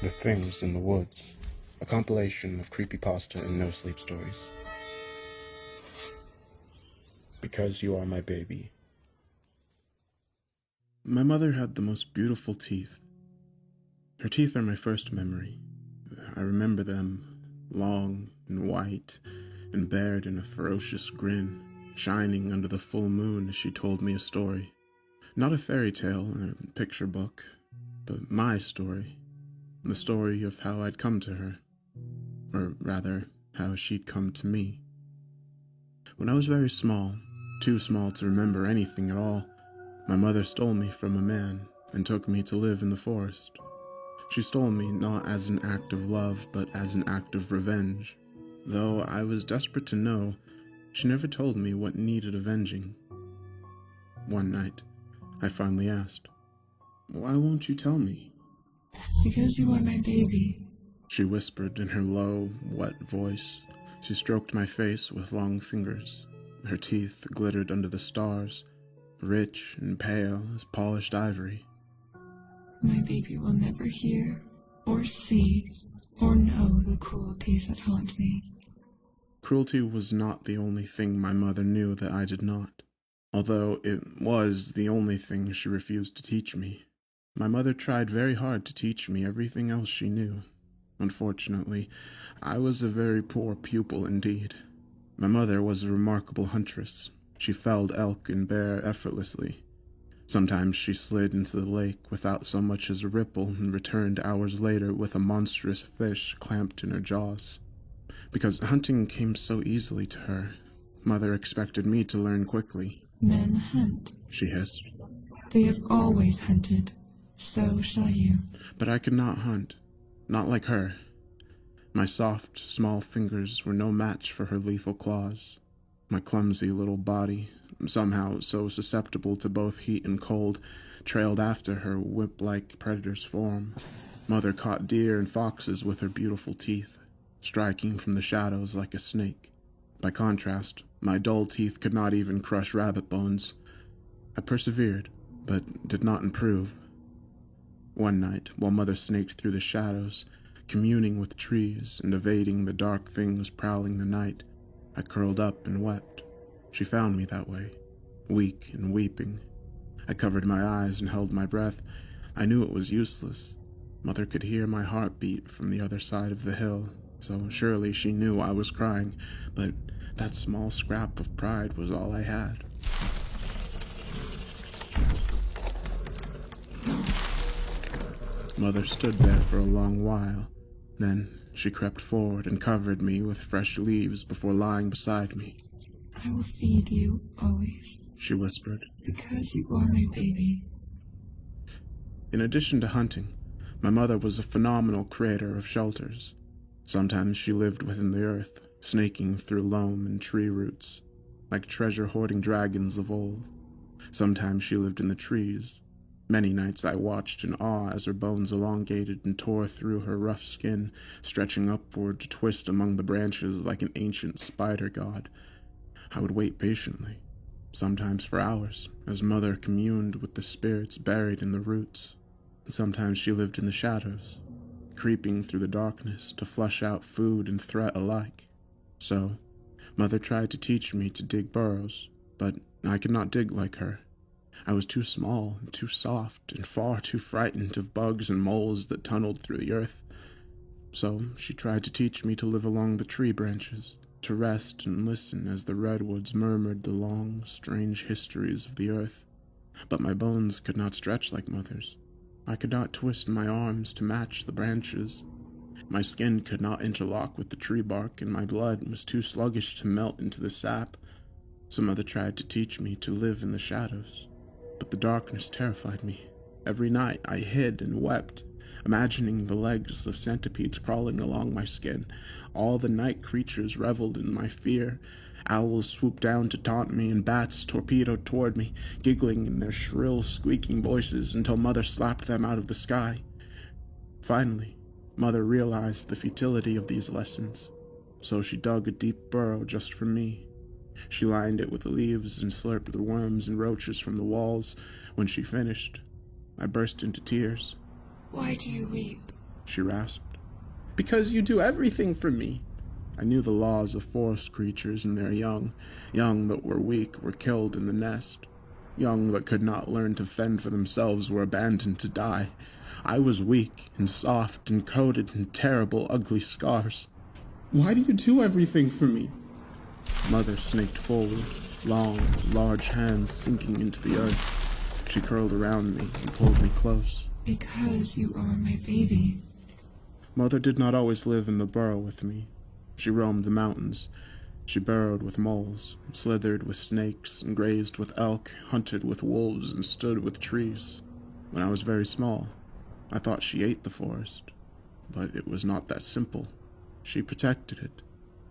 The Things in the Woods, a compilation of creepypasta and no-sleep stories. Because You Are My Baby. My mother had the most beautiful teeth. Her teeth are my first memory. I remember them, long and white, and bared in a ferocious grin, shining under the full moon as she told me a story. Not a fairy tale or a picture book, but my story. The story of how I'd come to her, or rather, how she'd come to me. When I was very small, too small to remember anything at all, my mother stole me from a man and took me to live in the forest. She stole me not as an act of love, but as an act of revenge. Though I was desperate to know, she never told me what needed avenging. One night, I finally asked, "Why won't you tell me?" "Because you are my baby," she whispered in her low, wet voice. She stroked my face with long fingers. Her teeth glittered under the stars, rich and pale as polished ivory. "My baby will never hear, or see, or know the cruelties that haunt me." Cruelty was not the only thing my mother knew that I did not, although it was the only thing she refused to teach me. My mother tried very hard to teach me everything else she knew. Unfortunately, I was a very poor pupil indeed. My mother was a remarkable huntress. She felled elk and bear effortlessly. Sometimes she slid into the lake without so much as a ripple and returned hours later with a monstrous fish clamped in her jaws. Because hunting came so easily to her, Mother expected me to learn quickly. "Men hunt," she hissed. "They have always hunted. So shall you." But I could not hunt. Not like her. My soft, small fingers were no match for her lethal claws. My clumsy little body, somehow so susceptible to both heat and cold, trailed after her whip-like predator's form. Mother caught deer and foxes with her beautiful teeth, striking from the shadows like a snake. By contrast, my dull teeth could not even crush rabbit bones. I persevered, but did not improve. One night, while Mother snaked through the shadows, communing with trees and evading the dark things prowling the night, I curled up and wept. She found me that way, weak and weeping. I covered my eyes and held my breath. I knew it was useless. Mother could hear my heartbeat from the other side of the hill, so surely she knew I was crying, but that small scrap of pride was all I had. Mother stood there for a long while. Then she crept forward and covered me with fresh leaves before lying beside me. "I will feed you always," she whispered. "Because you are my baby." In addition to hunting, my mother was a phenomenal creator of shelters. Sometimes she lived within the earth, snaking through loam and tree roots, like treasure-hoarding dragons of old. Sometimes she lived in the trees. Many nights I watched in awe as her bones elongated and tore through her rough skin, stretching upward to twist among the branches like an ancient spider god. I would wait patiently, sometimes for hours, as Mother communed with the spirits buried in the roots. Sometimes she lived in the shadows, creeping through the darkness to flush out food and threat alike. So, Mother tried to teach me to dig burrows, but I could not dig like her. I was too small and too soft and far too frightened of bugs and moles that tunneled through the earth. So she tried to teach me to live along the tree branches, to rest and listen as the redwoods murmured the long, strange histories of the earth. But my bones could not stretch like Mother's. I could not twist my arms to match the branches. My skin could not interlock with the tree bark, and my blood was too sluggish to melt into the sap. So Mother tried to teach me to live in the shadows. But the darkness terrified me. Every night I hid and wept, imagining the legs of centipedes crawling along my skin. All the night creatures reveled in my fear. Owls swooped down to taunt me, and bats torpedoed toward me, giggling in their shrill, squeaking voices until Mother slapped them out of the sky. Finally, Mother realized the futility of these lessons, so she dug a deep burrow just for me. She lined it with leaves and slurped the worms and roaches from the walls. When she finished, I burst into tears. "Why do you weep?" she rasped. Because you do everything for me. I knew the laws of forest creatures and their young that were weak were killed in the nest. Young that could not learn to fend for themselves were abandoned to die. I was weak and soft and coated in terrible, ugly scars. Why do you do everything for me? Mother snaked forward, long, large hands sinking into the earth. She curled around me and pulled me close. Because you are my baby. Mother did not always live in the burrow with me. She roamed the mountains. She burrowed with moles, slithered with snakes, and grazed with elk, hunted with wolves, and stood with trees. When I was very small, I thought she ate the forest. But it was not that simple. She protected it,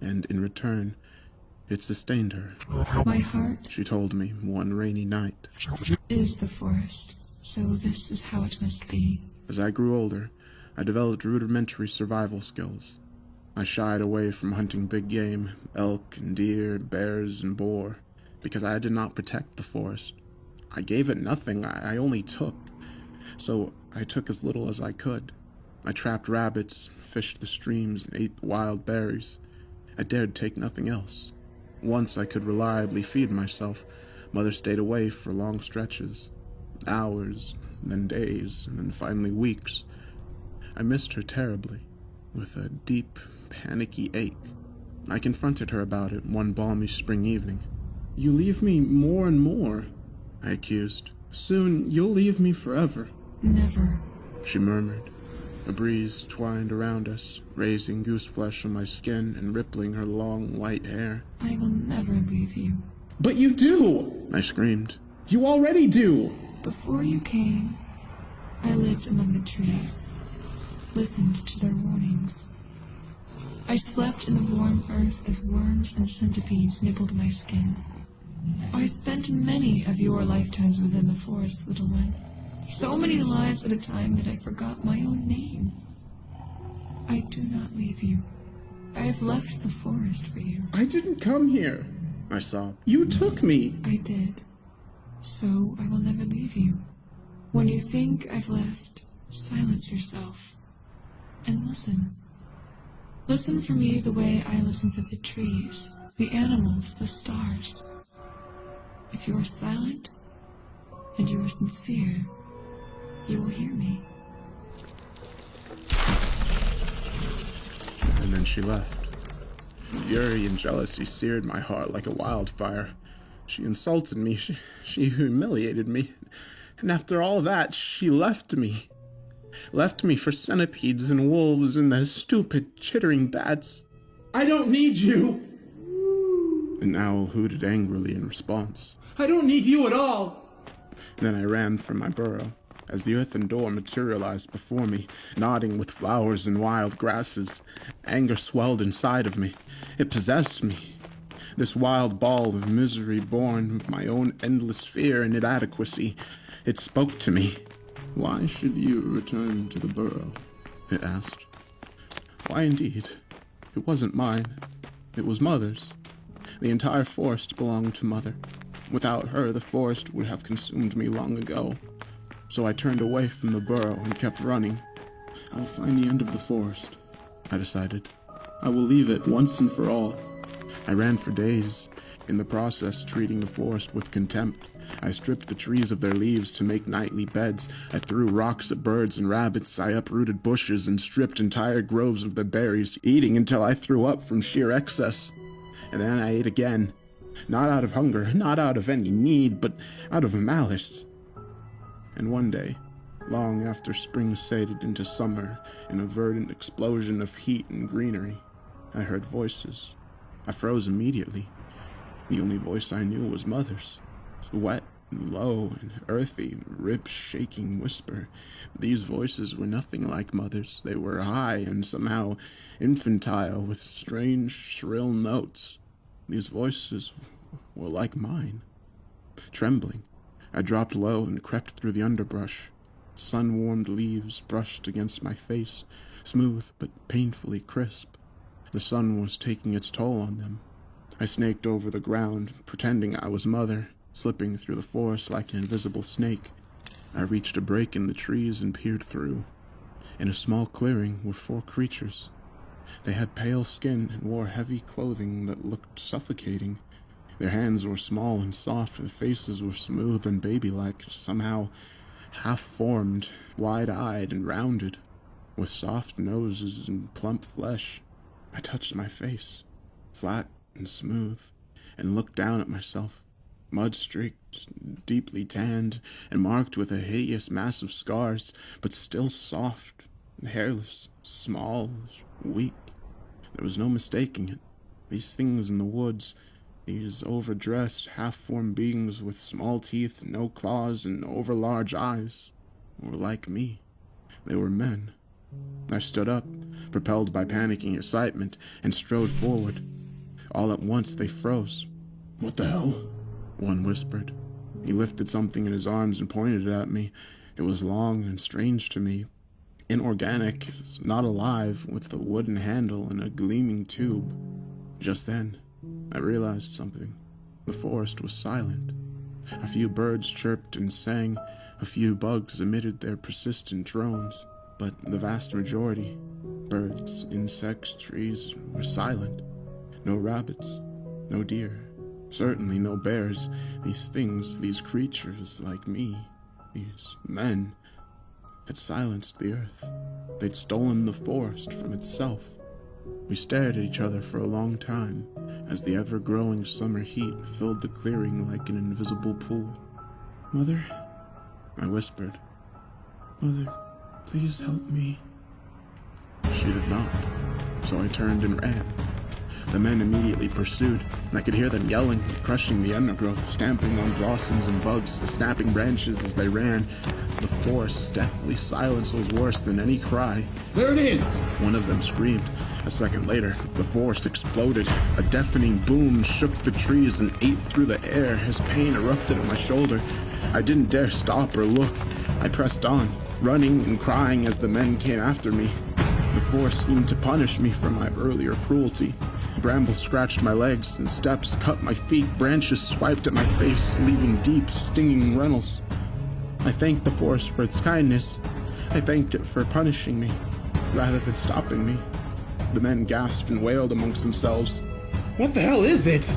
and in return, it sustained her. My heart, She told me one rainy night. is the forest, so this is how it must be. As I grew older, I developed rudimentary survival skills. I shied away from hunting big game, elk and deer, bears and boar, because I did not protect the forest. I gave it nothing, I only took. So I took as little as I could. I trapped rabbits, fished the streams, and ate the wild berries. I dared take nothing else. Once I could reliably feed myself, Mother stayed away for long stretches. Hours, then days, and then finally weeks. I missed her terribly, with a deep, panicky ache. I confronted her about it one balmy spring evening. You leave me more and more, I accused. Soon you'll leave me forever. Never. She murmured. A breeze twined around us, raising goose flesh on my skin and rippling her long white hair. I will never leave you. But you do! I screamed. You already do! Before you came, I lived among the trees, listened to their warnings. I slept in the warm earth as worms and centipedes nibbled my skin. I spent many of your lifetimes within the forest, little one. So many lives at a time that I forgot my own name. I do not leave you. I have left the forest for you. I didn't come here, I sobbed. You took me. I did. So I will never leave you. When you think I've left, silence yourself and listen. Listen for me the way I listen for the trees, the animals, the stars. If you are silent and you are sincere, you will hear me. And then she left. Fury and jealousy seared my heart like a wildfire. She insulted me, she humiliated me, and after all that, she left me. Left me for centipedes and wolves and those stupid, chittering bats. I don't need you! An owl hooted angrily in response. I don't need you at all! Then I ran from my burrow. As the earthen door materialized before me, nodding with flowers and wild grasses, anger swelled inside of me. It possessed me. This wild ball of misery born of my own endless fear and inadequacy. It spoke to me. Why should you return to the burrow? It asked. Why indeed? It wasn't mine. It was Mother's. The entire forest belonged to Mother. Without her, the forest would have consumed me long ago. So I turned away from the burrow and kept running. I'll find the end of the forest, I decided. I will leave it once and for all. I ran for days, in the process treating the forest with contempt. I stripped the trees of their leaves to make nightly beds. I threw rocks at birds and rabbits. I uprooted bushes and stripped entire groves of their berries, eating until I threw up from sheer excess. And then I ate again. Not out of hunger, not out of any need, but out of malice. And one day, long after spring faded into summer, in a verdant explosion of heat and greenery, I heard voices. I froze immediately. The only voice I knew was Mother's. Wet and low and earthy, rib-shaking whisper. These voices were nothing like Mother's. They were high and somehow infantile, with strange, shrill notes. These voices were like mine. Trembling, I dropped low and crept through the underbrush. Sun-warmed leaves brushed against my face, smooth but painfully crisp. The sun was taking its toll on them. I snaked over the ground, pretending I was Mother, slipping through the forest like an invisible snake. I reached a break in the trees and peered through. In a small clearing were 4 creatures. They had pale skin and wore heavy clothing that looked suffocating. Their hands were small and soft, their faces were smooth and baby-like, somehow half-formed, wide-eyed and rounded, with soft noses and plump flesh. I touched my face, flat and smooth, and looked down at myself, mud-streaked, deeply tanned, and marked with a hideous mass of scars, but still soft, hairless, small, weak. There was no mistaking it. These things in the woods, these overdressed, half-formed beings with small teeth, no claws, and overlarge eyes, were like me. They were men. I stood up, propelled by panicking excitement, and strode forward. All at once they froze. "What the hell?" one whispered. He lifted something in his arms and pointed it at me. It was long and strange to me. Inorganic, not alive, with a wooden handle and a gleaming tube. Just then, I realized something. The forest was silent. A few birds chirped and sang, a few bugs emitted their persistent drones, but the vast majority, birds, insects, trees, were silent. No rabbits, no deer, certainly no bears. These things, these creatures like me, these men, had silenced the earth. They'd stolen the forest from itself. We stared at each other for a long time, as the ever-growing summer heat filled the clearing like an invisible pool. "Mother," I whispered. "Mother, please help me." She did not, so I turned and ran. The men immediately pursued. I could hear them yelling, crushing the undergrowth, stamping on blossoms and bugs, snapping branches as they ran. The forest's deathly silence was worse than any cry. "There it is!" One of them screamed. A second later, the forest exploded. A deafening boom shook the trees and ate through the air as pain erupted at my shoulder. I didn't dare stop or look. I pressed on, running and crying as the men came after me. The forest seemed to punish me for my earlier cruelty. Brambles scratched my legs and steps cut my feet. Branches swiped at my face, leaving deep, stinging runnels. I thanked the forest for its kindness. I thanked it for punishing me, rather than stopping me. The men gasped and wailed amongst themselves. "What the hell is it?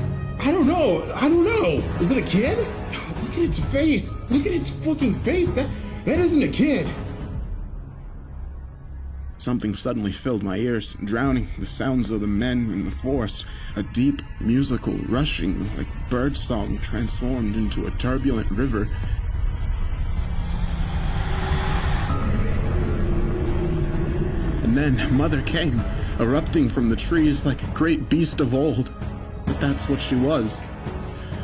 I don't know. Is it a kid? Look at its face. Look at its fucking face. That isn't a kid." Something suddenly filled my ears, drowning the sounds of the men in the forest. A deep, musical rushing, like birdsong, transformed into a turbulent river. And then Mother came, erupting from the trees like a great beast of old. But that's what she was.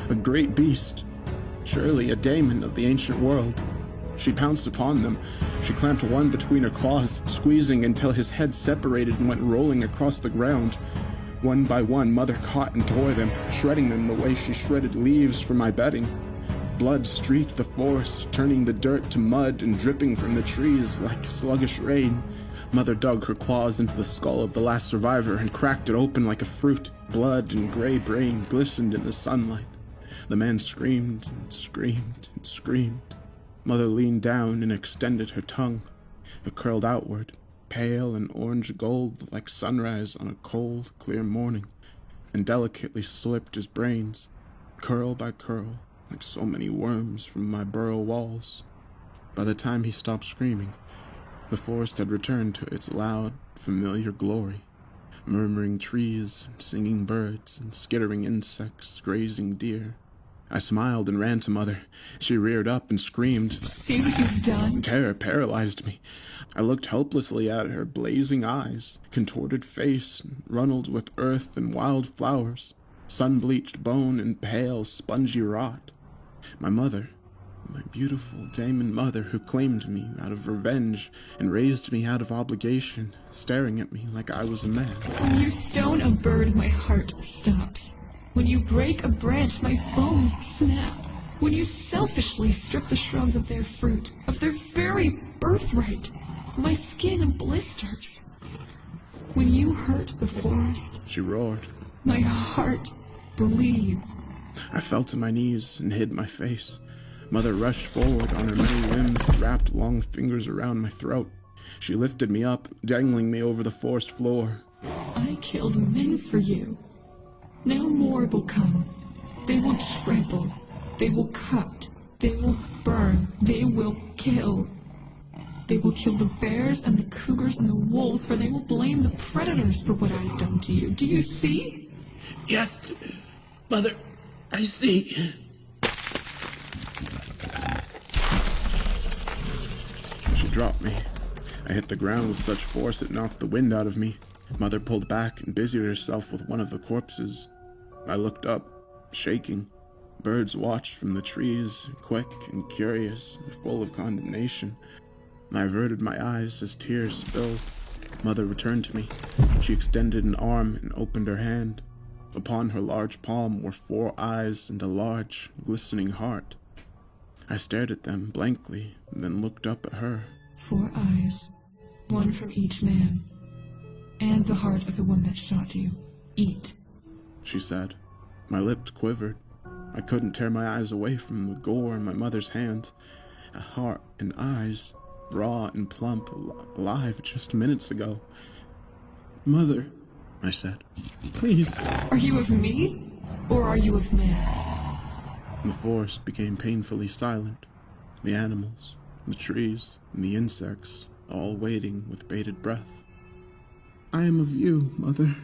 A great beast. Surely a daemon of the ancient world. She pounced upon them. She clamped one between her claws, squeezing until his head separated and went rolling across the ground. One by one, Mother caught and tore them, shredding them the way she shredded leaves for my bedding. Blood streaked the forest, turning the dirt to mud and dripping from the trees like sluggish rain. Mother dug her claws into the skull of the last survivor and cracked it open like a fruit. Blood and gray brain glistened in the sunlight. The man screamed and screamed and screamed. Mother leaned down and extended her tongue. It curled outward, pale and orange gold like sunrise on a cold, clear morning, and delicately slipped his brains, curl by curl, like so many worms from my burrow walls. By the time he stopped screaming, the forest had returned to its loud, familiar glory, murmuring trees, and singing birds, and skittering insects, grazing deer. I smiled and ran to Mother. She reared up and screamed. "See what you've done?" Terror paralyzed me. I looked helplessly at her blazing eyes, contorted face, runneled with earth and wild flowers, sun-bleached bone and pale, spongy rot. My mother, my beautiful daemon mother who claimed me out of revenge and raised me out of obligation, staring at me like I was a man. When you stone a bird, my heart stops. When you break a branch, my bones snap. When you selfishly strip the shrubs of their fruit, of their very birthright, my skin blisters. When you hurt the forest, She roared. my heart bleeds. I fell to my knees and hid my face. Mother rushed forward on her many limbs, wrapped long fingers around my throat. She lifted me up, dangling me over the forest floor. I killed men for you. Now more will come. They will trample. They will cut. They will burn. They will kill. They will kill the bears and the cougars and the wolves, for they will blame the predators for what I've done to you. Do you see? Yes, Mother, I see. She dropped me. I hit the ground with such force it knocked the wind out of me. Mother pulled back and busied herself with one of the corpses. I looked up, shaking. Birds watched from the trees, quick and curious, full of condemnation. I averted my eyes as tears spilled. Mother returned to me. She extended an arm and opened her hand. Upon her large palm were 4 eyes and a large, glistening heart. I stared at them blankly, and then looked up at her. 4 eyes, 1 from each man, and the heart of the one that shot you. Eat, she said. My lips quivered. I couldn't tear my eyes away from the gore in my mother's hand. A heart and eyes, raw and plump, alive just minutes ago. Mother, I said, please. Are you of me, or are you of man? The forest became painfully silent. The animals, the trees, and the insects, all waiting with bated breath. I am of you, Mother.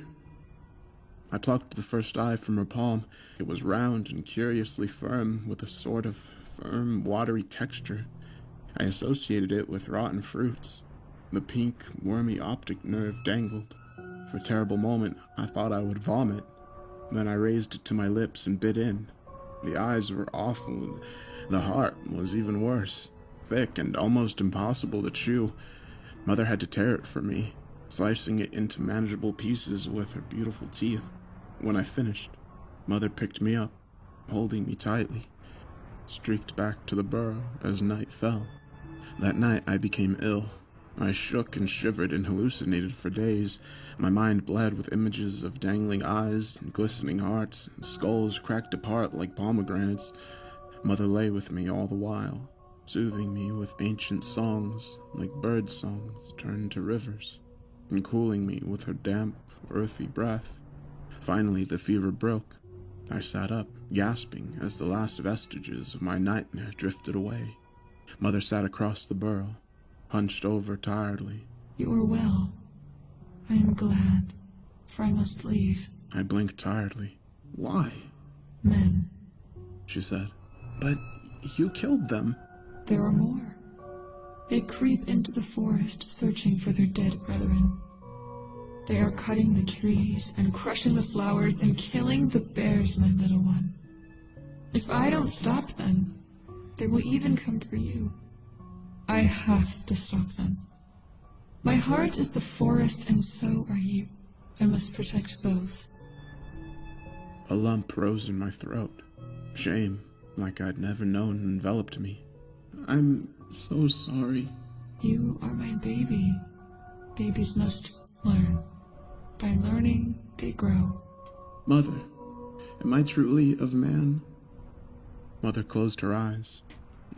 I plucked the first eye from her palm. It was round and curiously firm, with a sort of firm, watery texture. I associated it with rotten fruits. The pink, wormy optic nerve dangled. For a terrible moment, I thought I would vomit. Then I raised it to my lips and bit in. The eyes were awful. The heart was even worse. Thick and almost impossible to chew. Mother had to tear it for me, slicing it into manageable pieces with her beautiful teeth. When I finished, Mother picked me up, holding me tightly, streaked back to the burrow as night fell. That night I became ill. I shook and shivered and hallucinated for days. My mind bled with images of dangling eyes and glistening hearts and skulls cracked apart like pomegranates. Mother lay with me all the while, soothing me with ancient songs like bird songs turned to rivers, and cooling me with her damp, earthy breath. Finally, the fever broke. I sat up, gasping as the last vestiges of my nightmare drifted away. Mother sat across the burrow, hunched over tiredly. You are well. I am glad, for I must leave. I blinked tiredly. Why? Men. She said. But you killed them. There are more. They creep into the forest, searching for their dead brethren. They are cutting the trees and crushing the flowers and killing the bears, my little one. If I don't stop them, they will even come for you. I have to stop them. My heart is the forest and so are you. I must protect both. A lump rose in my throat. Shame, like I'd never known, enveloped me. I'm so sorry. You are my baby. Babies must learn. By learning, they grow. Mother, am I truly of man? Mother closed her eyes.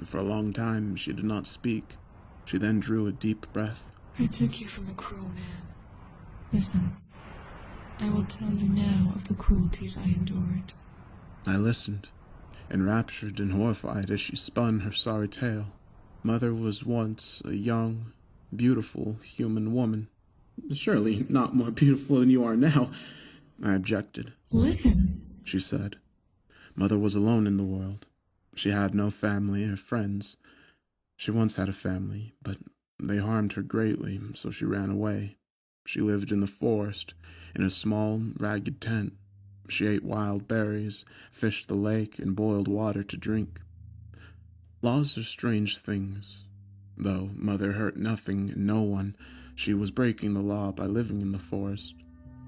For a long time, she did not speak. She then drew a deep breath. I took you from a cruel man. Listen, I will tell you now of the cruelties I endured. I listened, enraptured and horrified as she spun her sorry tale. Mother was once a young, beautiful human woman. Surely not more beautiful than you are now, I objected. Listen, she said. Mother was alone in the world. She had no family or friends. She once had a family, but they harmed her greatly, so she ran away. She lived in the forest, in a small, ragged tent. She ate wild berries, fished the lake, and boiled water to drink. Laws are strange things. Though Mother hurt nothing and no one, she was breaking the law by living in the forest.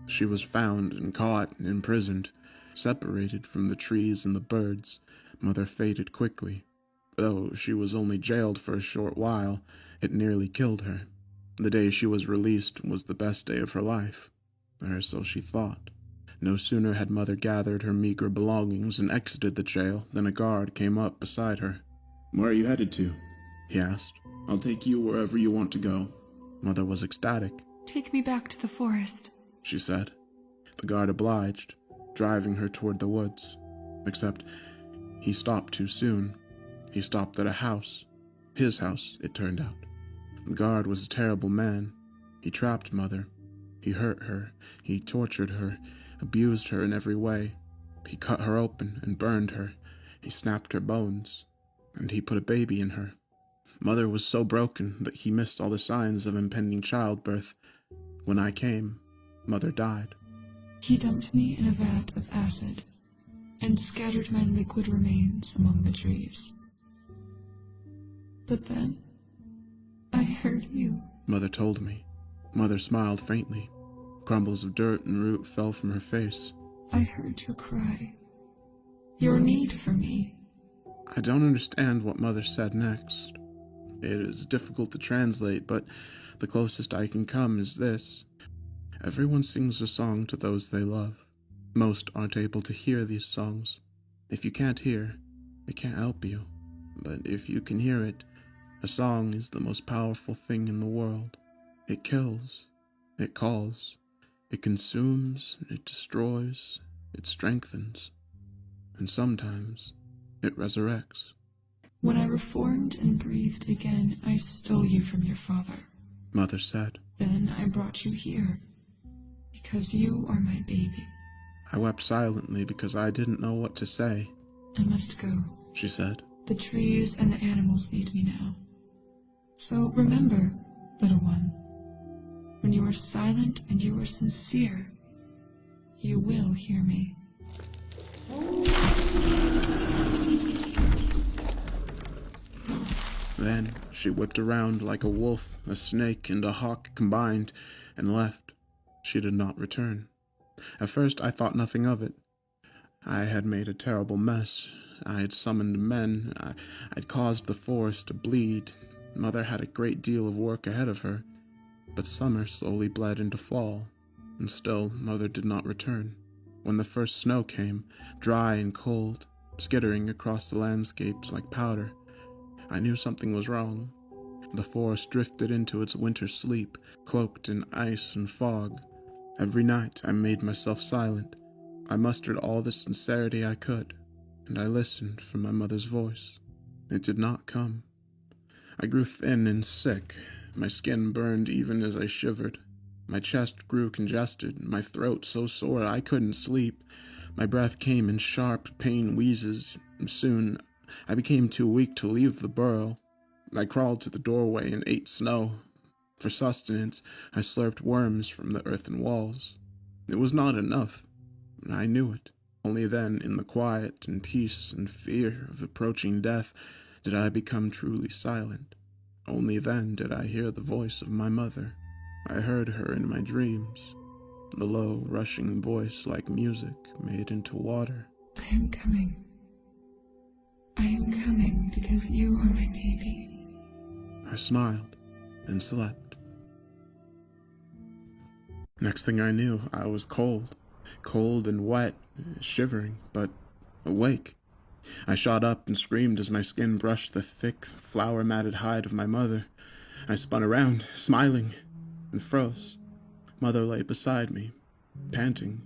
She was found and caught and imprisoned, separated from the trees and the birds. Mother faded quickly. Though she was only jailed for a short while, it nearly killed her. The day she was released was the best day of her life, or so she thought. No sooner had Mother gathered her meager belongings and exited the jail than a guard came up beside her. Where are you headed to? He asked. I'll take you wherever you want to go. Mother was ecstatic. Take me back to the forest. She said. The guard obliged, driving her toward the woods. Except he stopped too soon. He stopped at a house. His house, it turned out. The guard was a terrible man. He trapped Mother. He hurt her. He tortured her, abused her in every way. He cut her open and burned her. He snapped her bones. And he put a baby in her. Mother was so broken that he missed all the signs of impending childbirth. When I came, Mother died. He dumped me in a vat of acid and scattered my liquid remains among the trees. But then, I heard you. Mother told me. Mother smiled faintly. Crumbles of dirt and root fell from her face. I heard your cry. Your need for me. I don't understand what Mother said next. It is difficult to translate, but the closest I can come is this. Everyone sings a song to those they love. Most aren't able to hear these songs. If you can't hear, it can't help you. But if you can hear it, a song is the most powerful thing in the world. It kills, it calls, it consumes, it destroys, it strengthens, and sometimes it resurrects. When I reformed and breathed again, I stole you from your father. Mother said. Then I brought you here, because you are my baby. I wept silently because I didn't know what to say. I must go, she said. The trees and the animals need me now. So remember, little one, when you are silent and you are sincere, you will hear me. Then she whipped around like a wolf, a snake, and a hawk combined, and left. She did not return. At first I thought nothing of it. I had made a terrible mess. I had summoned men. I'd caused the forest to bleed. Mother had a great deal of work ahead of her. But summer slowly bled into fall, and still Mother did not return. When the first snow came, dry and cold, skittering across the landscapes like powder, I knew something was wrong. The forest drifted into its winter sleep, cloaked in ice and fog. Every night I made myself silent. I mustered all the sincerity I could, and I listened for my mother's voice. It did not come. I grew thin and sick. My skin burned even as I shivered. My chest grew congested, my throat so sore I couldn't sleep. My breath came in sharp pain wheezes. Soon, I became too weak to leave the burrow. I crawled to the doorway and ate snow. For sustenance, I slurped worms from the earthen walls. It was not enough. I knew it. Only then, in the quiet and peace and fear of approaching death, did I become truly silent. Only then did I hear the voice of my mother. I heard her in my dreams. The low, rushing voice like music made into water. I am coming. I am coming because you are my baby. I smiled and slept. Next thing I knew, I was cold and wet, shivering, but awake. I shot up and screamed as my skin brushed the thick, flour-matted hide of my mother. I spun around, smiling, and froze. Mother lay beside me, panting.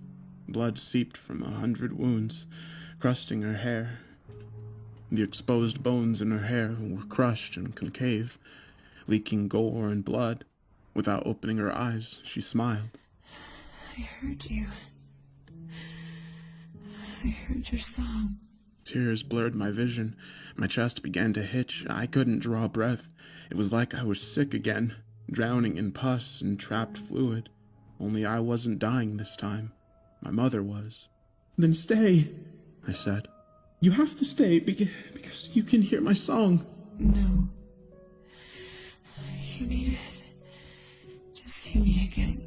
Blood seeped from 100 wounds, crusting her hair. The exposed bones in her hair were crushed and concave, leaking gore and blood. Without opening her eyes, she smiled. I heard you. I heard your song. Tears blurred my vision. My chest began to hitch. I couldn't draw breath. It was like I was sick again, drowning in pus and trapped fluid. Only I wasn't dying this time. My mother was. Then stay, I said. You have to stay because you can hear my song. No. You need it. Just hear me again.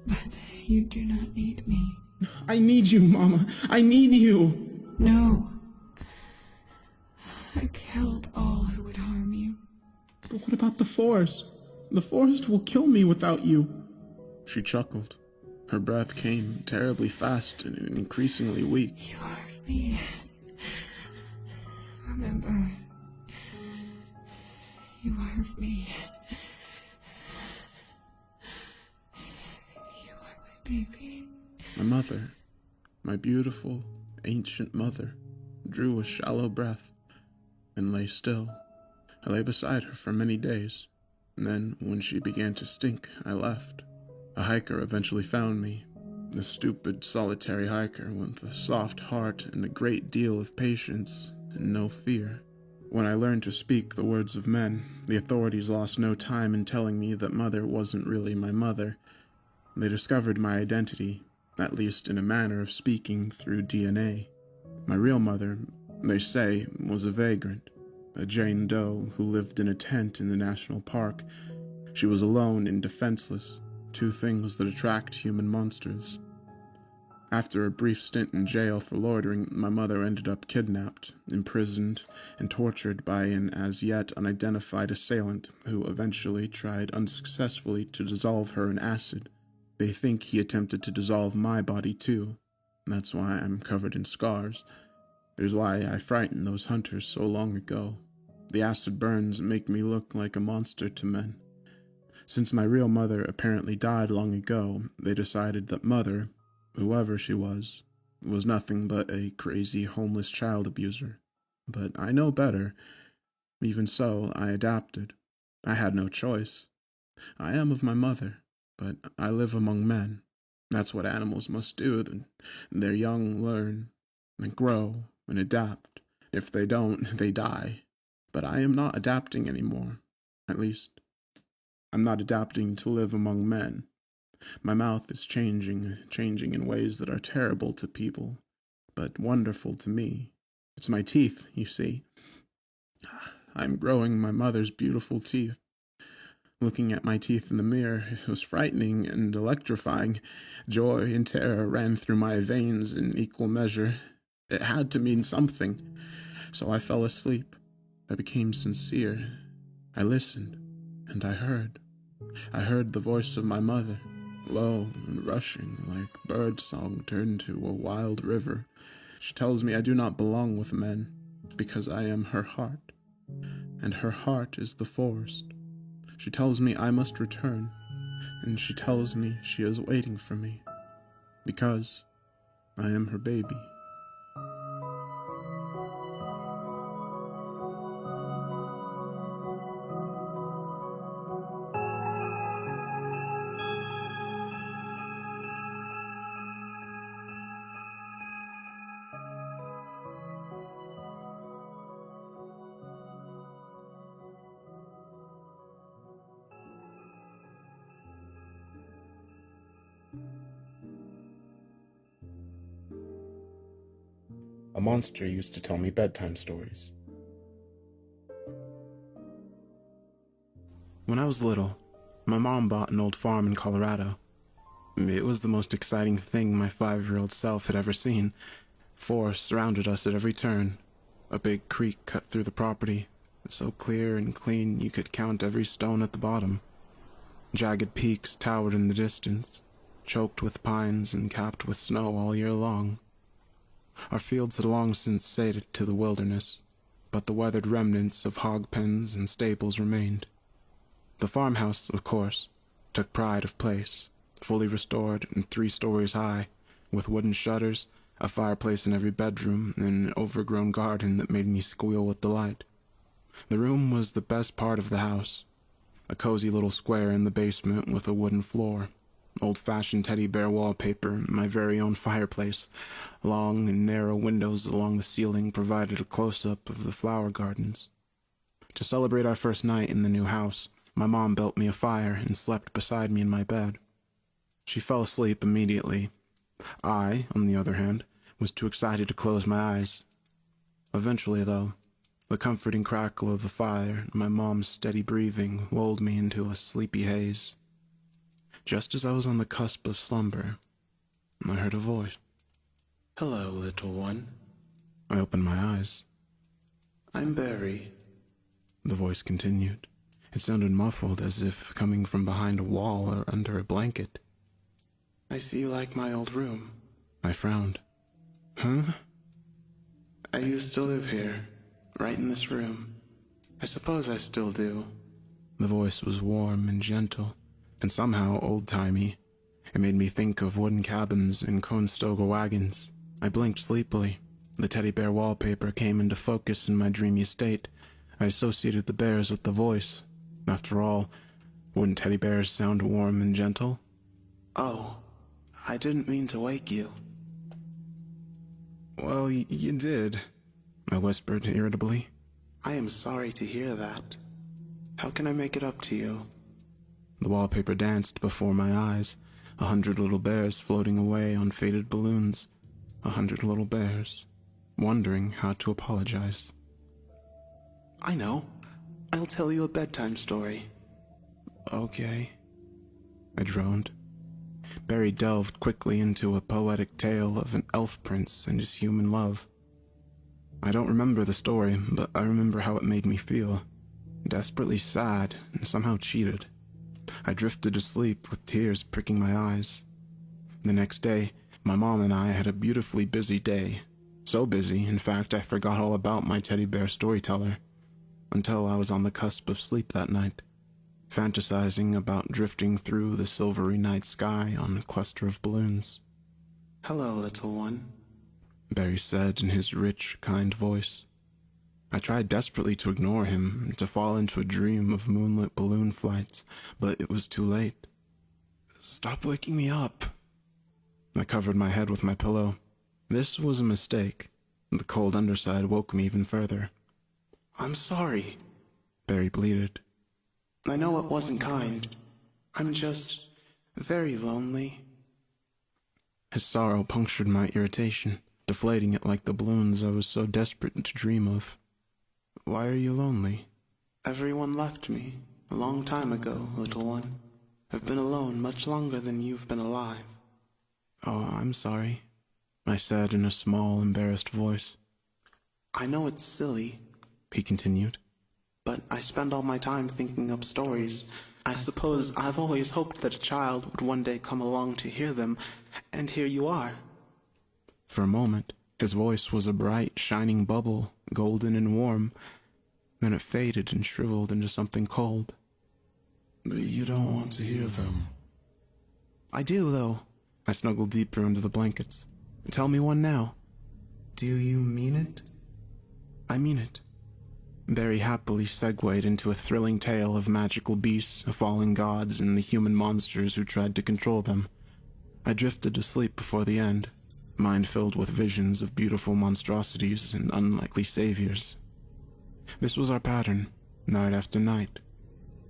But you do not need me. I need you, Mama. I need you. No. I killed all who would harm you. But what about the forest? The forest will kill me without you. She chuckled. Her breath came terribly fast and increasingly weak. You harmed me. Remember, you harmed me. baby. My mother, my beautiful, ancient mother, drew a shallow breath and lay still. I lay beside her for many days, and then, when she began to stink, I left. A hiker eventually found me, the stupid, solitary hiker with a soft heart and a great deal of patience and no fear. When I learned to speak the words of men, the authorities lost no time in telling me that mother wasn't really my mother. They discovered my identity, at least in a manner of speaking, through DNA. My real mother, they say, was a vagrant, a Jane Doe who lived in a tent in the national park. She was alone and defenseless, two things that attract human monsters. After a brief stint in jail for loitering, my mother ended up kidnapped, imprisoned, and tortured by an as yet unidentified assailant who eventually tried unsuccessfully to dissolve her in acid. They think he attempted to dissolve my body too. That's why I'm covered in scars. It is why I frightened those hunters so long ago. The acid burns make me look like a monster to men. Since my real mother apparently died long ago, they decided that mother, whoever she was nothing but a crazy homeless child abuser. But I know better. Even so, I adapted. I had no choice. I am of my mother, but I live among men. That's what animals must do. Their young learn, and grow, and adapt. If they don't, they die. But I am not adapting anymore. At least, I'm not adapting to live among men. My mouth is changing in ways that are terrible to people, but wonderful to me. It's my teeth, you see. I'm growing my mother's beautiful teeth. Looking at my teeth in the mirror, it was frightening and electrifying. Joy and terror ran through my veins in equal measure. It had to mean something. So I fell asleep. I became sincere. I listened, and I heard. I heard the voice of my mother, low and rushing, like bird song turned to a wild river. She tells me I do not belong with men, because I am her heart, and her heart is the forest. She tells me I must return, and she tells me she is waiting for me, because I am her baby. A monster used to tell me bedtime stories. When I was little, my mom bought an old farm in Colorado. It was the most exciting thing my 5-year-old self had ever seen. Forests surrounded us at every turn. A big creek cut through the property, so clear and clean you could count every stone at the bottom. Jagged peaks towered in the distance, choked with pines and capped with snow all year long. Our fields had long since sated to the wilderness, but the weathered remnants of hog pens and stables remained. The farmhouse, of course, took pride of place, fully restored and 3 stories high, with wooden shutters, a fireplace in every bedroom, and an overgrown garden that made me squeal with delight. The room was the best part of the house, a cozy little square in the basement with a wooden floor, old-fashioned teddy bear wallpaper, my very own fireplace. Long and narrow windows along the ceiling provided a close-up of the flower gardens. To celebrate our first night in the new house, my mom built me a fire and slept beside me in my bed. She fell asleep immediately. I, on the other hand, was too excited to close my eyes. Eventually, though, the comforting crackle of the fire and my mom's steady breathing lulled me into a sleepy haze. Just as I was on the cusp of slumber, I heard a voice. "Hello, little one." I opened my eyes. "I'm Barry," the voice continued. It sounded muffled, as if coming from behind a wall or under a blanket. "I see you like my old room." I frowned. "Huh?" "I used to live here, right in this room. I suppose I still do." The voice was warm and gentle, and somehow old-timey. It made me think of wooden cabins and Conestoga wagons. I blinked sleepily. The teddy bear wallpaper came into focus in my dreamy state. I associated the bears with the voice. After all, wouldn't teddy bears sound warm and gentle? Oh, I didn't mean to wake you. Well, you did, I whispered irritably. I am sorry to hear that. How can I make it up to you? The wallpaper danced before my eyes, 100 little bears floating away on faded balloons. 100 little bears, wondering how to apologize. I know. I'll tell you a bedtime story. Okay, I droned. Barry delved quickly into a poetic tale of an elf prince and his human love. I don't remember the story, but I remember how it made me feel. Desperately sad and somehow cheated. I drifted to sleep with tears pricking my eyes. The next day, my mom and I had a beautifully busy day. So busy, in fact, I forgot all about my teddy bear storyteller. Until I was on the cusp of sleep that night, fantasizing about drifting through the silvery night sky on a cluster of balloons. Hello, little one, Barry said in his rich, kind voice. I tried desperately to ignore him, to fall into a dream of moonlit balloon flights, but it was too late. Stop waking me up. I covered my head with my pillow. This was a mistake. The cold underside woke me even further. I'm sorry, Barry pleaded. I know it wasn't kind. I'm just very lonely. His sorrow punctured my irritation, deflating it like the balloons I was so desperate to dream of. Why are you lonely? Everyone left me a long time ago, little one. I've been alone much longer than you've been alive. Oh, I'm sorry, I said in a small, embarrassed voice. I know it's silly, he continued, but I spend all my time thinking up stories. I suppose I've always hoped that a child would one day come along to hear them, and here you are. For a moment, his voice was a bright, shining bubble, golden and warm. Then it faded and shriveled into something cold. But you don't want to hear them. I do, though. I snuggled deeper into the blankets. Tell me one now. Do you mean it? I mean it. Barry happily segued into a thrilling tale of magical beasts, fallen gods, and the human monsters who tried to control them. I drifted to sleep before the end, mind filled with visions of beautiful monstrosities and unlikely saviors. This was our pattern, night after night.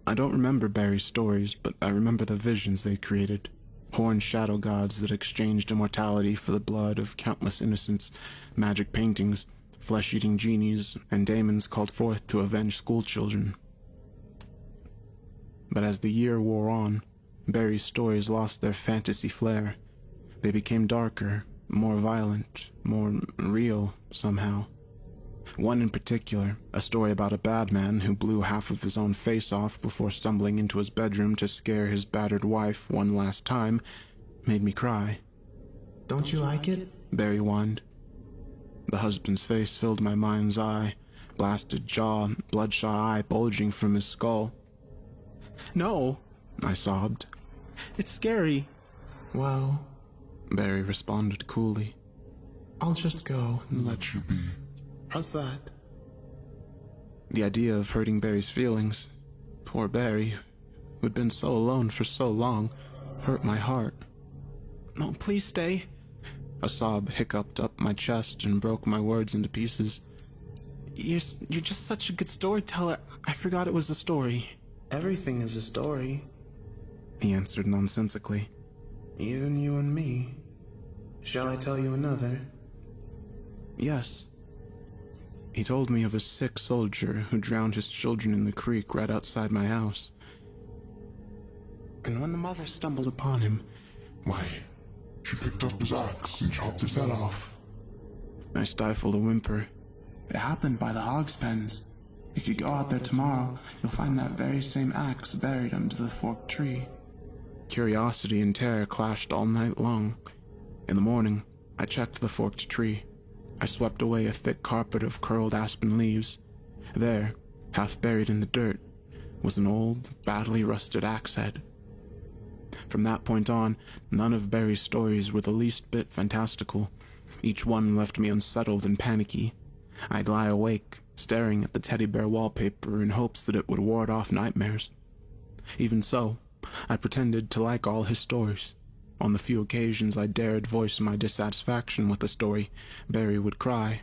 I don't remember Barry's stories, but I remember the visions they created. Horned shadow gods that exchanged immortality for the blood of countless innocents, magic paintings, flesh-eating genies, and daemons called forth to avenge schoolchildren. But as the year wore on, Barry's stories lost their fantasy flair. They became darker, more violent, more real, somehow. One in particular, a story about a bad man who blew half of his own face off before stumbling into his bedroom to scare his battered wife one last time, made me cry. Don't you like it? Barry whined. The husband's face filled my mind's eye, blasted jaw, bloodshot eye bulging from his skull. No, I sobbed. It's scary. Well, Barry responded coolly. I'll just go and let you be. How's that? The idea of hurting Barry's feelings, poor Barry, who'd been so alone for so long, hurt my heart. No, please stay. A sob hiccuped up my chest and broke my words into pieces. You're just such a good storyteller. I forgot it was a story. Everything is a story, he answered nonsensically. Even you and me. Shall I tell you another? Yes. He told me of a sick soldier who drowned his children in the creek right outside my house. And when the mother stumbled upon him, why, she picked up his axe and chopped his head off. I stifled a whimper. It happened by the hog's pens. If you go out there tomorrow, you'll find that very same axe buried under the forked tree. Curiosity and terror clashed all night long. In the morning, I checked the forked tree. I swept away a thick carpet of curled aspen leaves. There, half buried in the dirt, was an old, badly rusted axe head. From that point on, none of Barry's stories were the least bit fantastical. Each one left me unsettled and panicky. I'd lie awake, staring at the teddy bear wallpaper in hopes that it would ward off nightmares. Even so, I pretended to like all his stories. On the few occasions I dared voice my dissatisfaction with the story, Barry would cry.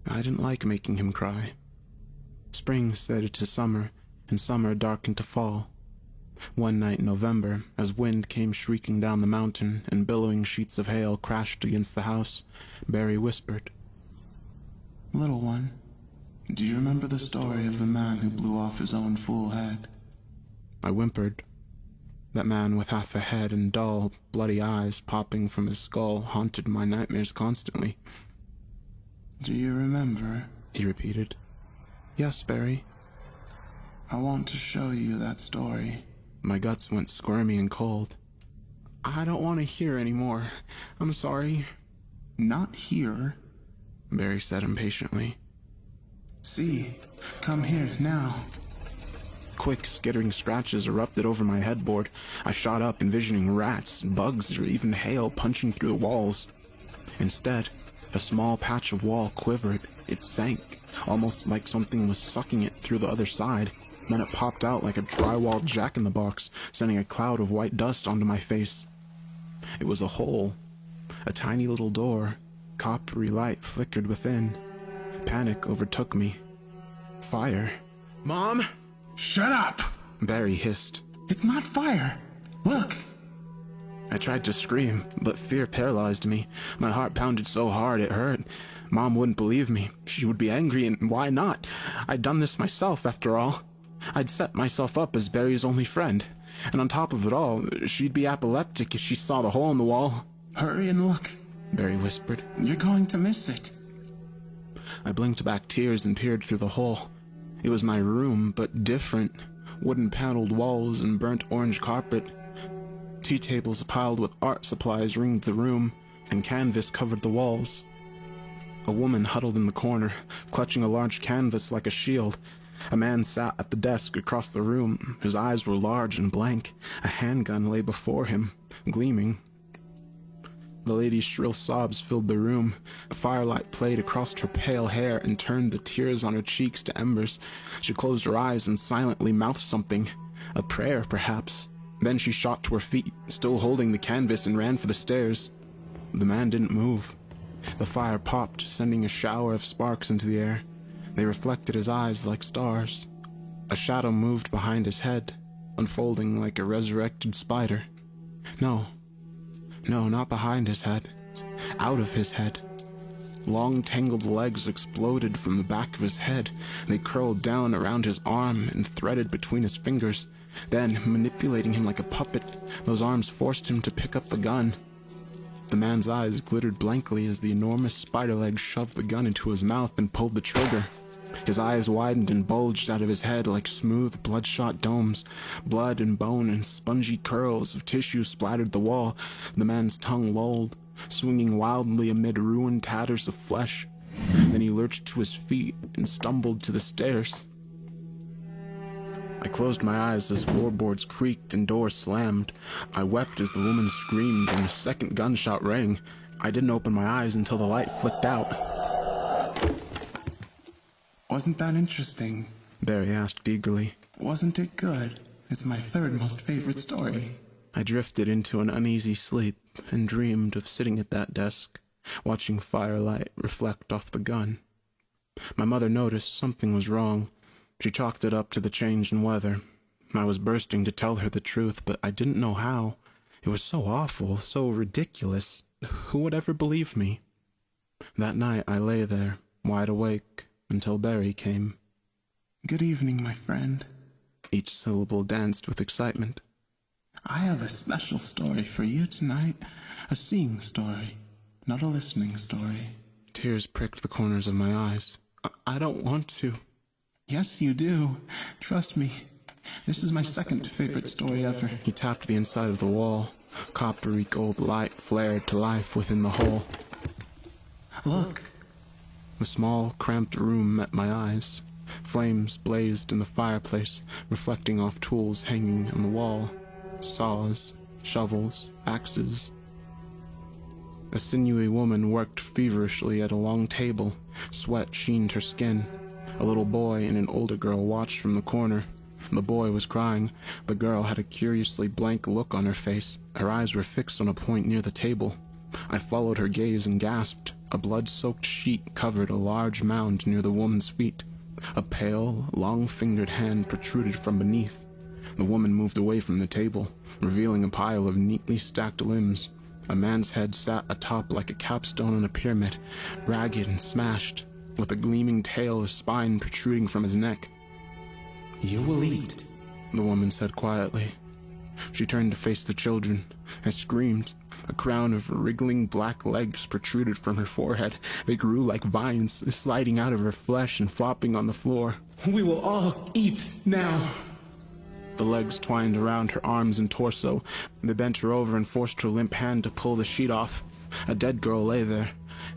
I didn't like making him cry. Spring settled to summer, and summer darkened to fall. One night in November, as wind came shrieking down the mountain and billowing sheets of hail crashed against the house, Barry whispered, "Little one, do you remember the story of the man who blew off his own fool head?" I whimpered. That man with half a head and dull, bloody eyes popping from his skull haunted my nightmares constantly. "Do you remember?" he repeated. "Yes, Barry. I want to show you that story." My guts went squirmy and cold. "I don't want to hear anymore. I'm sorry." "Not here," Barry said impatiently. "See, come here now." Quick, skittering scratches erupted over my headboard. I shot up, envisioning rats, bugs, or even hail punching through the walls. Instead, a small patch of wall quivered. It sank, almost like something was sucking it through the other side. Then it popped out like a drywall jack-in-the-box, sending a cloud of white dust onto my face. It was a hole, a tiny little door. Coppery light flickered within. Panic overtook me. Fire. "Mom!" "Shut up!" Barry hissed. "It's not fire. Look!" I tried to scream, but fear paralyzed me. My heart pounded so hard it hurt. Mom wouldn't believe me. She would be angry, and why not? I'd done this myself, after all. I'd set myself up as Barry's only friend. And on top of it all, she'd be apoplectic if she saw the hole in the wall. "Hurry and look," Barry whispered. "You're going to miss it." I blinked back tears and peered through the hole. It was my room, but different. Wooden paneled walls and burnt orange carpet. Tea tables piled with art supplies ringed the room, and canvas covered the walls. A woman huddled in the corner, clutching a large canvas like a shield. A man sat at the desk across the room. His eyes were large and blank. A handgun lay before him, gleaming. The lady's shrill sobs filled the room. A firelight played across her pale hair and turned the tears on her cheeks to embers. She closed her eyes and silently mouthed something. A prayer, perhaps. Then she shot to her feet, still holding the canvas, and ran for the stairs. The man didn't move. The fire popped, sending a shower of sparks into the air. They reflected his eyes like stars. A shadow moved behind his head, unfolding like a resurrected spider. No, not behind his head. Out of his head. Long tangled legs exploded from the back of his head. They curled down around his arm and threaded between his fingers. Then, manipulating him like a puppet, those arms forced him to pick up the gun. The man's eyes glittered blankly as the enormous spider legs shoved the gun into his mouth and pulled the trigger. His eyes widened and bulged out of his head like smooth, bloodshot domes. Blood and bone and spongy curls of tissue splattered the wall. The man's tongue lolled, swinging wildly amid ruined tatters of flesh. Then he lurched to his feet and stumbled to the stairs. I closed my eyes as floorboards creaked and doors slammed. I wept as the woman screamed and a second gunshot rang. I didn't open my eyes until the light flicked out. "Wasn't that interesting?" Barry asked eagerly. "Wasn't it good? It's my third most favorite story." I drifted into an uneasy sleep and dreamed of sitting at that desk, watching firelight reflect off the gun. My mother noticed something was wrong. She chalked it up to the change in weather. I was bursting to tell her the truth, but I didn't know how. It was so awful, so ridiculous. Who would ever believe me? That night I lay there, wide awake, until Barry came. "Good evening, my friend." Each syllable danced with excitement. "I have a special story for you tonight. A seeing story, not a listening story." Tears pricked the corners of my eyes. I don't want to." "Yes, you do. Trust me. This is my second favorite story ever." He tapped the inside of the wall. Coppery gold light flared to life within the hole. "Look." The small, cramped room met my eyes. Flames blazed in the fireplace, reflecting off tools hanging on the wall. Saws, shovels, axes. A sinewy woman worked feverishly at a long table. Sweat sheened her skin. A little boy and an older girl watched from the corner. The boy was crying. The girl had a curiously blank look on her face. Her eyes were fixed on a point near the table. I followed her gaze and gasped. A blood-soaked sheet covered a large mound near the woman's feet. A pale, long-fingered hand protruded from beneath. The woman moved away from the table, revealing a pile of neatly stacked limbs. A man's head sat atop like a capstone on a pyramid, ragged and smashed, with a gleaming tail of spine protruding from his neck. "You will eat," the woman said quietly. She turned to face the children. I screamed. A crown of wriggling black legs protruded from her forehead. They grew like vines, sliding out of her flesh and flopping on the floor. "We will all eat now." The legs twined around her arms and torso. They bent her over and forced her limp hand to pull the sheet off. A dead girl lay there.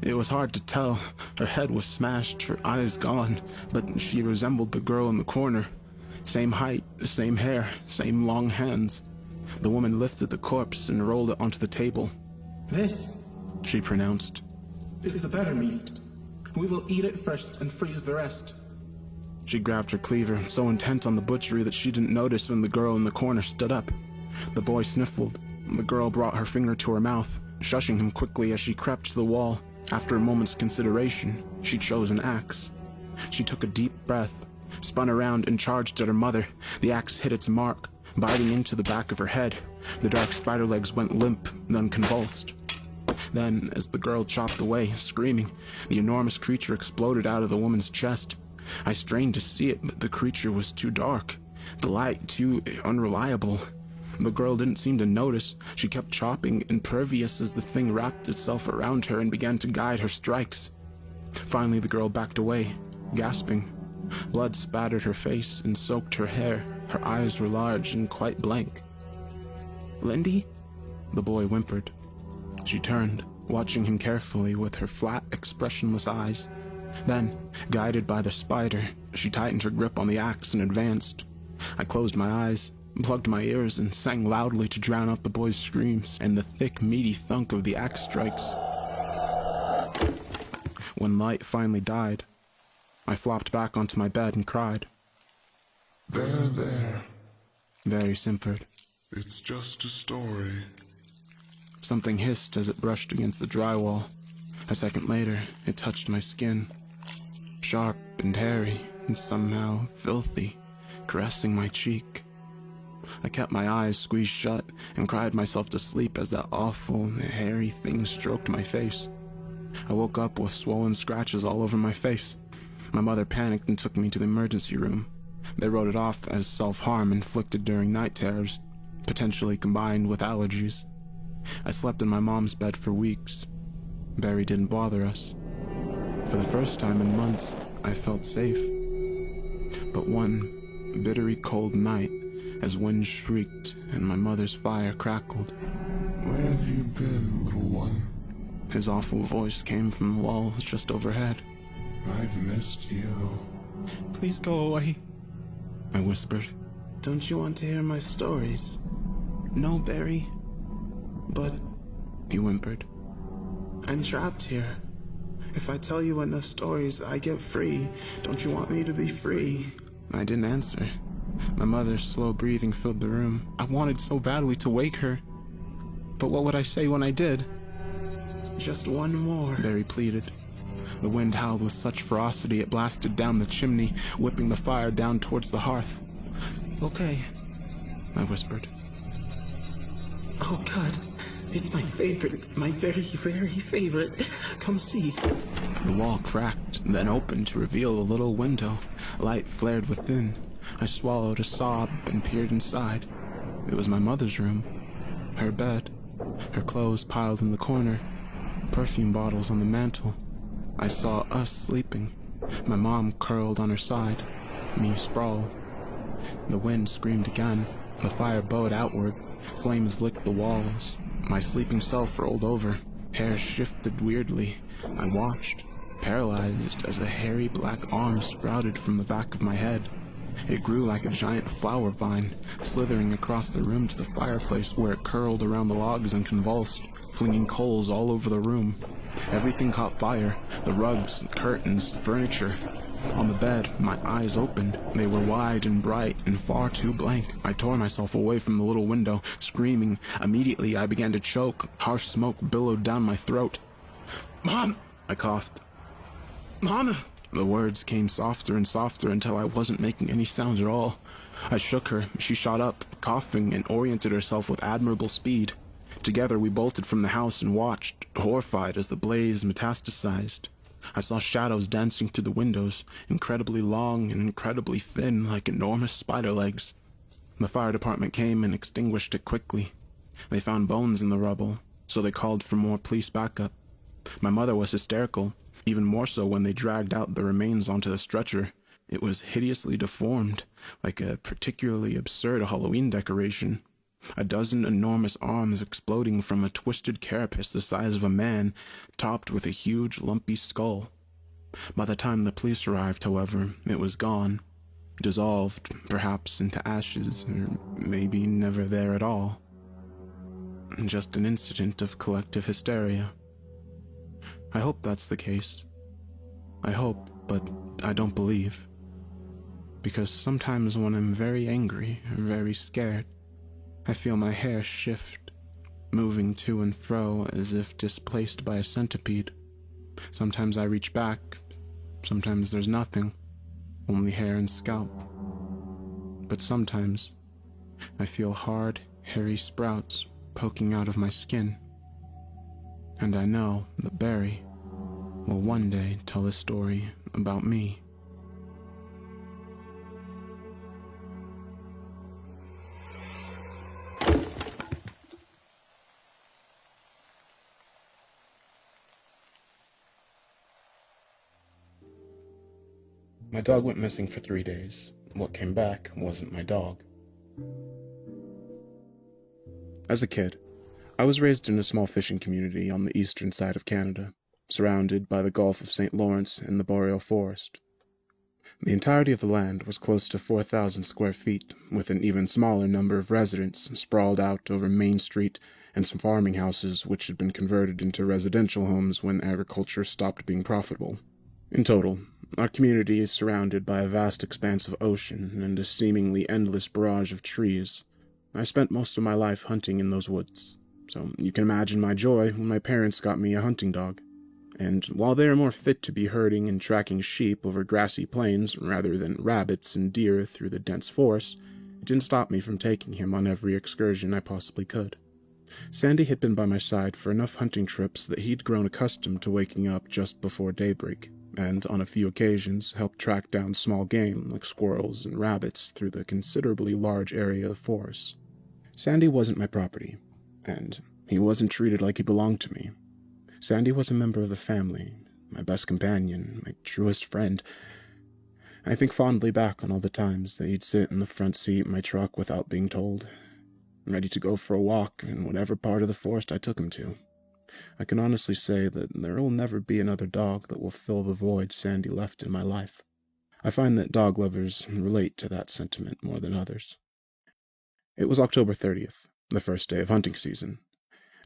It was hard to tell. Her head was smashed, her eyes gone, but she resembled the girl in the corner. Same height, same hair, same long hands. The woman lifted the corpse and rolled it onto the table. "This," she pronounced, "is the better meat. We will eat it first and freeze the rest." She grabbed her cleaver, so intent on the butchery that she didn't notice when the girl in the corner stood up. The boy sniffled. The girl brought her finger to her mouth, shushing him quickly as she crept to the wall. After a moment's consideration, she chose an axe. She took a deep breath, spun around and charged at her mother. The axe hit its mark, biting into the back of her head. The dark spider legs went limp, then convulsed. Then, as the girl chopped away, screaming, the enormous creature exploded out of the woman's chest. I strained to see it, but the creature was too dark, the light too unreliable. The girl didn't seem to notice. She kept chopping, impervious as the thing wrapped itself around her and began to guide her strikes. Finally, the girl backed away, gasping. Blood spattered her face and soaked her hair. Her eyes were large and quite blank. "Lindy?" the boy whimpered. She turned, watching him carefully with her flat, expressionless eyes. Then, guided by the spider, she tightened her grip on the axe and advanced. I closed my eyes, plugged my ears, and sang loudly to drown out the boy's screams and the thick, meaty thunk of the axe strikes. When light finally died, I flopped back onto my bed and cried. There. Barry simpered. It's just a story. Something hissed as it brushed against the drywall. A second later, it touched my skin. Sharp and hairy, and somehow filthy, caressing my cheek. I kept my eyes squeezed shut and cried myself to sleep as that awful, hairy thing stroked my face. I woke up with swollen scratches all over my face. My mother panicked and took me to the emergency room. They wrote it off as self-harm inflicted during night terrors, potentially combined with allergies. I slept in my mom's bed for weeks. Barry didn't bother us. For the first time in months, I felt safe. But one bittery cold night, as wind shrieked and my mother's fire crackled. Where have you been, little one? His awful voice came from the walls just overhead. I've missed you. "Please go away," I whispered. "Don't you want to hear my stories?" "No, Barry." "But," he whimpered, "I'm trapped here. If I tell you enough stories, I get free. Don't you want me to be free?" I didn't answer. My mother's slow breathing filled the room. I wanted so badly to wake her. But what would I say when I did? "Just one more," Barry pleaded. The wind howled with such ferocity it blasted down the chimney, whipping the fire down towards the hearth. "Okay," I whispered. "Oh God, it's my favorite, my very, very favorite. Come see." The wall cracked, then opened to reveal a little window. Light flared within. I swallowed a sob and peered inside. It was my mother's room. Her bed, her clothes piled in the corner, perfume bottles on the mantel. I saw us sleeping. My mom curled on her side, me sprawled. The wind screamed again. The fire bowed outward. Flames licked the walls. My sleeping self rolled over. Hair shifted weirdly. I watched, paralyzed, as a hairy black arm sprouted from the back of my head. It grew like a giant flower vine, slithering across the room to the fireplace where it curled around the logs and convulsed, flinging coals all over the room. Everything caught fire, the rugs, curtains, furniture. On the bed, my eyes opened. They were wide and bright and far too blank. I tore myself away from the little window, screaming. Immediately, I began to choke. Harsh smoke billowed down my throat. "Mom!" I coughed. "Mom!" The words came softer and softer until I wasn't making any sound at all. I shook her. She shot up, coughing, and oriented herself with admirable speed. Together, we bolted from the house and watched, horrified as the blaze metastasized. I saw shadows dancing through the windows, incredibly long and incredibly thin, like enormous spider legs. The fire department came and extinguished it quickly. They found bones in the rubble, so they called for more police backup. My mother was hysterical, even more so when they dragged out the remains onto the stretcher. It was hideously deformed, like a particularly absurd Halloween decoration. A dozen enormous arms exploding from a twisted carapace the size of a man, topped with a huge lumpy skull. By the time the police arrived, however, it was gone, dissolved, perhaps into ashes, or maybe never there at all. Just an incident of collective hysteria. I hope that's the case. I hope, but I don't believe. Because sometimes when I'm very angry or very scared, I feel my hair shift, moving to and fro as if displaced by a centipede. Sometimes I reach back, sometimes there's nothing, only hair and scalp. But sometimes I feel hard, hairy sprouts poking out of my skin. And I know that Barry will one day tell a story about me. My dog went missing for 3 days. What came back wasn't my dog. As a kid, I was raised in a small fishing community on the eastern side of Canada, surrounded by the Gulf of St. Lawrence and the boreal forest. The entirety of the land was close to 4,000 square feet, with an even smaller number of residents sprawled out over Main Street and some farming houses which had been converted into residential homes when agriculture stopped being profitable. In total, our community is surrounded by a vast expanse of ocean and a seemingly endless barrage of trees. I spent most of my life hunting in those woods, so you can imagine my joy when my parents got me a hunting dog. And while they are more fit to be herding and tracking sheep over grassy plains rather than rabbits and deer through the dense forest, it didn't stop me from taking him on every excursion I possibly could. Sandy had been by my side for enough hunting trips that he'd grown accustomed to waking up just before daybreak, and on a few occasions helped track down small game like squirrels and rabbits through the considerably large area of forest. Sandy wasn't my property, and he wasn't treated like he belonged to me. Sandy was a member of the family, my best companion, my truest friend. I think fondly back on all the times that he'd sit in the front seat of my truck without being told, ready to go for a walk in whatever part of the forest I took him to. I can honestly say that there will never be another dog that will fill the void Sandy left in my life. I find that dog lovers relate to that sentiment more than others. It was October 30th, the first day of hunting season,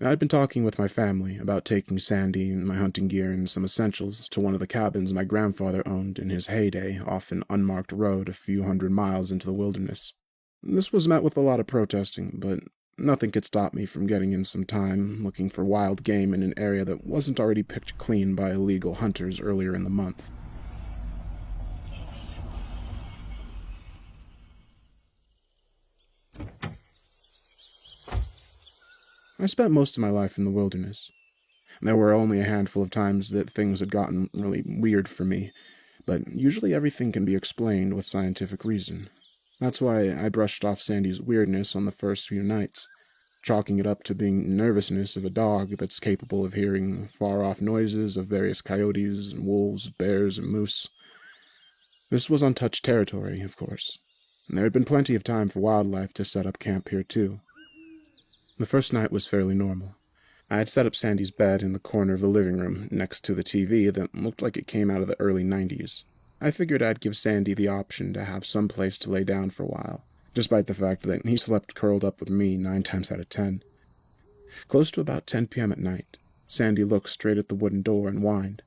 and I'd been talking with my family about taking Sandy and my hunting gear and some essentials to one of the cabins my grandfather owned in his heyday off an unmarked road a few hundred miles into the wilderness. This was met with a lot of protesting, but nothing could stop me from getting in some time looking for wild game in an area that wasn't already picked clean by illegal hunters earlier in the month. I spent most of my life in the wilderness. There were only a handful of times that things had gotten really weird for me, but usually everything can be explained with scientific reason. That's why I brushed off Sandy's weirdness on the first few nights, chalking it up to being nervousness of a dog that's capable of hearing far-off noises of various coyotes and wolves, bears, and moose. This was untouched territory, of course. And there had been plenty of time for wildlife to set up camp here, too. The first night was fairly normal. I had set up Sandy's bed in the corner of the living room next to the TV that looked like it came out of the early 90s. I figured I'd give Sandy the option to have some place to lay down for a while, despite the fact that he slept curled up with me 9 times out of 10. Close to about 10 p.m. at night, Sandy looked straight at the wooden door and whined.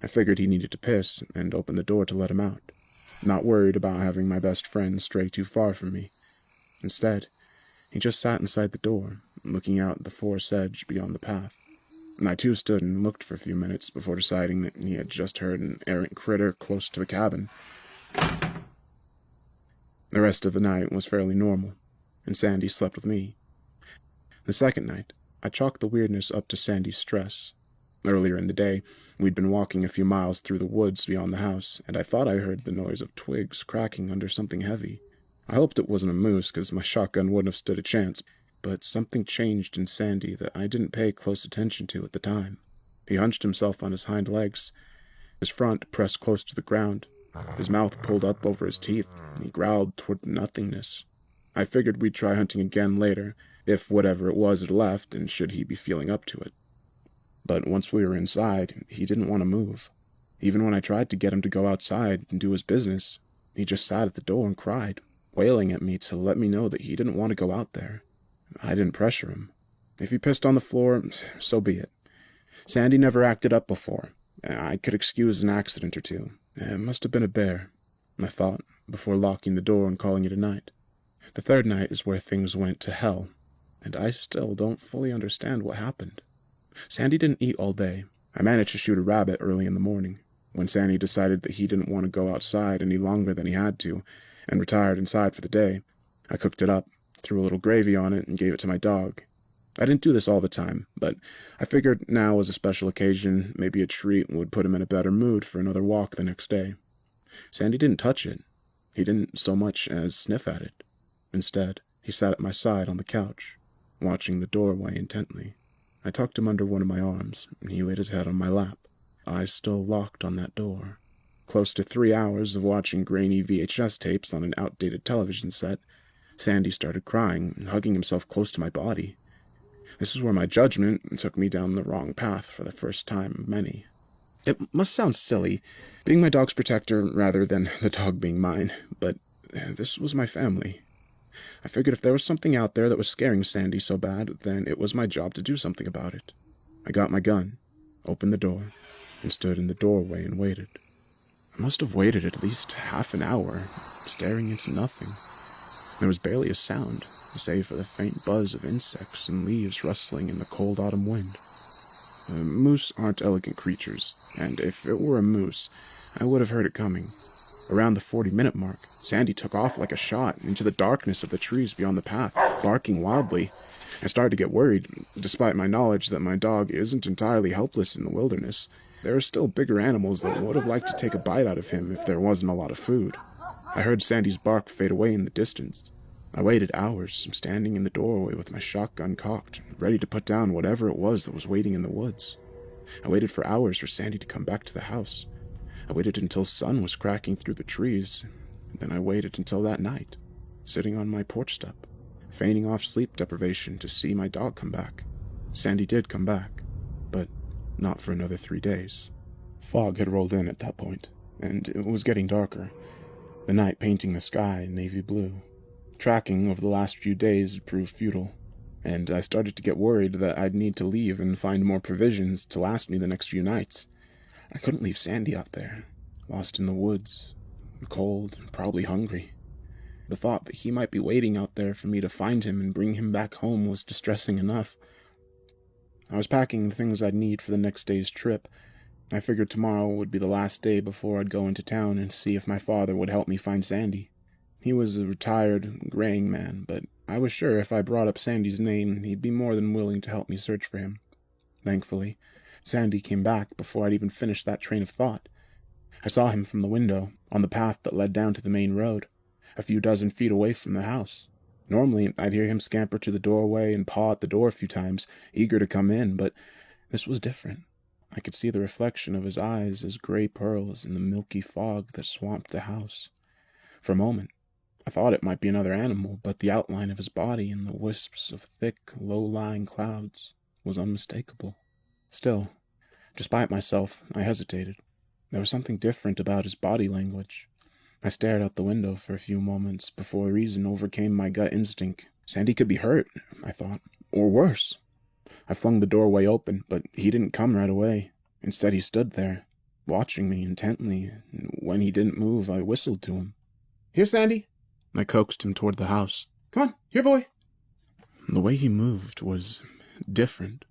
I figured he needed to piss and opened the door to let him out, not worried about having my best friend stray too far from me. Instead, he just sat inside the door, looking out at the forest edge beyond the path. And I too stood and looked for a few minutes before deciding that he had just heard an errant critter close to the cabin. The rest of the night was fairly normal, and Sandy slept with me. The second night, I chalked the weirdness up to Sandy's stress. Earlier in the day, we'd been walking a few miles through the woods beyond the house, and I thought I heard the noise of twigs cracking under something heavy. I hoped it wasn't a moose, because my shotgun wouldn't have stood a chance, but something changed in Sandy that I didn't pay close attention to at the time. He hunched himself on his hind legs, his front pressed close to the ground, his mouth pulled up over his teeth, and he growled toward nothingness. I figured we'd try hunting again later, if whatever it was had left, and should he be feeling up to it. But once we were inside, he didn't want to move. Even when I tried to get him to go outside and do his business, he just sat at the door and cried, wailing at me to let me know that he didn't want to go out there. I didn't pressure him. If he pissed on the floor, so be it. Sandy never acted up before. I could excuse an accident or two. It must have been a bear, I thought, before locking the door and calling it a night. The third night is where things went to hell, and I still don't fully understand what happened. Sandy didn't eat all day. I managed to shoot a rabbit early in the morning, when Sandy decided that he didn't want to go outside any longer than he had to, and retired inside for the day. I cooked it up, threw a little gravy on it, and gave it to my dog. I didn't do this all the time, but I figured now was a special occasion, maybe a treat would put him in a better mood for another walk the next day. Sandy didn't touch it. He didn't so much as sniff at it. Instead, he sat at my side on the couch, watching the doorway intently. I tucked him under one of my arms, and he laid his head on my lap, eyes still locked on that door. Close to 3 hours of watching grainy VHS tapes on an outdated television set, Sandy started crying and hugging himself close to my body. This is where my judgment took me down the wrong path for the first time of many. It must sound silly, being my dog's protector rather than the dog being mine, but this was my family. I figured if there was something out there that was scaring Sandy so bad, then it was my job to do something about it. I got my gun, opened the door, and stood in the doorway and waited. I must have waited at least half an hour, staring into nothing. There was barely a sound, save for the faint buzz of insects and leaves rustling in the cold autumn wind. Moose aren't elegant creatures, and if it were a moose, I would have heard it coming. Around the 40-minute mark, Sandy took off like a shot into the darkness of the trees beyond the path, barking wildly. I started to get worried, despite my knowledge that my dog isn't entirely helpless in the wilderness. There are still bigger animals that would have liked to take a bite out of him if there wasn't a lot of food. I heard Sandy's bark fade away in the distance. I waited hours, standing in the doorway with my shotgun cocked, ready to put down whatever it was that was waiting in the woods. I waited for hours for Sandy to come back to the house. I waited until sun was cracking through the trees, and then I waited until that night, sitting on my porch step, feigning off sleep deprivation to see my dog come back. Sandy did come back, but not for another 3 days. Fog had rolled in at that point, and it was getting darker, the night painting the sky navy blue. Tracking over the last few days had proved futile, and I started to get worried that I'd need to leave and find more provisions to last me the next few nights. I couldn't leave Sandy out there, lost in the woods, cold and probably hungry. The thought that he might be waiting out there for me to find him and bring him back home was distressing enough. I was packing the things I'd need for the next day's trip. I figured tomorrow would be the last day before I'd go into town and see if my father would help me find Sandy. He was a retired, graying man, but I was sure if I brought up Sandy's name, he'd be more than willing to help me search for him. Thankfully, Sandy came back before I'd even finished that train of thought. I saw him from the window, on the path that led down to the main road, a few dozen feet away from the house. Normally, I'd hear him scamper to the doorway and paw at the door a few times, eager to come in, but this was different. I could see the reflection of his eyes as gray pearls in the milky fog that swamped the house. For a moment, I thought it might be another animal, but the outline of his body and the wisps of thick, low-lying clouds was unmistakable. Still, despite myself, I hesitated. There was something different about his body language. I stared out the window for a few moments before reason overcame my gut instinct. Sandy could be hurt, I thought, or worse. I flung the doorway open, but he didn't come right away. Instead, he stood there, watching me intently, and when he didn't move, I whistled to him. "Here, Sandy!" I coaxed him toward the house. "Come on, here, boy!" The way he moved was different.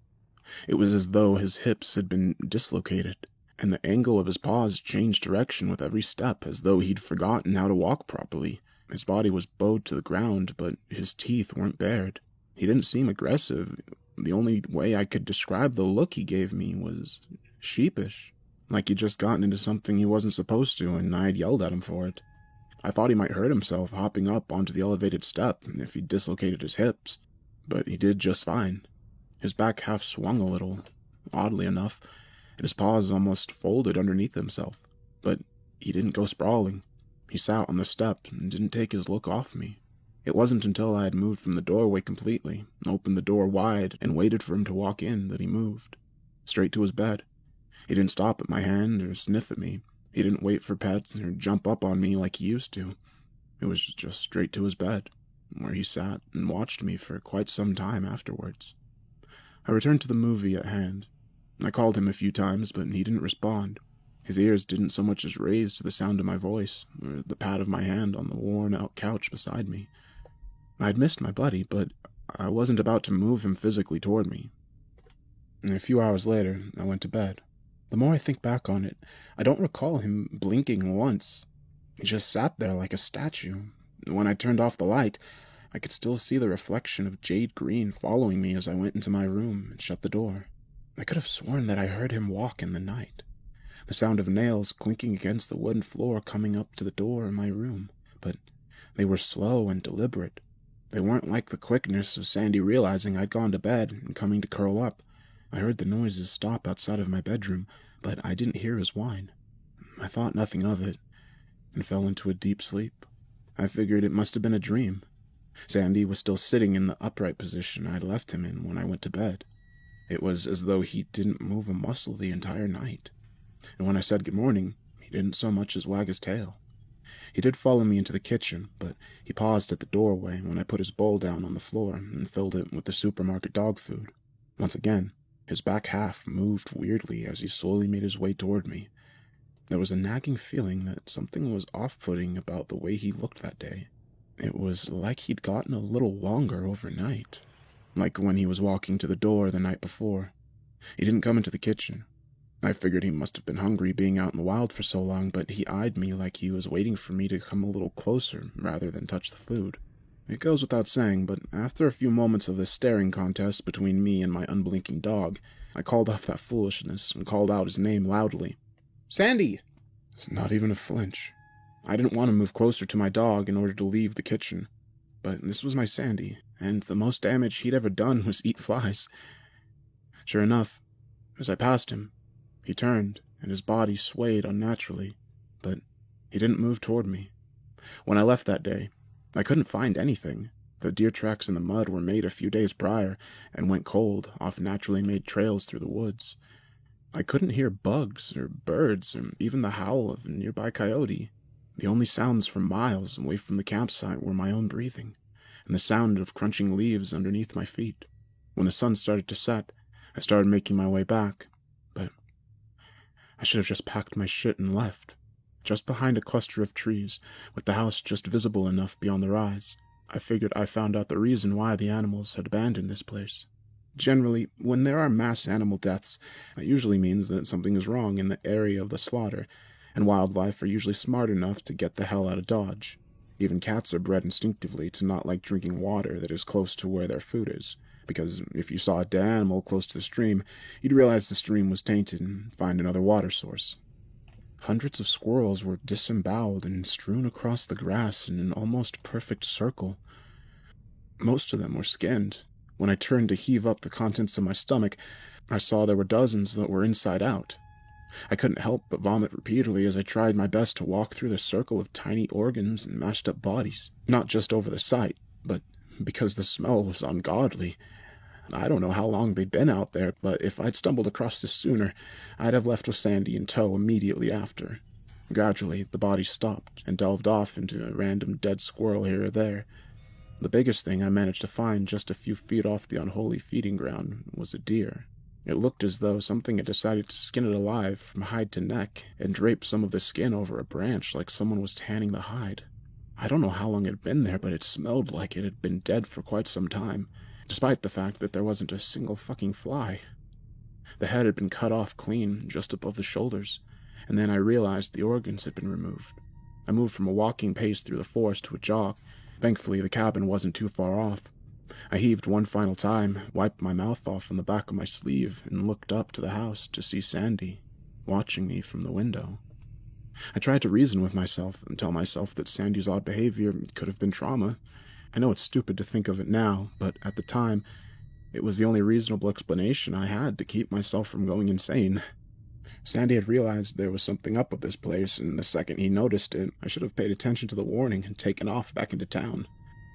It was as though his hips had been dislocated, and the angle of his paws changed direction with every step, as though he'd forgotten how to walk properly. His body was bowed to the ground, but his teeth weren't bared. He didn't seem aggressive. The only way I could describe the look he gave me was sheepish, like he'd just gotten into something he wasn't supposed to, and I had yelled at him for it. I thought he might hurt himself hopping up onto the elevated step if he dislocated his hips, but he did just fine. His back half swung a little, oddly enough, and his paws almost folded underneath himself, but he didn't go sprawling. He sat on the step and didn't take his look off me. It wasn't until I had moved from the doorway completely, opened the door wide, and waited for him to walk in that he moved. Straight to his bed. He didn't stop at my hand or sniff at me. He didn't wait for pets or jump up on me like he used to. It was just straight to his bed, where he sat and watched me for quite some time afterwards. I returned to the movie at hand. I called him a few times, but he didn't respond. His ears didn't so much as raise to the sound of my voice, or the pat of my hand on the worn-out couch beside me. I'd missed my buddy, but I wasn't about to move him physically toward me. A few hours later, I went to bed. The more I think back on it, I don't recall him blinking once. He just sat there like a statue. When I turned off the light, I could still see the reflection of jade green following me as I went into my room and shut the door. I could have sworn that I heard him walk in the night. The sound of nails clinking against the wooden floor coming up to the door in my room, but they were slow and deliberate. They weren't like the quickness of Sandy realizing I'd gone to bed and coming to curl up. I heard the noises stop outside of my bedroom, but I didn't hear his whine. I thought nothing of it, and fell into a deep sleep. I figured it must have been a dream. Sandy was still sitting in the upright position I'd left him in when I went to bed. It was as though he didn't move a muscle the entire night. And when I said good morning, he didn't so much as wag his tail. He did follow me into the kitchen, but he paused at the doorway when I put his bowl down on the floor and filled it with the supermarket dog food. Once again, his back half moved weirdly as he slowly made his way toward me. There was a nagging feeling that something was off-putting about the way he looked that day. It was like he'd gotten a little longer overnight, like when he was walking to the door the night before. He didn't come into the kitchen. I figured he must have been hungry being out in the wild for so long, but he eyed me like he was waiting for me to come a little closer rather than touch the food. It goes without saying, but after a few moments of this staring contest between me and my unblinking dog, I called off that foolishness and called out his name loudly. "Sandy!" It's not even a flinch. I didn't want to move closer to my dog in order to leave the kitchen, but this was my Sandy, and the most damage he'd ever done was eat flies. Sure enough, as I passed him, he turned, and his body swayed unnaturally, but he didn't move toward me. When I left that day, I couldn't find anything. The deer tracks in the mud were made a few days prior, and went cold off naturally made trails through the woods. I couldn't hear bugs or birds or even the howl of a nearby coyote. The only sounds from miles away from the campsite were my own breathing, and the sound of crunching leaves underneath my feet. When the sun started to set, I started making my way back, but I should have just packed my shit and left. Just behind a cluster of trees, with the house just visible enough beyond the rise, I figured I found out the reason why the animals had abandoned this place. Generally, when there are mass animal deaths, that usually means that something is wrong in the area of the slaughter, and wildlife are usually smart enough to get the hell out of Dodge. Even cats are bred instinctively to not like drinking water that is close to where their food is, because if you saw a dead animal close to the stream, you'd realize the stream was tainted and find another water source. Hundreds of squirrels were disemboweled and strewn across the grass in an almost perfect circle. Most of them were skinned. When I turned to heave up the contents of my stomach, I saw there were dozens that were inside out. I couldn't help but vomit repeatedly as I tried my best to walk through the circle of tiny organs and mashed-up bodies, not just over the sight, but because the smell was ungodly. I don't know how long they'd been out there, but if I'd stumbled across this sooner, I'd have left with Sandy in tow immediately after. Gradually, the body stopped and delved off into a random dead squirrel here or there. The biggest thing I managed to find just a few feet off the unholy feeding ground was a deer. It looked as though something had decided to skin it alive from hide to neck and drape some of the skin over a branch like someone was tanning the hide. I don't know how long it had been there, but it smelled like it had been dead for quite some time, despite the fact that there wasn't a single fucking fly. The head had been cut off clean, just above the shoulders, and then I realized the organs had been removed. I moved from a walking pace through the forest to a jog. Thankfully, the cabin wasn't too far off. I heaved one final time, wiped my mouth off on the back of my sleeve, and looked up to the house to see Sandy, watching me from the window. I tried to reason with myself and tell myself that Sandy's odd behavior could have been trauma. I know it's stupid to think of it now, but at the time, it was the only reasonable explanation I had to keep myself from going insane. Sandy had realized there was something up with this place, and the second he noticed it, I should have paid attention to the warning and taken off back into town.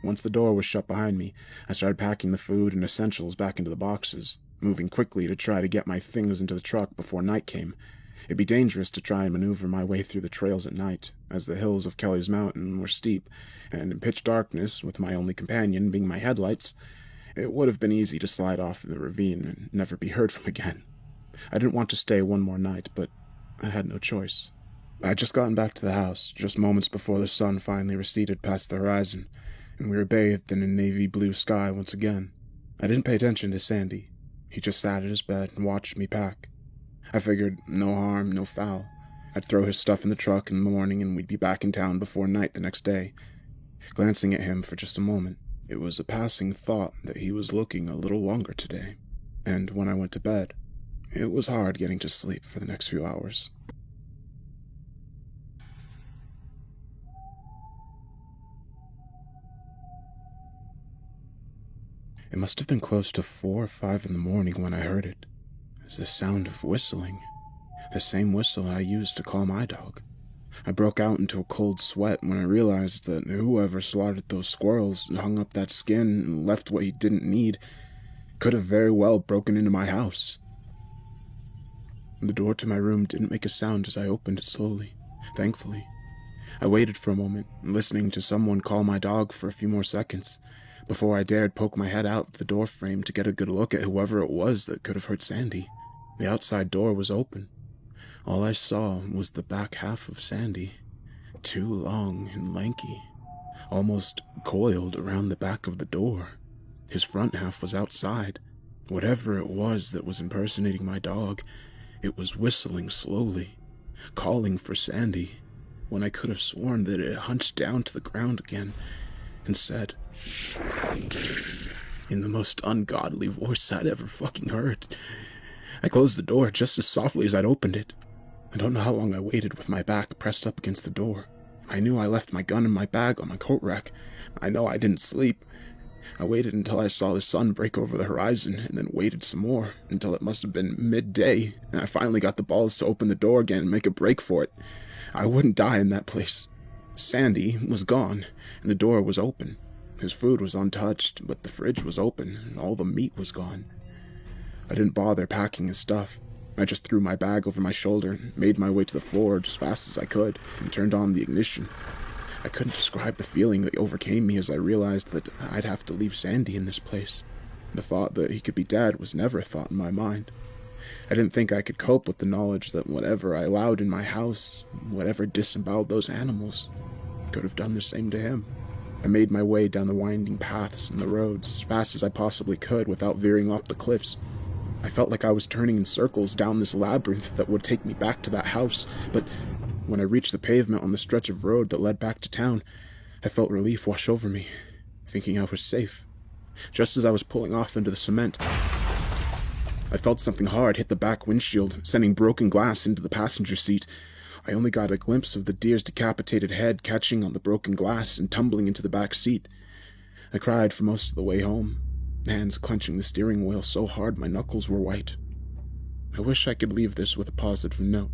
Once the door was shut behind me, I started packing the food and essentials back into the boxes, moving quickly to try to get my things into the truck before night came. It'd be dangerous to try and maneuver my way through the trails at night, as the hills of Kelly's Mountain were steep, and in pitch darkness, with my only companion being my headlights, it would have been easy to slide off in the ravine and never be heard from again. I didn't want to stay one more night, but I had no choice. I had just gotten back to the house, just moments before the sun finally receded past the horizon, and we were bathed in a navy blue sky once again. I didn't pay attention to Sandy. He just sat at his bed and watched me pack. I figured no harm, no foul. I'd throw his stuff in the truck in the morning and we'd be back in town before night the next day. Glancing at him for just a moment, it was a passing thought that he was looking a little longer today. And when I went to bed, it was hard getting to sleep for the next few hours. It must have been close to 4 or 5 in the morning when I heard it. It was the sound of whistling, the same whistle I used to call my dog. I broke out into a cold sweat when I realized that whoever slaughtered those squirrels and hung up that skin and left what he didn't need could have very well broken into my house. The door to my room didn't make a sound as I opened it slowly, thankfully. I waited for a moment, listening to someone call my dog for a few more seconds, before I dared poke my head out the door frame to get a good look at whoever it was that could have hurt Sandy. The outside door was open. All I saw was the back half of Sandy, too long and lanky, almost coiled around the back of the door. His front half was outside. Whatever it was that was impersonating my dog, it was whistling slowly, calling for Sandy, when I could have sworn that it hunched down to the ground again and said, "Sandy," in the most ungodly voice I'd ever fucking heard. I closed the door just as softly as I'd opened it. I don't know how long I waited with my back pressed up against the door. I knew I left my gun and my bag on my coat rack. I know I didn't sleep. I waited until I saw the sun break over the horizon, and then waited some more, until it must have been midday, and I finally got the balls to open the door again and make a break for it. I wouldn't die in that place. Sandy was gone, and the door was open. His food was untouched, but the fridge was open, and all the meat was gone. I didn't bother packing his stuff. I just threw my bag over my shoulder, made my way to the floor as fast as I could, and turned on the ignition. I couldn't describe the feeling that overcame me as I realized that I'd have to leave Sandy in this place. The thought that he could be dead was never a thought in my mind. I didn't think I could cope with the knowledge that whatever I allowed in my house, whatever disemboweled those animals, could have done the same to him. I made my way down the winding paths and the roads as fast as I possibly could without veering off the cliffs. I felt like I was turning in circles down this labyrinth that would take me back to that house, but when I reached the pavement on the stretch of road that led back to town, I felt relief wash over me, thinking I was safe. Just as I was pulling off into the cement, I felt something hard hit the back windshield, sending broken glass into the passenger seat. I only got a glimpse of the deer's decapitated head catching on the broken glass and tumbling into the back seat. I cried for most of the way home, hands clenching the steering wheel so hard my knuckles were white. I wish I could leave this with a positive note.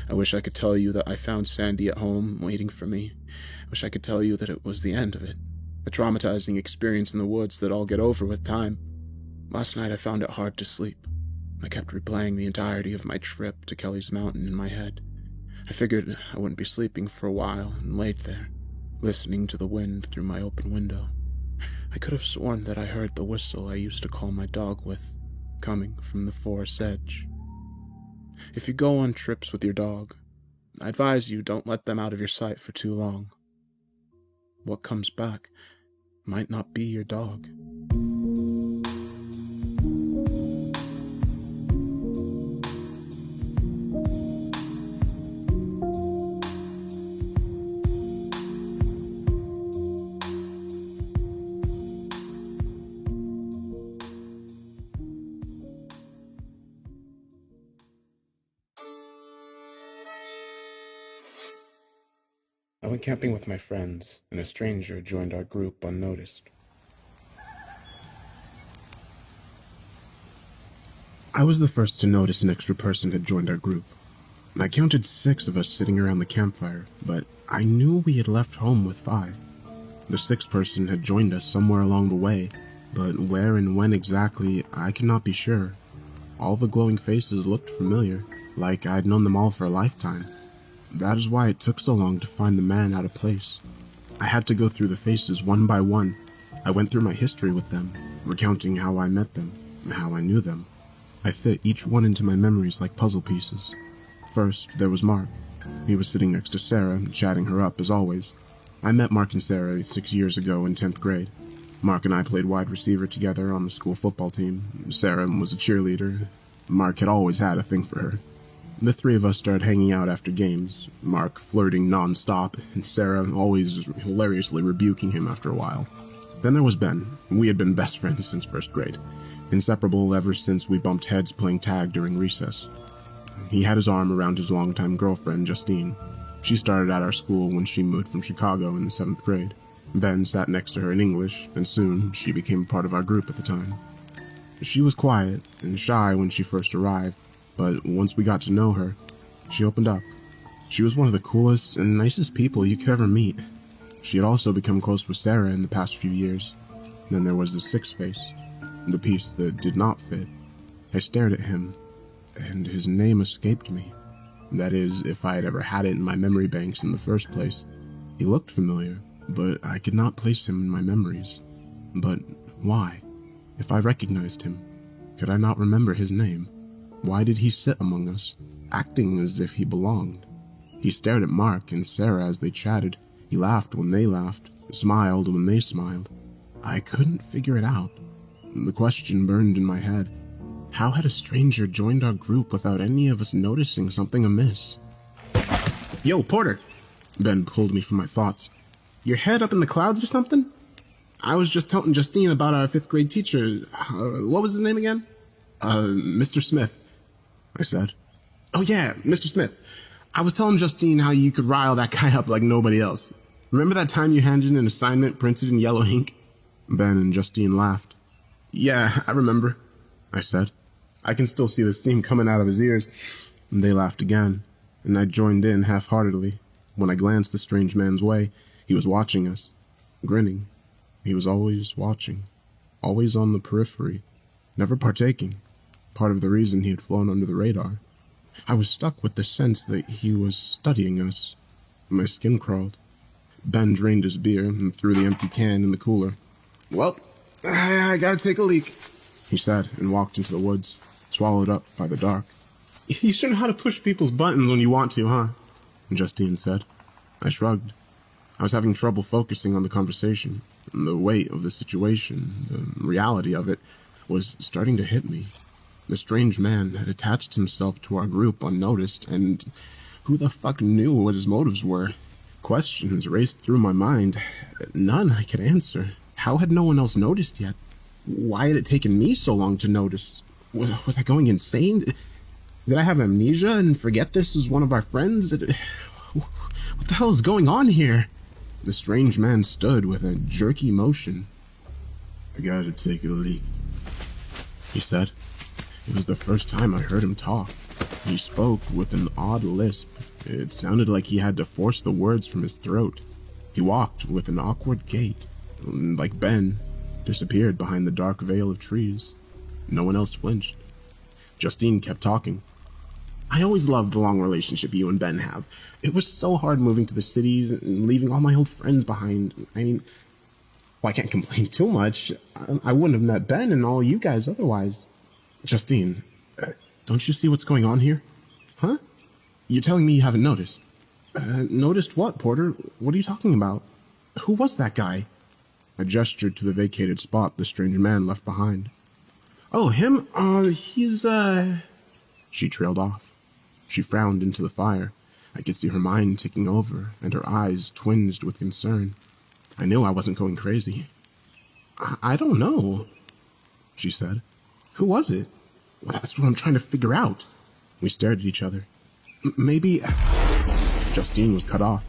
I wish I could tell you that I found Sandy at home waiting for me. I wish I could tell you that it was the end of it, a traumatizing experience in the woods that I'll get over with time. Last night I found it hard to sleep. I kept replaying the entirety of my trip to Kelly's Mountain in my head. I figured I wouldn't be sleeping for a while and laid there, listening to the wind through my open window. I could have sworn that I heard the whistle I used to call my dog with, coming from the forest's edge. If you go on trips with your dog, I advise you don't let them out of your sight for too long. What comes back might not be your dog. I went camping with my friends, and a stranger joined our group unnoticed. I was the first to notice an extra person had joined our group. I counted 6 of us sitting around the campfire, but I knew we had left home with 5. The 6th person had joined us somewhere along the way, but where and when exactly, I could not be sure. All the glowing faces looked familiar, like I'd known them all for a lifetime. That is why it took so long to find the man out of place. I had to go through the faces one by one. I went through my history with them, recounting how I met them, and how I knew them. I fit each one into my memories like puzzle pieces. First, there was Mark. He was sitting next to Sarah, chatting her up as always. I met Mark and Sarah 6 years ago in 10th grade. Mark and I played wide receiver together on the school football team. Sarah was a cheerleader. Mark had always had a thing for her. The 3 of us started hanging out after games, Mark flirting non-stop, and Sarah always hilariously rebuking him after a while. Then there was Ben. We had been best friends since 1st grade, inseparable ever since we bumped heads playing tag during recess. He had his arm around his longtime girlfriend, Justine. She started at our school when she moved from Chicago in the 7th grade. Ben sat next to her in English, and soon she became part of our group at the time. She was quiet and shy when she first arrived, but once we got to know her, she opened up. She was one of the coolest and nicest people you could ever meet. She had also become close with Sarah in the past few years. Then there was the 6th face, the piece that did not fit. I stared at him, and his name escaped me. That is, if I had ever had it in my memory banks in the first place. He looked familiar, but I could not place him in my memories. But why? If I recognized him, could I not remember his name? Why did he sit among us, acting as if he belonged? He stared at Mark and Sarah as they chatted. He laughed when they laughed, smiled when they smiled. I couldn't figure it out. The question burned in my head. How had a stranger joined our group without any of us noticing something amiss? Yo, Porter! Ben pulled me from my thoughts. Your head up in the clouds or something? I was just telling Justine about our 5th grade teacher. What was his name again? Mr. Smith, I said. Oh yeah, Mr. Smith. I was telling Justine how you could rile that guy up like nobody else. Remember that time you handed in an assignment printed in yellow ink? Ben and Justine laughed. Yeah, I remember, I said. I can still see the steam coming out of his ears. And they laughed again, and I joined in half-heartedly. When I glanced the strange man's way, he was watching us, grinning. He was always watching, always on the periphery, never partaking. Part of the reason he had flown under the radar. I was stuck with the sense that he was studying us. My skin crawled. Ben drained his beer and threw the empty can in the cooler. Well, I gotta take a leak, he said, and walked into the woods, swallowed up by the dark. You should know how to push people's buttons when you want to, huh? Justine said. I shrugged. I was having trouble focusing on the conversation. The weight of the situation, the reality of it, was starting to hit me. The strange man had attached himself to our group unnoticed, and who the fuck knew what his motives were? Questions raced through my mind. None I could answer. How had no one else noticed yet? Why had it taken me so long to notice? Was I going insane? Did I have amnesia and forget this was one of our friends? What the hell is going on here? The strange man stood with a jerky motion. I gotta take a leak, he said. It was the first time I heard him talk. He spoke with an odd lisp. It sounded like he had to force the words from his throat. He walked with an awkward gait, like Ben, disappeared behind the dark veil of trees. No one else flinched. Justine kept talking. I always loved the long relationship you and Ben have. It was so hard moving to the cities and leaving all my old friends behind. I mean, well, I can't complain too much. I wouldn't have met Ben and all you guys otherwise. Justine, don't you see what's going on here? Huh? You're telling me you haven't noticed? Noticed what, Porter? What are you talking about? Who was that guy? I gestured to the vacated spot the strange man left behind. Oh, him? He's, She trailed off. She frowned into the fire. I could see her mind ticking over, and her eyes twinged with concern. I knew I wasn't going crazy. I don't know, she said. Who was it? Well, that's what I'm trying to figure out. We stared at each other. Maybe... Justine was cut off.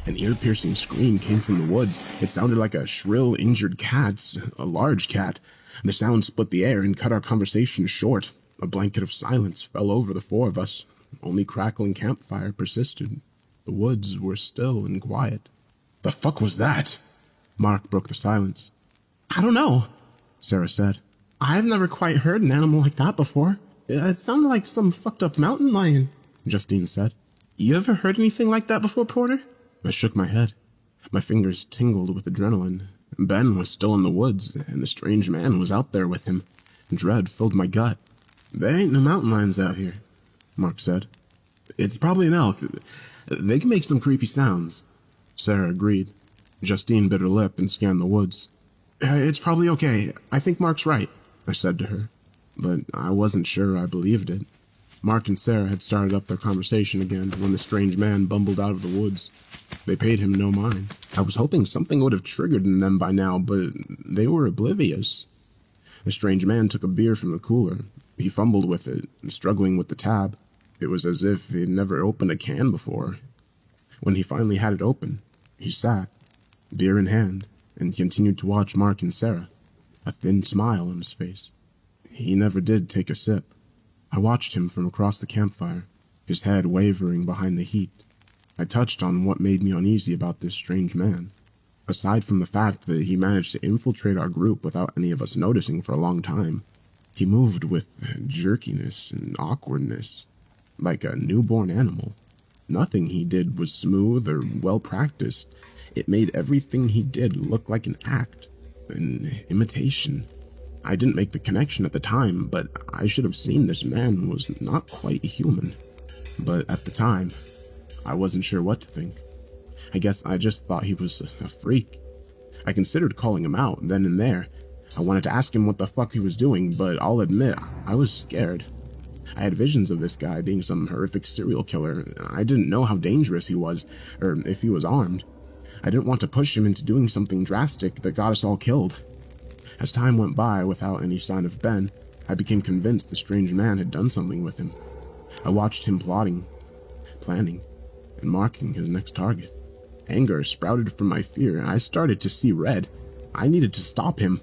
An ear-piercing scream came from the woods. It sounded like a shrill, injured cat, a large cat. The sound split the air and cut our conversation short. A blanket of silence fell over the four of us. Only crackling campfire persisted. The woods were still and quiet. The fuck was that? Mark broke the silence. I don't know, Sarah said. I've never quite heard an animal like that before. It sounded like some fucked up mountain lion, Justine said. You ever heard anything like that before, Porter? I shook my head. My fingers tingled with adrenaline. Ben was still in the woods, and the strange man was out there with him. Dread filled my gut. There ain't no mountain lions out here, Mark said. It's probably an elk. They can make some creepy sounds. Sarah agreed. Justine bit her lip and scanned the woods. It's probably okay. I think Mark's right, I said to her. But I wasn't sure I believed it. Mark and Sarah had started up their conversation again when the strange man bumbled out of the woods. They paid him no mind. I was hoping something would have triggered in them by now, but they were oblivious. The strange man took a beer from the cooler. He fumbled with it, struggling with the tab. It was as if he'd never opened a can before. When he finally had it open, he sat, beer in hand, and continued to watch Mark and Sarah, a thin smile on his face. He never did take a sip. I watched him from across the campfire, his head wavering behind the heat. I touched on what made me uneasy about this strange man. Aside from the fact that he managed to infiltrate our group without any of us noticing for a long time, he moved with jerkiness and awkwardness, like a newborn animal. Nothing he did was smooth or well-practiced. It made everything he did look like an act, an imitation. I didn't make the connection at the time, but I should have seen this man was not quite human. But at the time, I wasn't sure what to think. I guess I just thought he was a freak. I considered calling him out then and there. I wanted to ask him what the fuck he was doing, but I'll admit, I was scared. I had visions of this guy being some horrific serial killer. I didn't know how dangerous he was, or if he was armed. I didn't want to push him into doing something drastic that got us all killed. As time went by without any sign of Ben, I became convinced the strange man had done something with him. I watched him plotting, planning, and marking his next target. Anger sprouted from my fear, and I started to see red. I needed to stop him.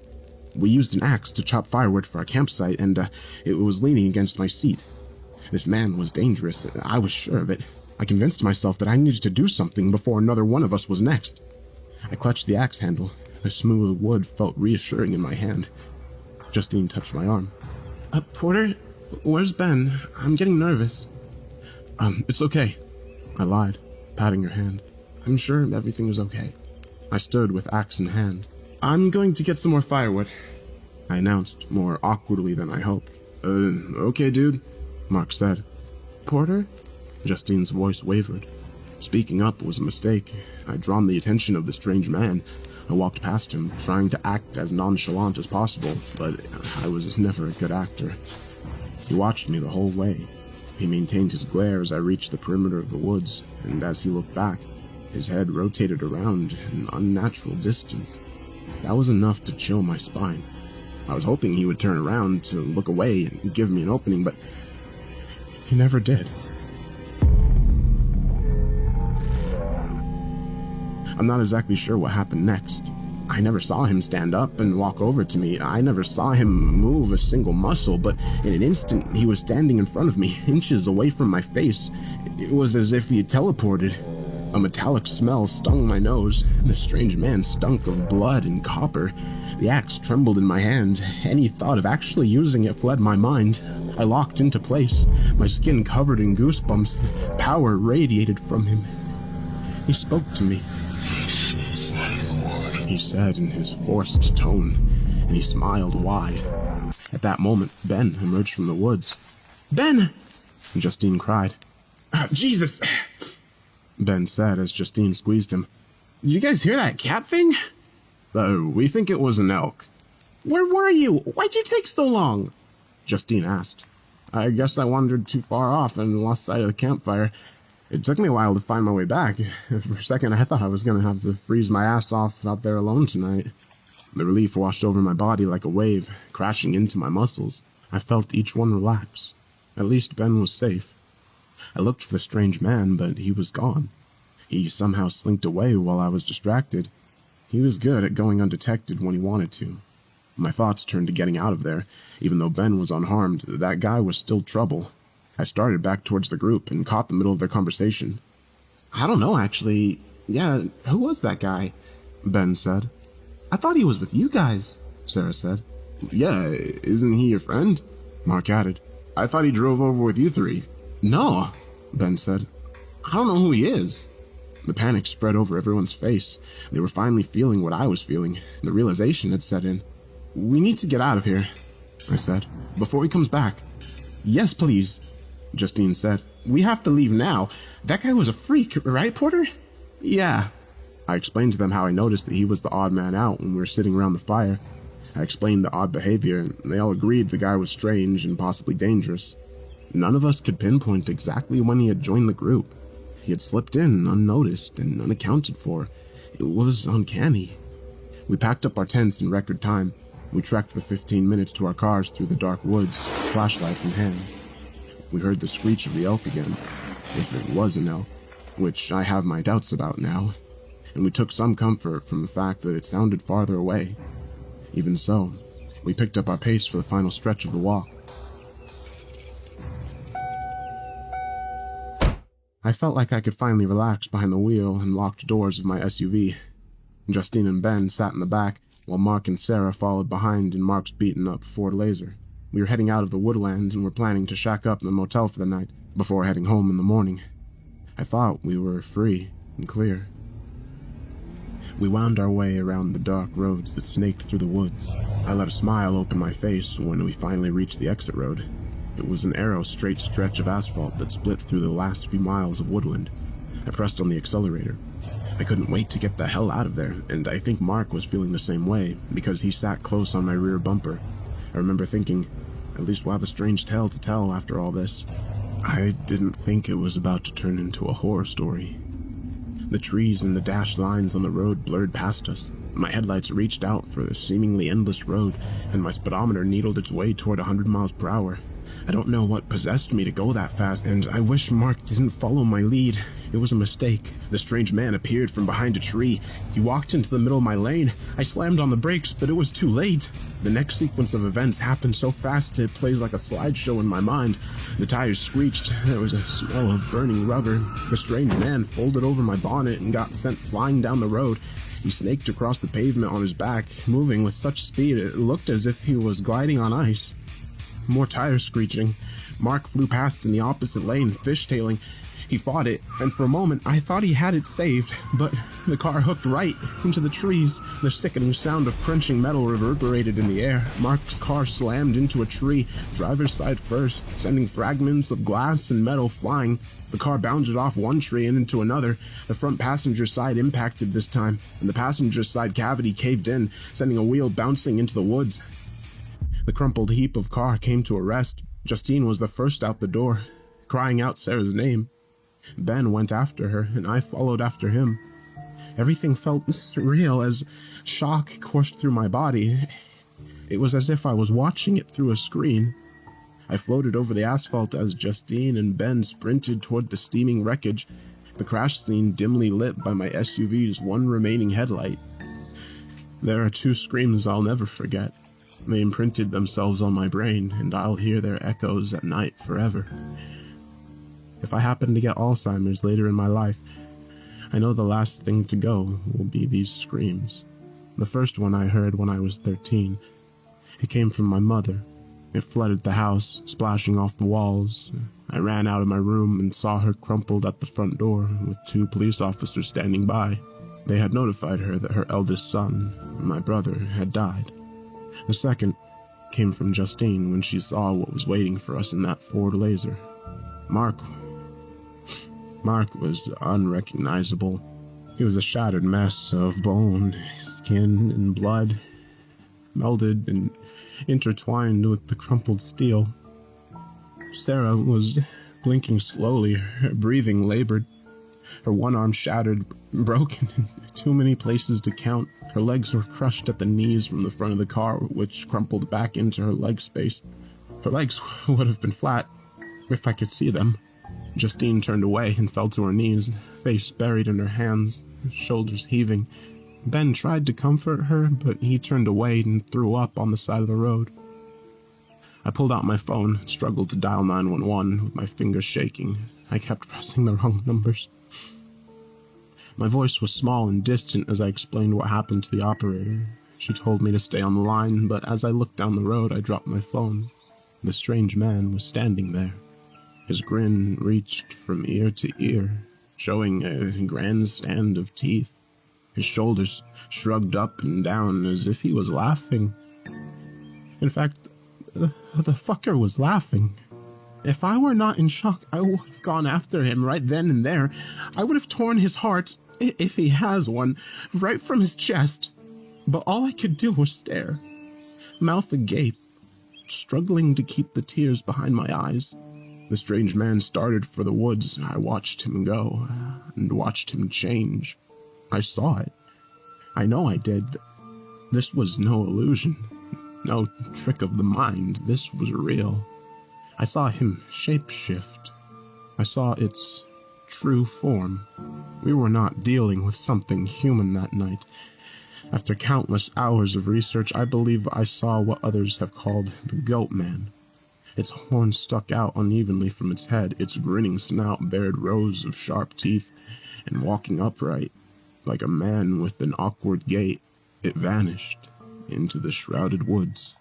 We used an axe to chop firewood for our campsite, and it was leaning against my seat. This man was dangerous. I was sure of it. I convinced myself that I needed to do something before another one of us was next. I clutched the axe handle. The smooth wood felt reassuring in my hand. Justine touched my arm. Porter, where's Ben? I'm getting nervous. It's okay, I lied, patting her hand. I'm sure everything is okay. I stood with axe in hand. I'm going to get some more firewood, I announced, more awkwardly than I hoped. Okay, dude, Mark said. Porter? Justine's voice wavered. Speaking up was a mistake. I'd drawn the attention of the strange man. I walked past him, trying to act as nonchalant as possible, but I was never a good actor. He watched me the whole way. He maintained his glare as I reached the perimeter of the woods, and as he looked back, his head rotated around an unnatural distance. That was enough to chill my spine. I was hoping he would turn around to look away and give me an opening, but he never did. I'm not exactly sure what happened next. I never saw him stand up and walk over to me. I never saw him move a single muscle, but in an instant, he was standing in front of me, inches away from my face. It was as if he had teleported. A metallic smell stung my nose. The strange man stunk of blood and copper. The axe trembled in my hand. Any thought of actually using it fled my mind. I locked into place, my skin covered in goosebumps. Power radiated from him. He spoke to me. He said in his forced tone, and he smiled wide. At that moment, Ben emerged from the woods. "Ben!" Justine cried. "Jesus!" Ben said as Justine squeezed him. "Did you guys hear that cat thing?" We think it was an elk." "Where were you? Why'd you take so long?" Justine asked. "I guess I wandered too far off and lost sight of the campfire. It took me a while to find my way back. For a second, I thought I was going to have to freeze my ass off out there alone tonight." The relief washed over my body like a wave, crashing into my muscles. I felt each one relax. At least Ben was safe. I looked for the strange man, but he was gone. He somehow slinked away while I was distracted. He was good at going undetected when he wanted to. My thoughts turned to getting out of there. Even though Ben was unharmed, that guy was still trouble. I started back towards the group and caught the middle of their conversation. "I don't know, actually. Yeah, who was that guy?" Ben said. "I thought he was with you guys," Sarah said. "Yeah, isn't he your friend?" Mark added. "I thought he drove over with you three." "No," Ben said. "I don't know who he is." The panic spread over everyone's face. They were finally feeling what I was feeling. The realization had set in. "We need to get out of here," I said, "before he comes back." "Yes, please," Justine said. "We have to leave now. That guy was a freak, right, Porter?" "Yeah." I explained to them how I noticed that he was the odd man out when we were sitting around the fire. I explained the odd behavior, and they all agreed the guy was strange and possibly dangerous. None of us could pinpoint exactly when he had joined the group. He had slipped in unnoticed and unaccounted for. It was uncanny. We packed up our tents in record time. We trekked for 15 minutes to our cars through the dark woods, flashlights in hand. We heard the screech of the elk again, if it was an elk, which I have my doubts about now, and we took some comfort from the fact that it sounded farther away. Even so, we picked up our pace for the final stretch of the walk. I felt like I could finally relax behind the wheel and locked doors of my SUV. Justine and Ben sat in the back, while Mark and Sarah followed behind in Mark's beaten-up Ford Laser. We were heading out of the woodland and were planning to shack up in the motel for the night, before heading home in the morning. I thought we were free and clear. We wound our way around the dark roads that snaked through the woods. I let a smile open my face when we finally reached the exit road. It was an arrow straight stretch of asphalt that split through the last few miles of woodland. I pressed on the accelerator. I couldn't wait to get the hell out of there, and I think Mark was feeling the same way, because he sat close on my rear bumper. I remember thinking, at least we'll have a strange tale to tell after all this. I didn't think it was about to turn into a horror story. The trees and the dashed lines on the road blurred past us. My headlights reached out for the seemingly endless road, and my speedometer needled its way toward 100 miles per hour. I don't know what possessed me to go that fast, and I wish Mark didn't follow my lead. It was a mistake. The strange man appeared from behind a tree. He walked into the middle of my lane. I slammed on the brakes, but it was too late. The next sequence of events happened so fast it plays like a slideshow in my mind. The tires screeched. There was a smell of burning rubber. The strange man folded over my bonnet and got sent flying down the road. He snaked across the pavement on his back, moving with such speed it looked as if he was gliding on ice. More tires screeching. Mark flew past in the opposite lane, fishtailing. He fought it, and for a moment I thought he had it saved, but the car hooked right into the trees. The sickening sound of crunching metal reverberated in the air. Mark's car slammed into a tree, driver's side first, sending fragments of glass and metal flying. The car bounded off one tree and into another. The front passenger side impacted this time, and the passenger side cavity caved in, sending a wheel bouncing into the woods. The crumpled heap of car came to a rest. Justine was the first out the door, crying out Sarah's name. Ben went after her, and I followed after him. Everything felt surreal as shock coursed through my body. It was as if I was watching it through a screen. I floated over the asphalt as Justine and Ben sprinted toward the steaming wreckage, the crash scene dimly lit by my SUV's one remaining headlight. There are two screams I'll never forget. They imprinted themselves on my brain, and I'll hear their echoes at night forever. If I happen to get Alzheimer's later in my life, I know the last thing to go will be these screams. The first one I heard when I was 13. It came from my mother. It flooded the house, splashing off the walls. I ran out of my room and saw her crumpled at the front door with 2 police officers standing by. They had notified her that her eldest son, my brother, had died. The second came from Justine when she saw what was waiting for us in that Ford Laser. Mark was unrecognizable. He was a shattered mess of bone, skin, and blood, melded and intertwined with the crumpled steel. Sarah was blinking slowly, her breathing labored, her one arm shattered, broken in too many places to count. Her legs were crushed at the knees from the front of the car, which crumpled back into her leg space. Her legs would have been flat if I could see them. Justine turned away and fell to her knees, face buried in her hands, shoulders heaving. Ben tried to comfort her, but he turned away and threw up on the side of the road. I pulled out my phone, struggled to dial 911 with my fingers shaking. I kept pressing the wrong numbers. My voice was small and distant as I explained what happened to the operator. She told me to stay on the line, but as I looked down the road, I dropped my phone. The strange man was standing there. His grin reached from ear to ear, showing a grandstand of teeth. His shoulders shrugged up and down as if he was laughing. In fact, the fucker was laughing. If I were not in shock, I would have gone after him right then and there. I would have torn his heart, if he has one, right from his chest. But all I could do was stare, mouth agape, struggling to keep the tears behind my eyes. The strange man started for the woods. I watched him go, and watched him change. I saw it. I know I did. This was no illusion, no trick of the mind. This was real. I saw him shapeshift. I saw its true form. We were not dealing with something human that night. After countless hours of research, I believe I saw what others have called the Goat Man. Its horns stuck out unevenly from its head, its grinning snout bared rows of sharp teeth, and walking upright, like a man with an awkward gait, it vanished into the shrouded woods.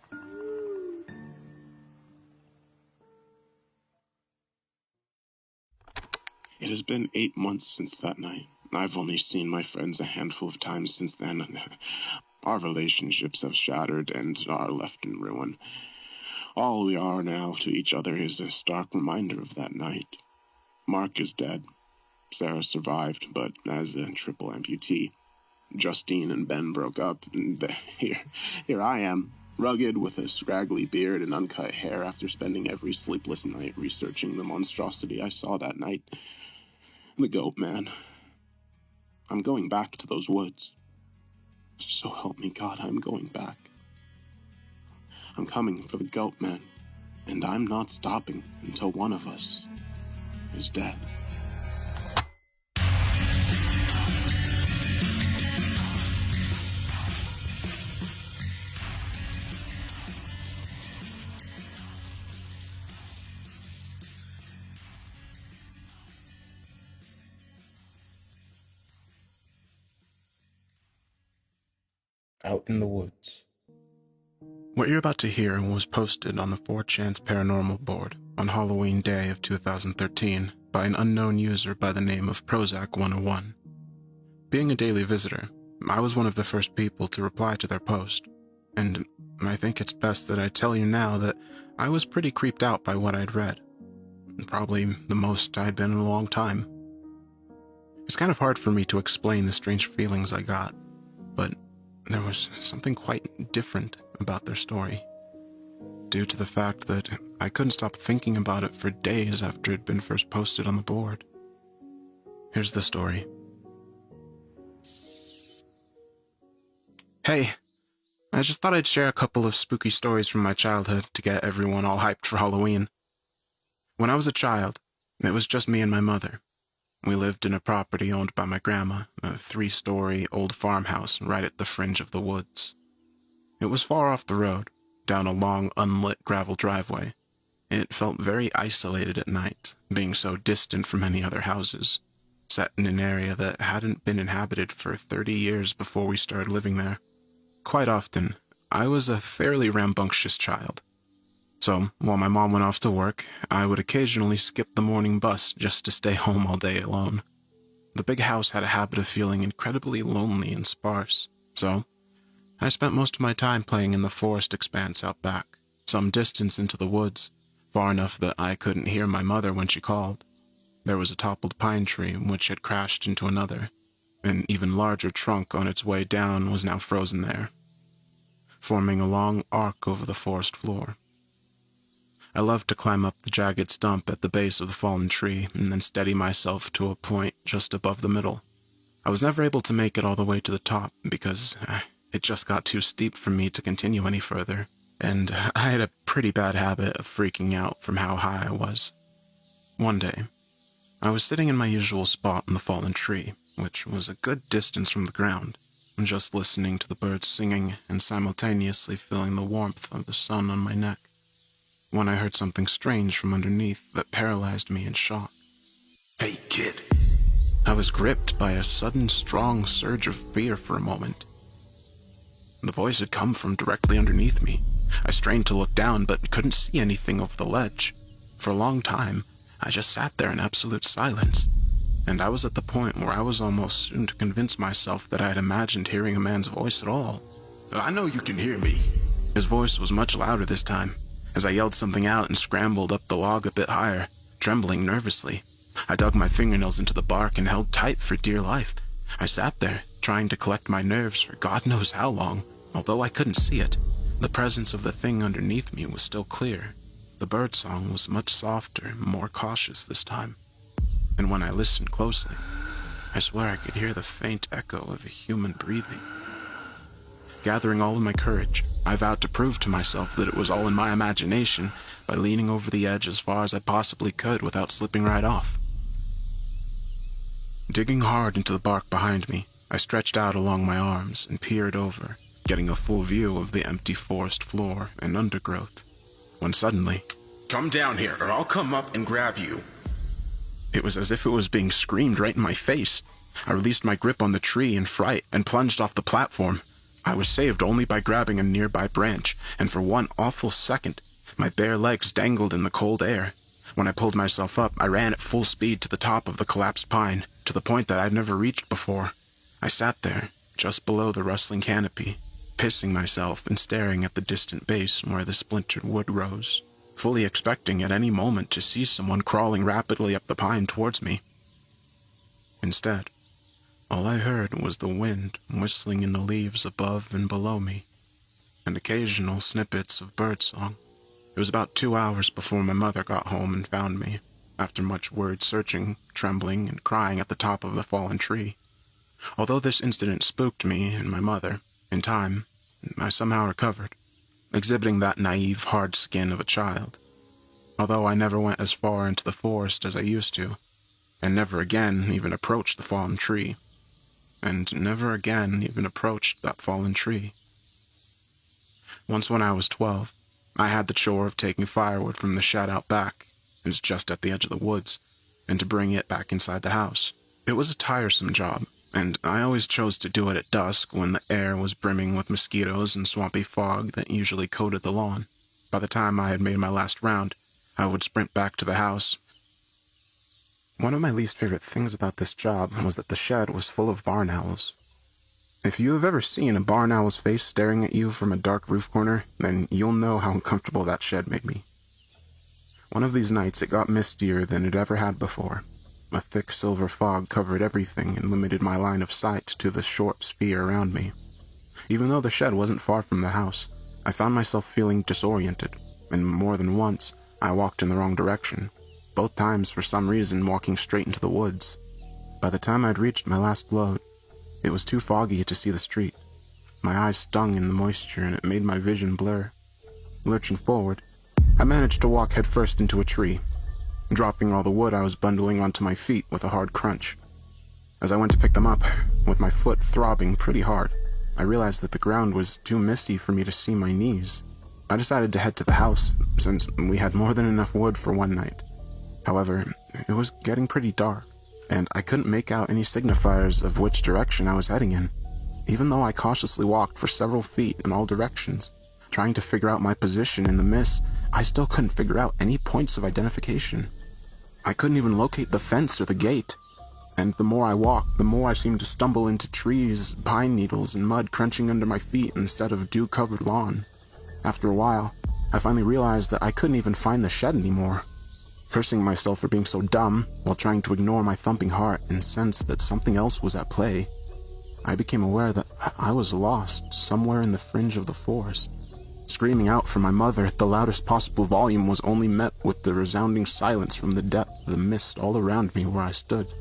It has been 8 months since that night. I've only seen my friends a handful of times since then. Our relationships have shattered and are left in ruin. All we are now to each other is a stark reminder of that night. Mark is dead. Sarah survived, but as a triple amputee. Justine and Ben broke up, and here I am, rugged with a scraggly beard and uncut hair after spending every sleepless night researching the monstrosity I saw that night. The Goat Man. I'm going back to those woods. So help me God, I'm going back. I'm coming for the Goat Man, and I'm not stopping until one of us is dead. Out in the woods. What you're about to hear was posted on the 4chan's Paranormal board on Halloween Day of 2013 by an unknown user by the name of Prozac101. Being a daily visitor, I was one of the first people to reply to their post, and I think it's best that I tell you now that I was pretty creeped out by what I'd read. Probably the most I'd been in a long time. It's kind of hard for me to explain the strange feelings I got, but there was something quite different about their story, due to the fact that I couldn't stop thinking about it for days after it had been first posted on the board. Here's the story. Hey, I just thought I'd share a couple of spooky stories from my childhood to get everyone all hyped for Halloween. When I was a child, it was just me and my mother. We lived in a property owned by my grandma, a 3-story old farmhouse right at the fringe of the woods. It was far off the road, down a long, unlit gravel driveway. It felt very isolated at night, being so distant from any other houses. set in an area that hadn't been inhabited for 30 years before we started living there. Quite often, I was a fairly rambunctious child. So, while my mom went off to work, I would occasionally skip the morning bus just to stay home all day alone. The big house had a habit of feeling incredibly lonely and sparse, so I spent most of my time playing in the forest expanse out back, some distance into the woods, far enough that I couldn't hear my mother when she called. There was a toppled pine tree which had crashed into another. An even larger trunk on its way down was now frozen there, forming a long arc over the forest floor. I loved to climb up the jagged stump at the base of the fallen tree and then steady myself to a point just above the middle. I was never able to make it all the way to the top because it just got too steep for me to continue any further, and I had a pretty bad habit of freaking out from how high I was. One day, I was sitting in my usual spot in the fallen tree, which was a good distance from the ground, just listening to the birds singing and simultaneously feeling the warmth of the sun on my neck, when I heard something strange from underneath that paralyzed me in shock. Hey, kid. I was gripped by a sudden strong surge of fear for a moment. The voice had come from directly underneath me. I strained to look down, but couldn't see anything over the ledge. For a long time, I just sat there in absolute silence, and I was at the point where I was almost soon to convince myself that I had imagined hearing a man's voice at all. I know you can hear me. His voice was much louder this time, as I yelled something out and scrambled up the log a bit higher, trembling nervously. I dug my fingernails into the bark and held tight for dear life. I sat there, trying to collect my nerves for God knows how long. Although I couldn't see it, the presence of the thing underneath me was still clear. The birdsong was much softer, more cautious this time. And when I listened closely, I swear I could hear the faint echo of a human breathing. Gathering all of my courage, I vowed to prove to myself that it was all in my imagination by leaning over the edge as far as I possibly could without slipping right off. Digging hard into the bark behind me, I stretched out along my arms and peered over, getting a full view of the empty forest floor and undergrowth, when suddenly, Come down here, or I'll come up and grab you. it was as if it was being screamed right in my face. I released my grip on the tree in fright and plunged off the platform. I was saved only by grabbing a nearby branch, and for one awful second, my bare legs dangled in the cold air. When I pulled myself up, I ran at full speed to the top of the collapsed pine, to the point that I'd never reached before. I sat there, just below the rustling canopy, pissing myself and staring at the distant base where the splintered wood rose, fully expecting at any moment to see someone crawling rapidly up the pine towards me. Instead, all I heard was the wind whistling in the leaves above and below me, and occasional snippets of birdsong. It was about 2 hours before my mother got home and found me, after much worried searching, trembling, and crying at the top of the fallen tree. Although this incident spooked me and my mother, in time, I somehow recovered, exhibiting that naive, hard skin of a child. Although I never went as far into the forest as I used to, and never again even approached the fallen tree, and never again even approached that fallen tree. Once when I was 12, I had the chore of taking firewood from the shed out back, and just at the edge of the woods, and to bring it back inside the house. It was a tiresome job, and I always chose to do it at dusk when the air was brimming with mosquitoes and swampy fog that usually coated the lawn. By the time I had made my last round, I would sprint back to the house. One of my least favorite things about this job was that the shed was full of barn owls. If you have ever seen a barn owl's face staring at you from a dark roof corner, then you'll know how uncomfortable that shed made me. One of these nights it got mistier than it ever had before. A thick silver fog covered everything and limited my line of sight to the short sphere around me. Even though the shed wasn't far from the house, I found myself feeling disoriented, and more than once, I walked in the wrong direction, both times for some reason walking straight into the woods. By the time I'd reached my last load, it was too foggy to see the street. My eyes stung in the moisture and it made my vision blur. Lurching forward, I managed to walk headfirst into a tree, dropping all the wood I was bundling onto my feet with a hard crunch. As I went to pick them up, with my foot throbbing pretty hard, I realized that the ground was too misty for me to see my knees. I decided to head to the house, since we had more than enough wood for one night. However, it was getting pretty dark, and I couldn't make out any signifiers of which direction I was heading in. Even though I cautiously walked for several feet in all directions, trying to figure out my position in the mist, I still couldn't figure out any points of identification. I couldn't even locate the fence or the gate. And the more I walked, the more I seemed to stumble into trees, pine needles, and mud crunching under my feet instead of dew-covered lawn. After a while, I finally realized that I couldn't even find the shed anymore. Cursing myself for being so dumb, while trying to ignore my thumping heart and sense that something else was at play, I became aware that I was lost somewhere in the fringe of the forest. Screaming out for my mother at the loudest possible volume was only met with the resounding silence from the depth of the mist all around me where I stood,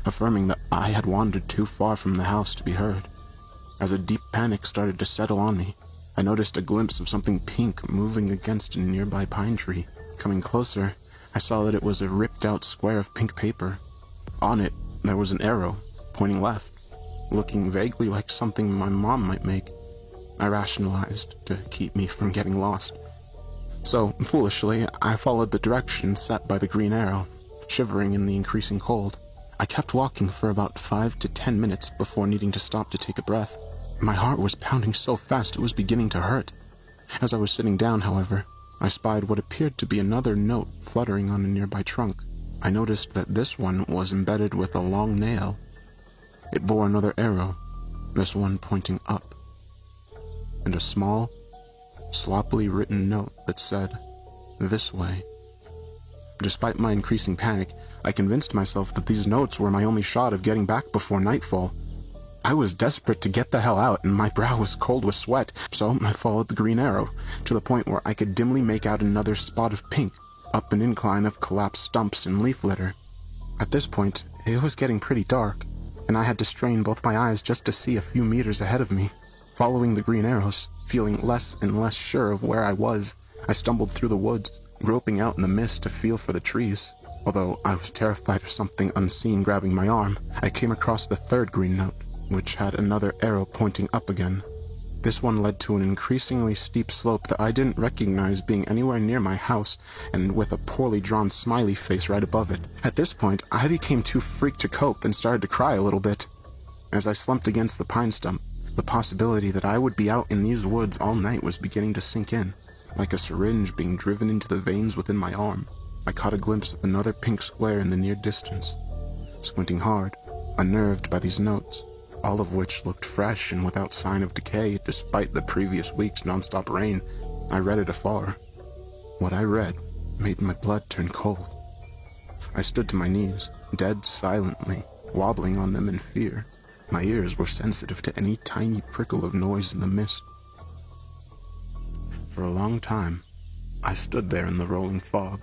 affirming that I had wandered too far from the house to be heard. As a deep panic started to settle on me, I noticed a glimpse of something pink moving against a nearby pine tree. Coming closer, I saw that it was a ripped-out square of pink paper. On it, there was an arrow, pointing left, looking vaguely like something my mom might make. I rationalized to keep me from getting lost. So, foolishly, I followed the direction set by the green arrow, shivering in the increasing cold. I kept walking for about 5 to 10 minutes before needing to stop to take a breath. My heart was pounding so fast it was beginning to hurt. As I was sitting down, however, I spied what appeared to be another note fluttering on a nearby trunk. I noticed that this one was embedded with a long nail. It bore another arrow, this one pointing up, and a small, sloppily written note that said, "This way." Despite my increasing panic, I convinced myself that these notes were my only shot of getting back before nightfall. I was desperate to get the hell out, and my brow was cold with sweat, so I followed the green arrow, to the point where I could dimly make out another spot of pink, up an incline of collapsed stumps and leaf litter. At this point, it was getting pretty dark, and I had to strain both my eyes just to see a few meters ahead of me. Following the green arrows, feeling less and less sure of where I was, I stumbled through the woods, groping out in the mist to feel for the trees. Although I was terrified of something unseen grabbing my arm, I came across the third green note, which had another arrow pointing up again. This one led to an increasingly steep slope that I didn't recognize being anywhere near my house, and with a poorly drawn smiley face right above it. At this point, I became too freaked to cope and started to cry a little bit. As I slumped against the pine stump, the possibility that I would be out in these woods all night was beginning to sink in, like a syringe being driven into the veins within my arm. I caught a glimpse of another pink square in the near distance. Squinting hard, unnerved by these notes, all of which looked fresh and without sign of decay despite the previous week's nonstop rain, I read it afar. What I read made my blood turn cold. I stood to my knees, dead silently, wobbling on them in fear. My ears were sensitive to any tiny prickle of noise in the mist. For a long time, I stood there in the rolling fog,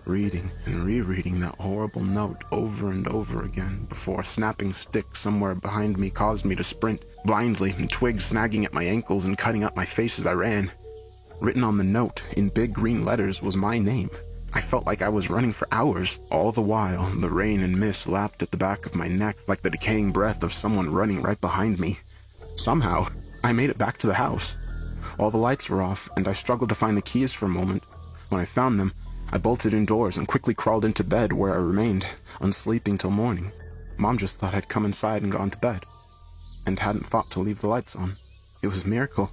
reading and rereading that horrible note over and over again before a snapping stick somewhere behind me caused me to sprint blindly, and twigs snagging at my ankles and cutting up my face as I ran. Written on the note in big green letters was my name. I felt like I was running for hours. All the while, the rain and mist lapped at the back of my neck like the decaying breath of someone running right behind me. Somehow, I made it back to the house. All the lights were off, and I struggled to find the keys for a moment. When I found them, I bolted indoors and quickly crawled into bed, where I remained, unsleeping till morning. Mom just thought I'd come inside and gone to bed, and hadn't thought to leave the lights on. It was a miracle,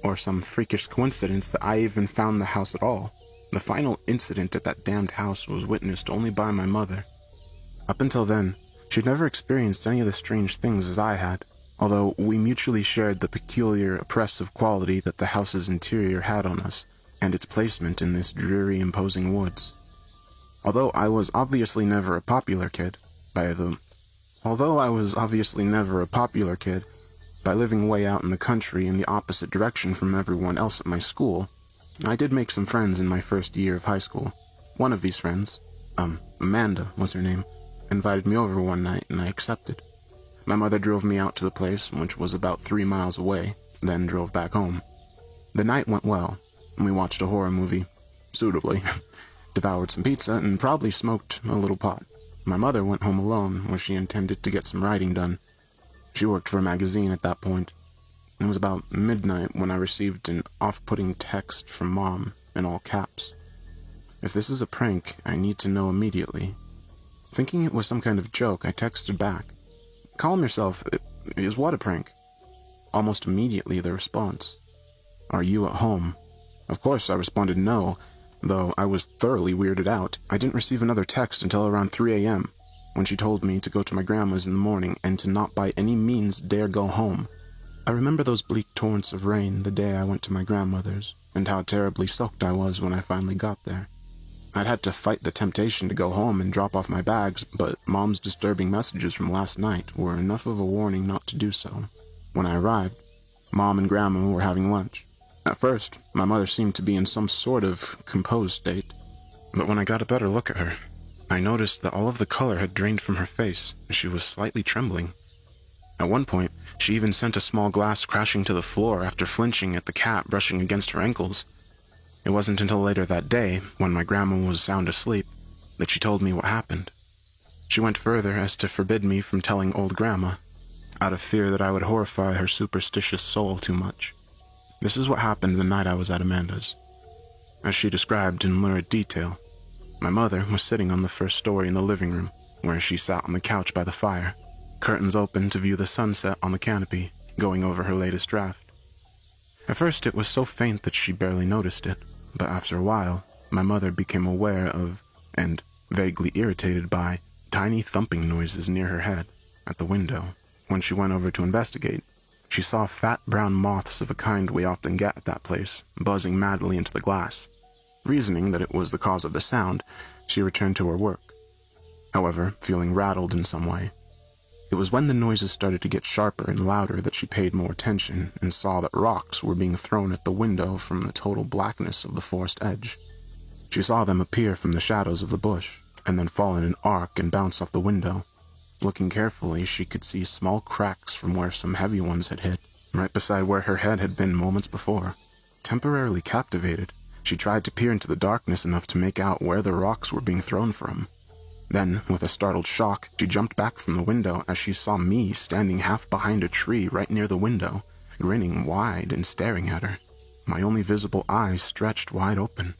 or some freakish coincidence that I even found the house at all. The final incident at that damned house was witnessed only by my mother. Up until then, she'd never experienced any of the strange things as I had, although we mutually shared the peculiar, oppressive quality that the house's interior had on us, and its placement in this dreary, imposing woods. Although I was obviously never a popular kid, by living way out in the country in the opposite direction from everyone else at my school, I did make some friends in my first year of high school. One of these friends, Amanda was her name, invited me over one night and I accepted. My mother drove me out to the place, which was about 3 miles away, then drove back home. The night went well, and we watched a horror movie, suitably, devoured some pizza, and probably smoked a little pot. My mother went home alone, where she intended to get some writing done. She worked for a magazine at that point. It was about midnight when I received an off-putting text from Mom in all caps. "If this is a prank, I need to know immediately. Thinking it was some kind of joke, I texted back, "Calm yourself, it is what a prank?" Almost immediately the response, "Are you at home?" Of course I responded no, though I was thoroughly weirded out. I didn't receive another text until around 3 a.m., when she told me to go to my grandma's in the morning and to not by any means dare go home. I remember those bleak torrents of rain the day I went to my grandmother's, and how terribly soaked I was when I finally got there. I'd had to fight the temptation to go home and drop off my bags, but Mom's disturbing messages from last night were enough of a warning not to do so. When I arrived, Mom and Grandma were having lunch. At first, my mother seemed to be in some sort of composed state, but when I got a better look at her, I noticed that all of the color had drained from her face, and she was slightly trembling. At one point, she even sent a small glass crashing to the floor after flinching at the cat brushing against her ankles. It wasn't until later that day, when my grandma was sound asleep, that she told me what happened. She went further as to forbid me from telling old grandma, out of fear that I would horrify her superstitious soul too much. This is what happened the night I was at Amanda's. As she described in lurid detail, my mother was sitting on the first story in the living room, where she sat on the couch by the fire, curtains open to view the sunset on the canopy, going over her latest draft. At first it was so faint that she barely noticed it, but after a while, my mother became aware of, and vaguely irritated by, tiny thumping noises near her head, at the window. When she went over to investigate, she saw fat brown moths of a kind we often get at that place, buzzing madly into the glass. Reasoning that it was the cause of the sound, she returned to her work. However, feeling rattled in some way. It was when the noises started to get sharper and louder that she paid more attention and saw that rocks were being thrown at the window from the total blackness of the forest edge. She saw them appear from the shadows of the bush, and then fall in an arc and bounce off the window. Looking carefully, she could see small cracks from where some heavy ones had hit, right beside where her head had been moments before. Temporarily captivated, she tried to peer into the darkness enough to make out where the rocks were being thrown from. Then, with a startled shock, she jumped back from the window as she saw me standing half behind a tree right near the window, grinning wide and staring at her, my only visible eyes stretched wide open,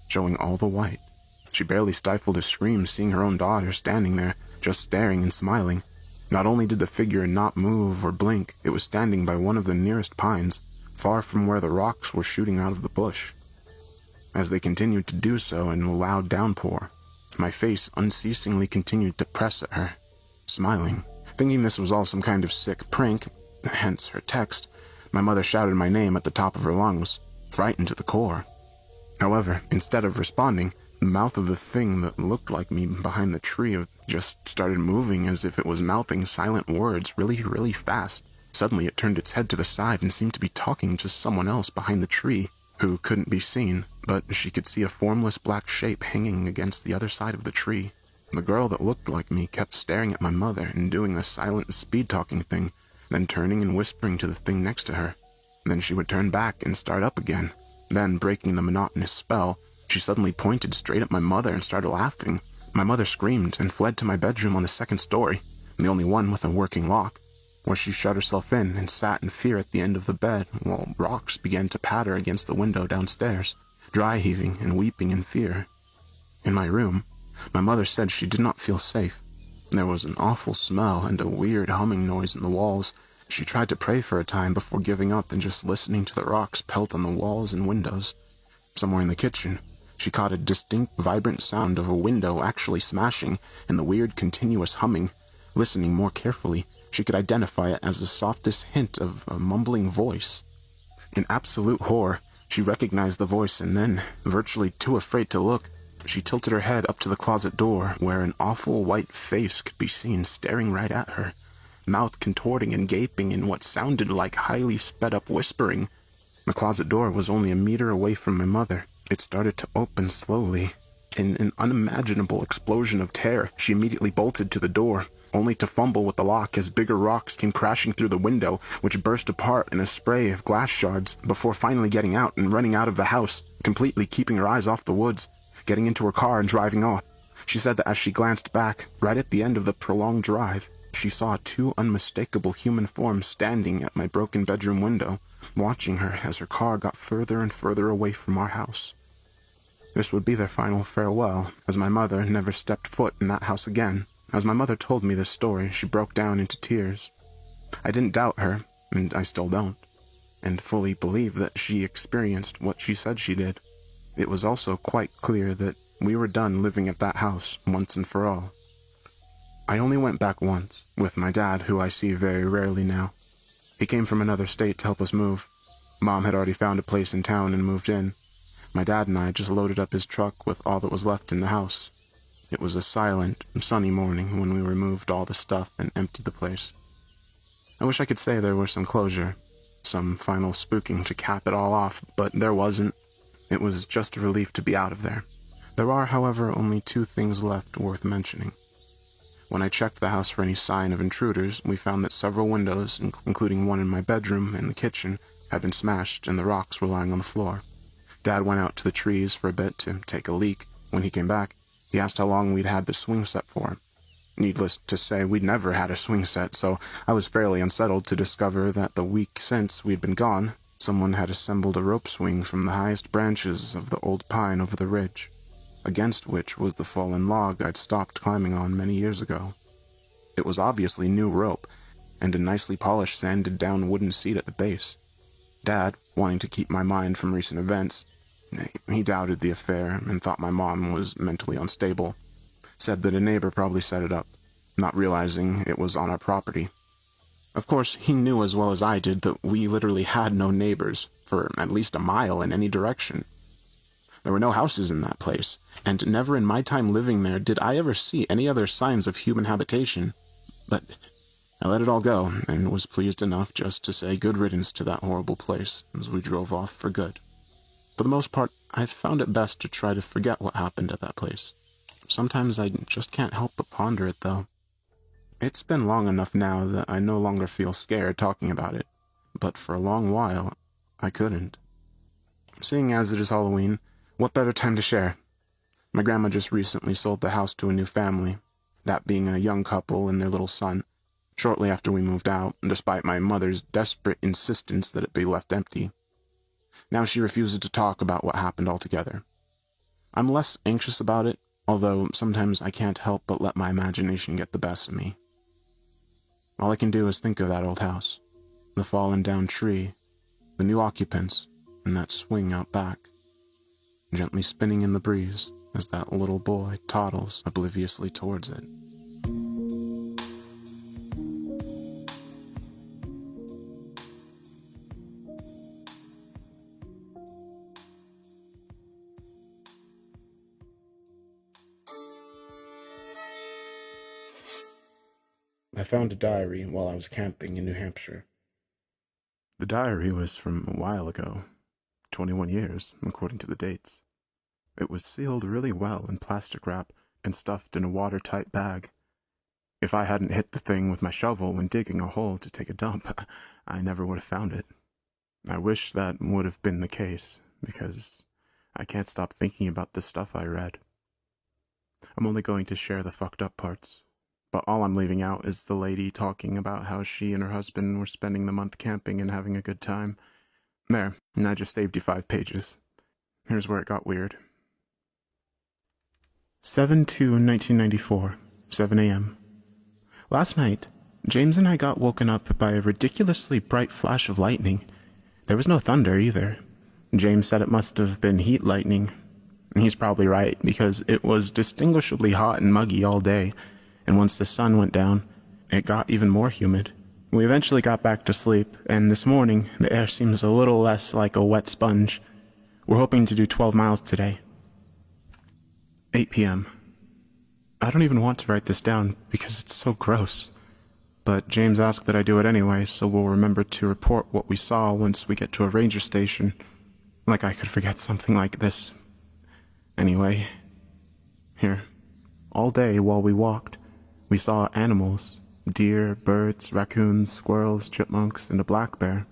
showing all the white. She barely stifled a scream seeing her own daughter standing there, just staring and smiling. Not only did the figure not move or blink, it was standing by one of the nearest pines, far from where the rocks were shooting out of the bush. As they continued to do so in a loud downpour, my face unceasingly continued to press at her, smiling. Thinking this was all some kind of sick prank, hence her text, my mother shouted my name at the top of her lungs, frightened to the core. However, instead of responding, the mouth of the thing that looked like me behind the tree just started moving as if it was mouthing silent words really, really fast. Suddenly it turned its head to the side and seemed to be talking to someone else behind the tree, who couldn't be seen, but she could see a formless black shape hanging against the other side of the tree. The girl that looked like me kept staring at my mother and doing the silent speed-talking thing, then turning and whispering to the thing next to her. Then she would turn back and start up again. Then, breaking the monotonous spell, she suddenly pointed straight at my mother and started laughing. My mother screamed and fled to my bedroom on the second story, the only one with a working lock, where she shut herself in and sat in fear at the end of the bed while rocks began to patter against the window downstairs, dry heaving and weeping in fear. In my room, my mother said she did not feel safe. There was an awful smell and a weird humming noise in the walls. She tried to pray for a time before giving up and just listening to the rocks pelt on the walls and windows. Somewhere in the kitchen, she caught a distinct, vibrant sound of a window actually smashing and the weird, continuous humming. Listening more carefully, she could identify it as the softest hint of a mumbling voice. In absolute horror, she recognized the voice and then, virtually too afraid to look, she tilted her head up to the closet door where an awful white face could be seen staring right at her, mouth contorting and gaping in what sounded like highly sped-up whispering. The closet door was only a meter away from my mother. It started to open slowly. In an unimaginable explosion of terror, she immediately bolted to the door, only to fumble with the lock as bigger rocks came crashing through the window, which burst apart in a spray of glass shards before finally getting out and running out of the house, completely keeping her eyes off the woods, getting into her car and driving off. She said that as she glanced back, right at the end of the prolonged drive, she saw two unmistakable human forms standing at my broken bedroom window, watching her as her car got further and further away from our house. This would be their final farewell, as my mother never stepped foot in that house again. As my mother told me this story, she broke down into tears. I didn't doubt her, and I still don't, and fully believe that she experienced what she said she did. It was also quite clear that we were done living at that house once and for all. I only went back once, with my dad, who I see very rarely now. He came from another state to help us move. Mom had already found a place in town and moved in. My dad and I just loaded up his truck with all that was left in the house. It was a silent, sunny morning when we removed all the stuff and emptied the place. I wish I could say there was some closure, some final spooking to cap it all off, but there wasn't. It was just a relief to be out of there. There are, however, only 2 things left worth mentioning. When I checked the house for any sign of intruders, we found that several windows, including one in my bedroom and the kitchen, had been smashed and the rocks were lying on the floor. Dad went out to the trees for a bit to take a leak. When he came back, he asked how long we'd had the swing set for. Needless to say, we'd never had a swing set, so I was fairly unsettled to discover that the week since we'd been gone, someone had assembled a rope swing from the highest branches of the old pine over the ridge, against which was the fallen log I'd stopped climbing on many years ago. It was obviously new rope, and a nicely polished sanded-down wooden seat at the base. Dad, wanting to keep my mind from recent events, he doubted the affair and thought my mom was mentally unstable. Said that a neighbor probably set it up, not realizing it was on our property. Of course, he knew as well as I did that we literally had no neighbors for at least a mile in any direction. There were no houses in that place, and never in my time living there did I ever see any other signs of human habitation. But I let it all go, and was pleased enough just to say good riddance to that horrible place as we drove off for good. For the most part, I've found it best to try to forget what happened at that place. Sometimes I just can't help but ponder it, though. It's been long enough now that I no longer feel scared talking about it, but for a long while, I couldn't. Seeing as it is Halloween, what better time to share? My grandma just recently sold the house to a new family, that being a young couple and their little son, shortly after we moved out, despite my mother's desperate insistence that it be left empty. Now she refuses to talk about what happened altogether. I'm less anxious about it, although sometimes I can't help but let my imagination get the best of me. All I can do is think of that old house, the fallen down tree, the new occupants, and that swing out back, gently spinning in the breeze as that little boy toddles obliviously towards it. I found a diary while I was camping in New Hampshire. The diary was from a while ago, 21 years, according to the dates. It was sealed really well in plastic wrap and stuffed in a watertight bag. If I hadn't hit the thing with my shovel when digging a hole to take a dump, I never would have found it. I wish that would have been the case, because I can't stop thinking about the stuff I read. I'm only going to share the fucked up parts. But all I'm leaving out is the lady talking about how she and her husband were spending the month camping and having a good time. There, and I just saved you 5 pages. Here's where it got weird. 7/2/1994, 7 a.m. Last night, James and I got woken up by a ridiculously bright flash of lightning. There was no thunder either. James said it must have been heat lightning. He's probably right, because it was distinguishably hot and muggy all day. And once the sun went down, it got even more humid. We eventually got back to sleep, and this morning, the air seems a little less like a wet sponge. We're hoping to do 12 miles today. 8 p.m. I don't even want to write this down, because it's so gross. But James asked that I do it anyway, so we'll remember to report what we saw once we get to a ranger station. Like I could forget something like this. Anyway, here. All day while we walked, we saw animals, deer, birds, raccoons, squirrels, chipmunks, and a black bear.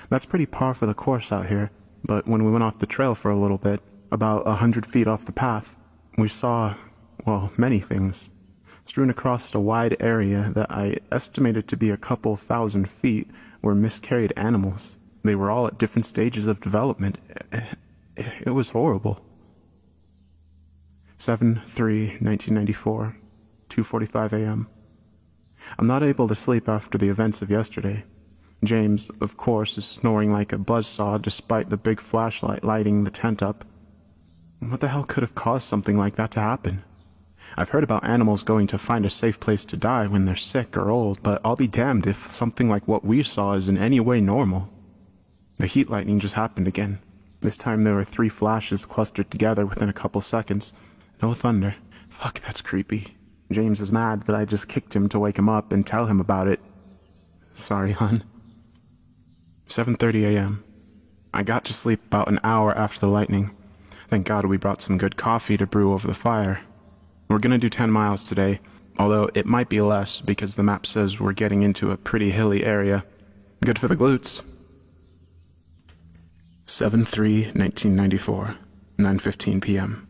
That's pretty par for the course out here, but when we went off the trail for a little bit, about 100 feet off the path, we saw, well, many things. Strewn across a wide area that I estimated to be a couple thousand feet were miscarried animals. They were all at different stages of development. It was horrible. 7/3/1994, 2:45 a.m. I'm not able to sleep after the events of yesterday. James, of course, is snoring like a buzzsaw despite the big flashlight lighting the tent up. What the hell could have caused something like that to happen? I've heard about animals going to find a safe place to die when they're sick or old, but I'll be damned if something like what we saw is in any way normal. The heat lightning just happened again. This time there were 3 flashes clustered together within a couple seconds. No thunder. Fuck, that's creepy. James is mad that I just kicked him to wake him up and tell him about it. Sorry, hon. 7:30 a.m. I got to sleep about an hour after the lightning. Thank God we brought some good coffee to brew over the fire. We're gonna do 10 miles today, although it might be less because the map says we're getting into a pretty hilly area. Good for the glutes. 7/3/1994, 9:15 p.m.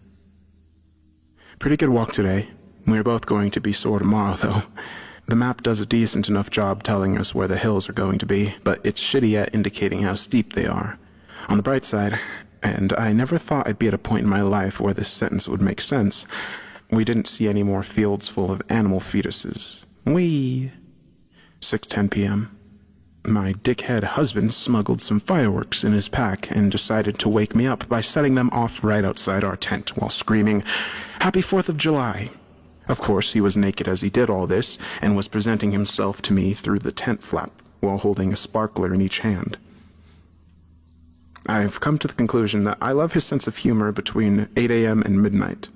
Pretty good walk today. We're both going to be sore tomorrow, though. The map does a decent enough job telling us where the hills are going to be, but it's shitty at indicating how steep they are. On the bright side, and I never thought I'd be at a point in my life where this sentence would make sense, we didn't see any more fields full of animal fetuses. 6:10 p.m. My dickhead husband smuggled some fireworks in his pack and decided to wake me up by setting them off right outside our tent while screaming, "Happy 4th of July!" Of course, he was naked as he did all this and was presenting himself to me through the tent flap while holding a sparkler in each hand. I've come to the conclusion that I love his sense of humor between 8 a.m. and midnight,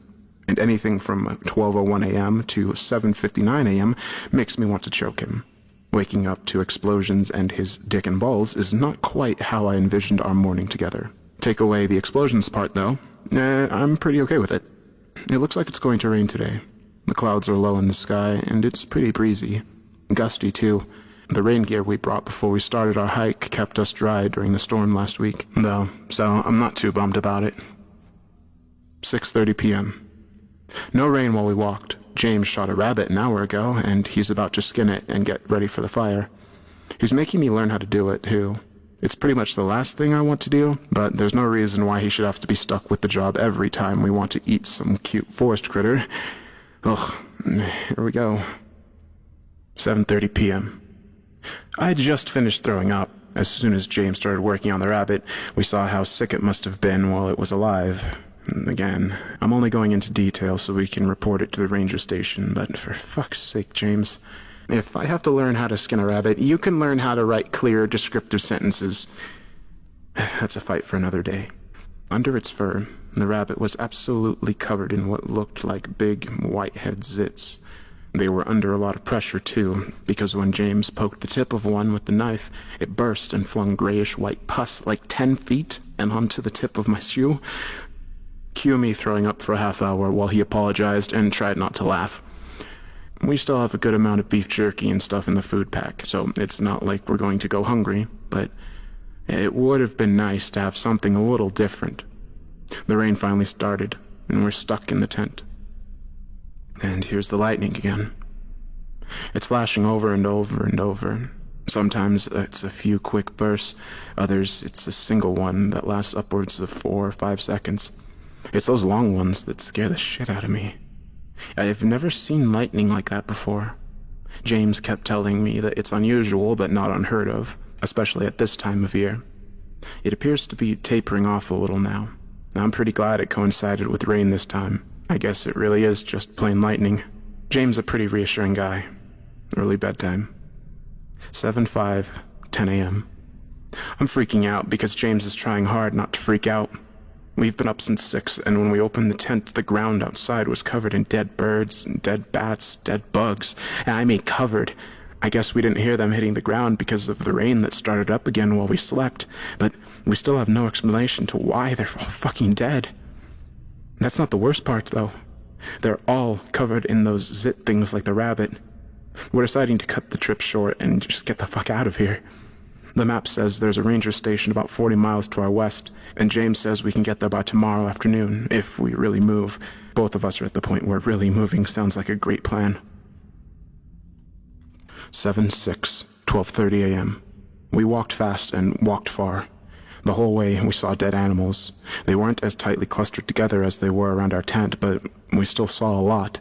and anything from 12:01 a.m. to 7:59 a.m. makes me want to choke him. Waking up to explosions and his dick and balls is not quite how I envisioned our morning together. Take away the explosions part, though, I'm pretty okay with it. It looks like it's going to rain today. The clouds are low in the sky, and it's pretty breezy. Gusty, too. The rain gear we brought before we started our hike kept us dry during the storm last week, though, so I'm not too bummed about it. 6:30 p.m. No rain while we walked. James shot a rabbit an hour ago, and he's about to skin it and get ready for the fire. He's making me learn how to do it, too. It's pretty much the last thing I want to do, but there's no reason why he should have to be stuck with the job every time we want to eat some cute forest critter. Ugh, here we go. 7:30 p.m. I had just finished throwing up. As soon as James started working on the rabbit, we saw how sick it must have been while it was alive. Again, I'm only going into detail so we can report it to the ranger station, but for fuck's sake, James, if I have to learn how to skin a rabbit, you can learn how to write clear, descriptive sentences. That's a fight for another day. Under its fur, the rabbit was absolutely covered in what looked like big, whitehead zits. They were under a lot of pressure, too, because when James poked the tip of one with the knife, it burst and flung grayish-white pus like 10 feet and onto the tip of my shoe. Cue me throwing up for a half hour while he apologized and tried not to laugh. We still have a good amount of beef jerky and stuff in the food pack, so it's not like we're going to go hungry, but it would have been nice to have something a little different. The rain finally started, and we're stuck in the tent. And here's the lightning again. It's flashing over and over and over. Sometimes it's a few quick bursts, others it's a single one that lasts upwards of 4 or 5 seconds. It's those long ones that scare the shit out of me. I've never seen lightning like that before. James kept telling me that it's unusual but not unheard of, especially at this time of year. It appears to be tapering off a little now. I'm pretty glad it coincided with rain this time. I guess it really is just plain lightning. James a pretty reassuring guy. Early bedtime. 7:05, 10 a.m. I'm freaking out because James is trying hard not to freak out. We've been up since 6, and when we opened the tent, the ground outside was covered in dead birds, dead bats, dead bugs. And I mean covered. I guess we didn't hear them hitting the ground because of the rain that started up again while we slept, but we still have no explanation to why they're all fucking dead. That's not the worst part, though. They're all covered in those zit things like the rabbit. We're deciding to cut the trip short and just get the fuck out of here. The map says there's a ranger station about 40 miles to our west, and James says we can get there by tomorrow afternoon, if we really move. Both of us are at the point where really moving sounds like a great plan. 7/6, 12:30 a.m. We walked fast and walked far. The whole way, we saw dead animals. They weren't as tightly clustered together as they were around our tent, but we still saw a lot.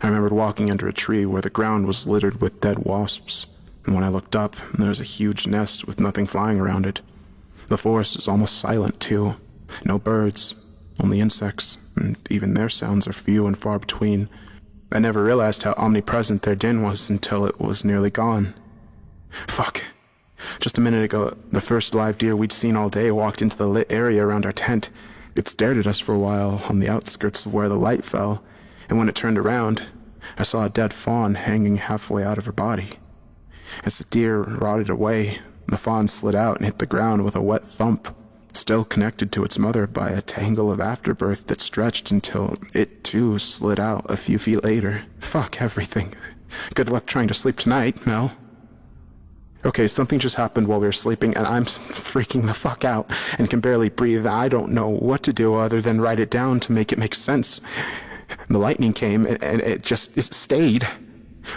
I remembered walking under a tree where the ground was littered with dead wasps, and when I looked up, there was a huge nest with nothing flying around it. The forest is almost silent, too. No birds, only insects, and even their sounds are few and far between. I never realized how omnipresent their din was until it was nearly gone. Fuck. Just a minute ago, the first live deer we'd seen all day walked into the lit area around our tent. It stared at us for a while on the outskirts of where the light fell, and when it turned around, I saw a dead fawn hanging halfway out of her body. As the deer rotted away, the fawn slid out and hit the ground with a wet thump, still connected to its mother by a tangle of afterbirth that stretched until it too slid out a few feet later. Fuck everything. Good luck trying to sleep tonight, Mel. Okay, something just happened while we were sleeping, and I'm freaking the fuck out and can barely breathe. I don't know what to do other than write it down to make it make sense. The lightning came, and it stayed.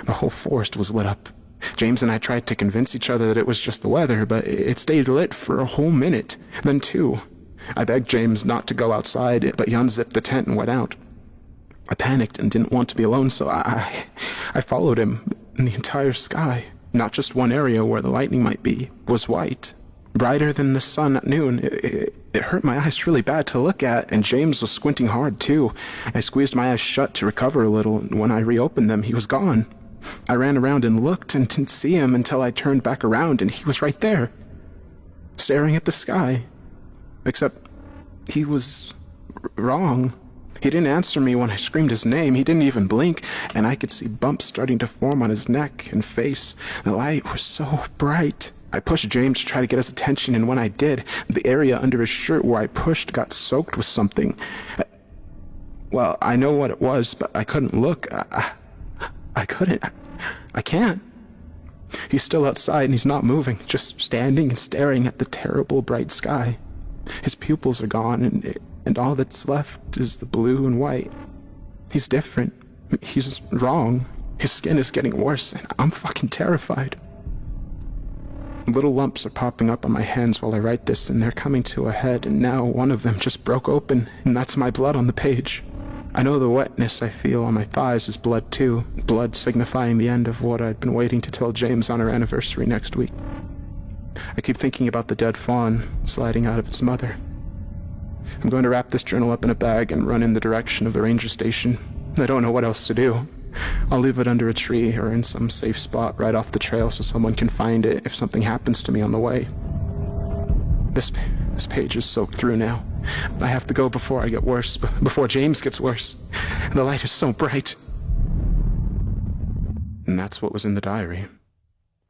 The whole forest was lit up. James and I tried to convince each other that it was just the weather, but it stayed lit for a whole minute, then 2. I begged James not to go outside, but he unzipped the tent and went out. I panicked and didn't want to be alone, so I followed him. And the entire sky, not just one area where the lightning might be, was white, brighter than the sun at noon. It hurt my eyes really bad to look at, and James was squinting hard, too. I squeezed my eyes shut to recover a little, and when I reopened them, he was gone. I ran around and looked and didn't see him until I turned back around, and he was right there, staring at the sky. Except he was wrong. He didn't answer me when I screamed his name. He didn't even blink, and I could see bumps starting to form on his neck and face. The light was so bright. I pushed James to try to get his attention, and when I did, the area under his shirt where I pushed got soaked with something. Well, I know what it was, but I couldn't look. I couldn't. I can't. He's still outside and he's not moving, just standing and staring at the terrible bright sky. His pupils are gone and all that's left is the blue and white. He's different. He's wrong. His skin is getting worse and I'm fucking terrified. Little lumps are popping up on my hands while I write this, and they're coming to a head, and now one of them just broke open, and that's my blood on the page. I know the wetness I feel on my thighs is blood too, blood signifying the end of what I'd been waiting to tell James on our anniversary next week. I keep thinking about the dead fawn sliding out of its mother. I'm going to wrap this journal up in a bag and run in the direction of the ranger station. I don't know what else to do. I'll leave it under a tree or in some safe spot right off the trail so someone can find it if something happens to me on the way. This page is soaked through now. I have to go before I get worse, before James gets worse. The light is so bright. And that's what was in the diary.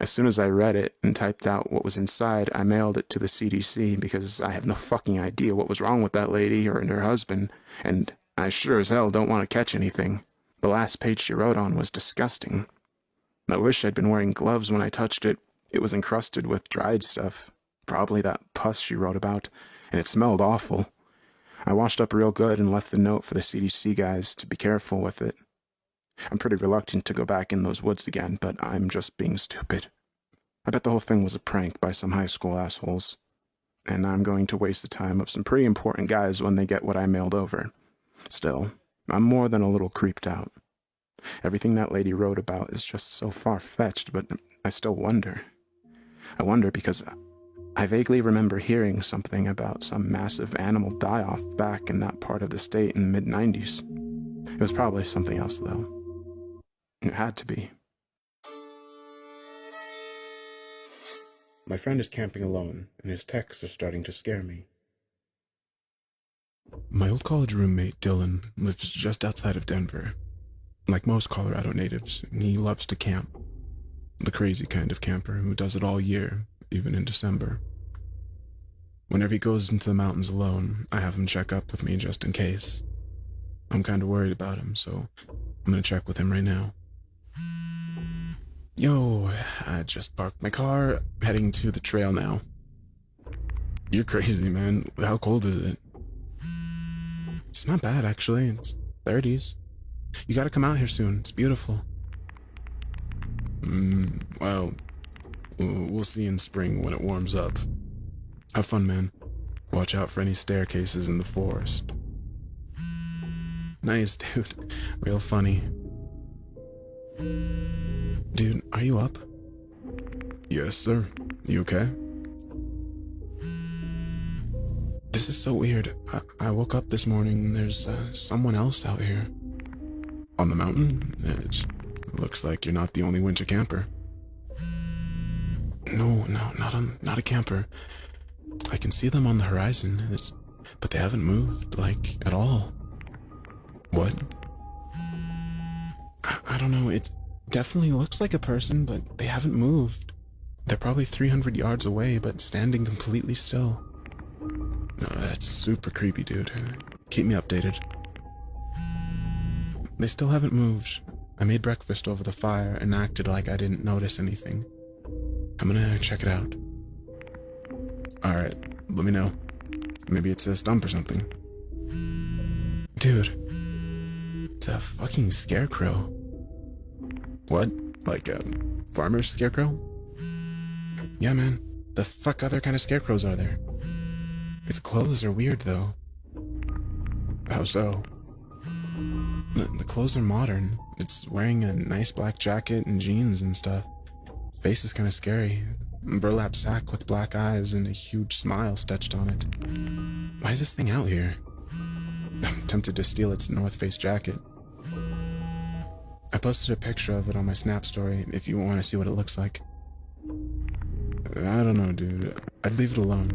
As soon as I read it and typed out what was inside, I mailed it to the CDC because I have no fucking idea what was wrong with that lady or her husband, and I sure as hell don't want to catch anything. The last page she wrote on was disgusting. I wish I'd been wearing gloves when I touched it. It was encrusted with dried stuff, probably that pus she wrote about, and it smelled awful. I washed up real good and left the note for the CDC guys to be careful with it. I'm pretty reluctant to go back in those woods again, but I'm just being stupid. I bet the whole thing was a prank by some high school assholes, and I'm going to waste the time of some pretty important guys when they get what I mailed over. Still, I'm more than a little creeped out. Everything that lady wrote about is just so far-fetched, but I still wonder. I wonder because I vaguely remember hearing something about some massive animal die-off back in that part of the state in the mid-90s. It was probably something else, though. It had to be. My friend is camping alone, and his texts are starting to scare me. My old college roommate, Dylan, lives just outside of Denver. Like most Colorado natives, he loves to camp. The crazy kind of camper who does it all year, even in December. Whenever he goes into the mountains alone, I have him check up with me just in case. I'm kind of worried about him, so I'm gonna check with him right now. Yo, I just parked my car, heading to the trail now. You're crazy, man. How cold is it? It's not bad, actually. It's 30s. You gotta come out here soon. It's beautiful. Well, we'll see in spring when it warms up. Have fun, man. Watch out for any staircases in the forest. Nice, dude. Real funny. Dude, are you up? Yes, sir. You okay? This is so weird. I woke up this morning and there's someone else out here. On the mountain? It looks like you're not the only winter camper. No, not a camper. I can see them on the horizon, but they haven't moved, like, at all. What? I don't know, it definitely looks like a person, but they haven't moved. They're probably 300 yards away, but standing completely still. No, that's super creepy, dude. Keep me updated. They still haven't moved. I made breakfast over the fire and acted like I didn't notice anything. I'm gonna check it out. Alright, let me know. Maybe it's a stump or something. Dude, it's a fucking scarecrow. What? Like a farmer's scarecrow? Yeah, man. The fuck other kind of scarecrows are there? Its clothes are weird, though. How so? The clothes are modern. It's wearing a nice black jacket and jeans and stuff. Face is kind of scary. Burlap sack with black eyes and a huge smile stitched on it. Why is this thing out here? I'm tempted to steal its North Face jacket. I posted a picture of it on my Snap story if you want to see what it looks like. I don't know, dude. I'd leave it alone.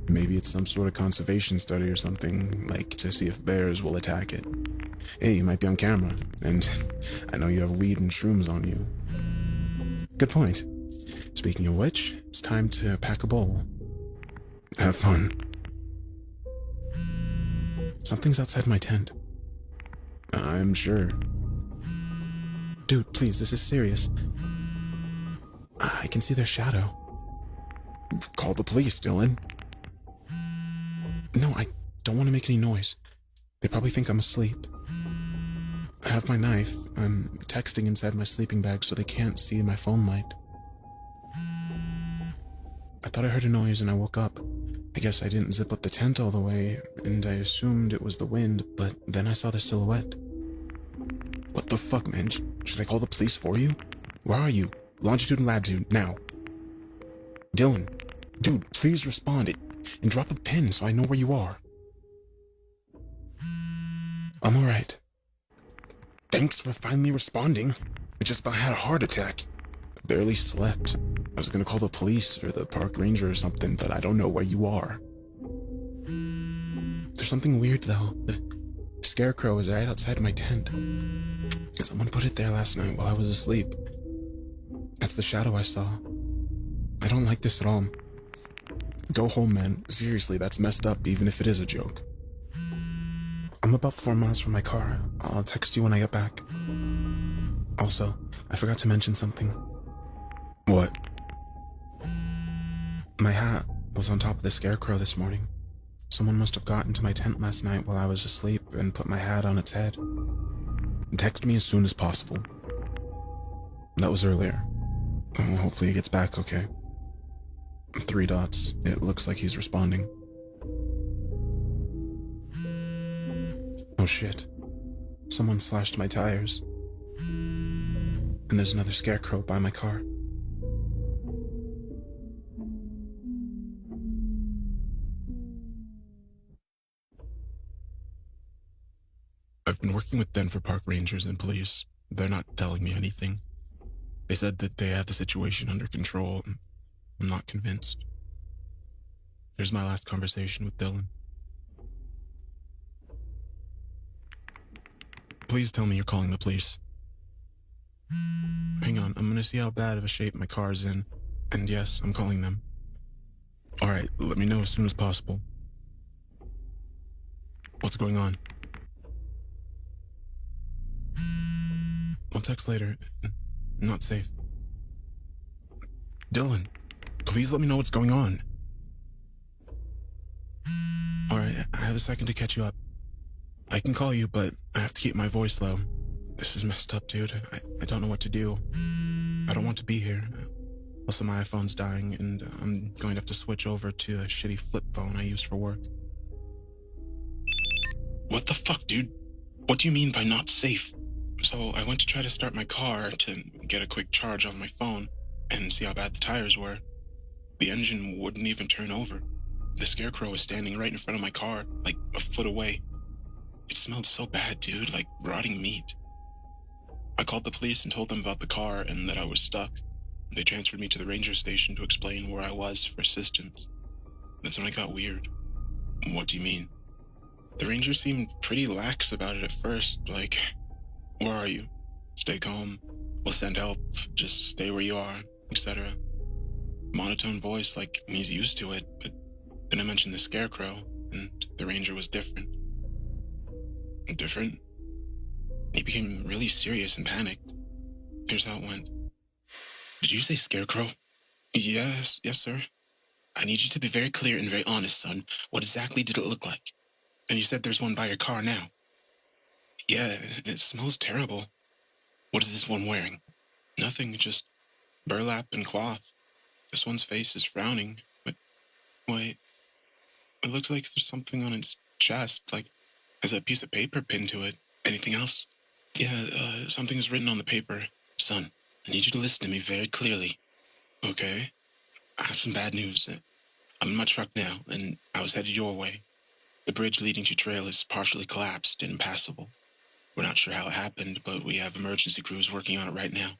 Maybe it's some sort of conservation study or something, like to see if bears will attack it. Hey, you might be on camera, and I know you have weed and shrooms on you. Good point. Speaking of which, it's time to pack a bowl. Have fun. Something's outside my tent. I'm sure. Dude, please, this is serious. I can see their shadow. Call the police, Dylan. No, I don't want to make any noise. They probably think I'm asleep. I have my knife. I'm texting inside my sleeping bag so they can't see my phone light. I thought I heard a noise and I woke up. I guess I didn't zip up the tent all the way, and I assumed it was the wind, but then I saw the silhouette. What the fuck, man? Should I call the police for you? Where are you? Longitude and latitude, now. Dylan, dude, please respond and drop a pin so I know where you are. I'm alright. Thanks for finally responding. I just about had a heart attack. Barely slept. I was gonna call the police or the park ranger or something, but I don't know where you are. There's something weird though. The scarecrow is right outside my tent. Someone put it there last night while I was asleep. That's the shadow I saw. I don't like this at all. Go home, man. Seriously, that's messed up, even if it is a joke. I'm about 4 miles from my car. I'll text you when I get back. Also, I forgot to mention something. What? My hat was on top of the scarecrow this morning. Someone must have gotten to my tent last night while I was asleep and put my hat on its head. Text me as soon as possible. That was earlier. Hopefully he gets back okay. 3 dots. It looks like he's responding. Oh shit. Someone slashed my tires. And there's another scarecrow by my car. I've been working with Denver Park Rangers and police. They're not telling me anything. They said that they have the situation under control. I'm not convinced. Here's my last conversation with Dylan. Please tell me you're calling the police. Hang on, I'm gonna see how bad of a shape my car's in. And yes, I'm calling them. Alright, let me know as soon as possible. What's going on? I'll text later. Not safe. Dylan, please let me know what's going on. Alright, I have a second to catch you up. I can call you, but I have to keep my voice low. This is messed up, dude. I don't know what to do. I don't want to be here. Also, my iPhone's dying, and I'm going to have to switch over to a shitty flip phone I use for work. What the fuck, dude? What do you mean by not safe? So I went to try to start my car to get a quick charge on my phone and see how bad the tires were. The engine wouldn't even turn over. The scarecrow was standing right in front of my car, like a foot away. It smelled so bad, dude, like rotting meat. I called the police and told them about the car and that I was stuck. They transferred me to the ranger station to explain where I was for assistance. That's when I got weird. What do you mean? The ranger seemed pretty lax about it at first, like, where are you? Stay calm. We'll send help. Just stay where you are, etc. Monotone voice like he's used to it, but then I mentioned the scarecrow, and the ranger was different. Different? He became really serious and panicked. Here's how it went. Did you say scarecrow? Yes, sir. I need you to be very clear and very honest, son. What exactly did it look like? And you said there's one by your car now. Yeah, it smells terrible. What is this one wearing? Nothing, just burlap and cloth. This one's face is frowning, but wait. It looks like there's something on its chest, like has a piece of paper pinned to it. Anything else? Yeah, something is written on the paper. Son, I need you to listen to me very clearly. Okay? I have some bad news. I'm in my truck now, and I was headed your way. The bridge leading to trail is partially collapsed and impassable. We're not sure how it happened, but we have emergency crews working on it right now.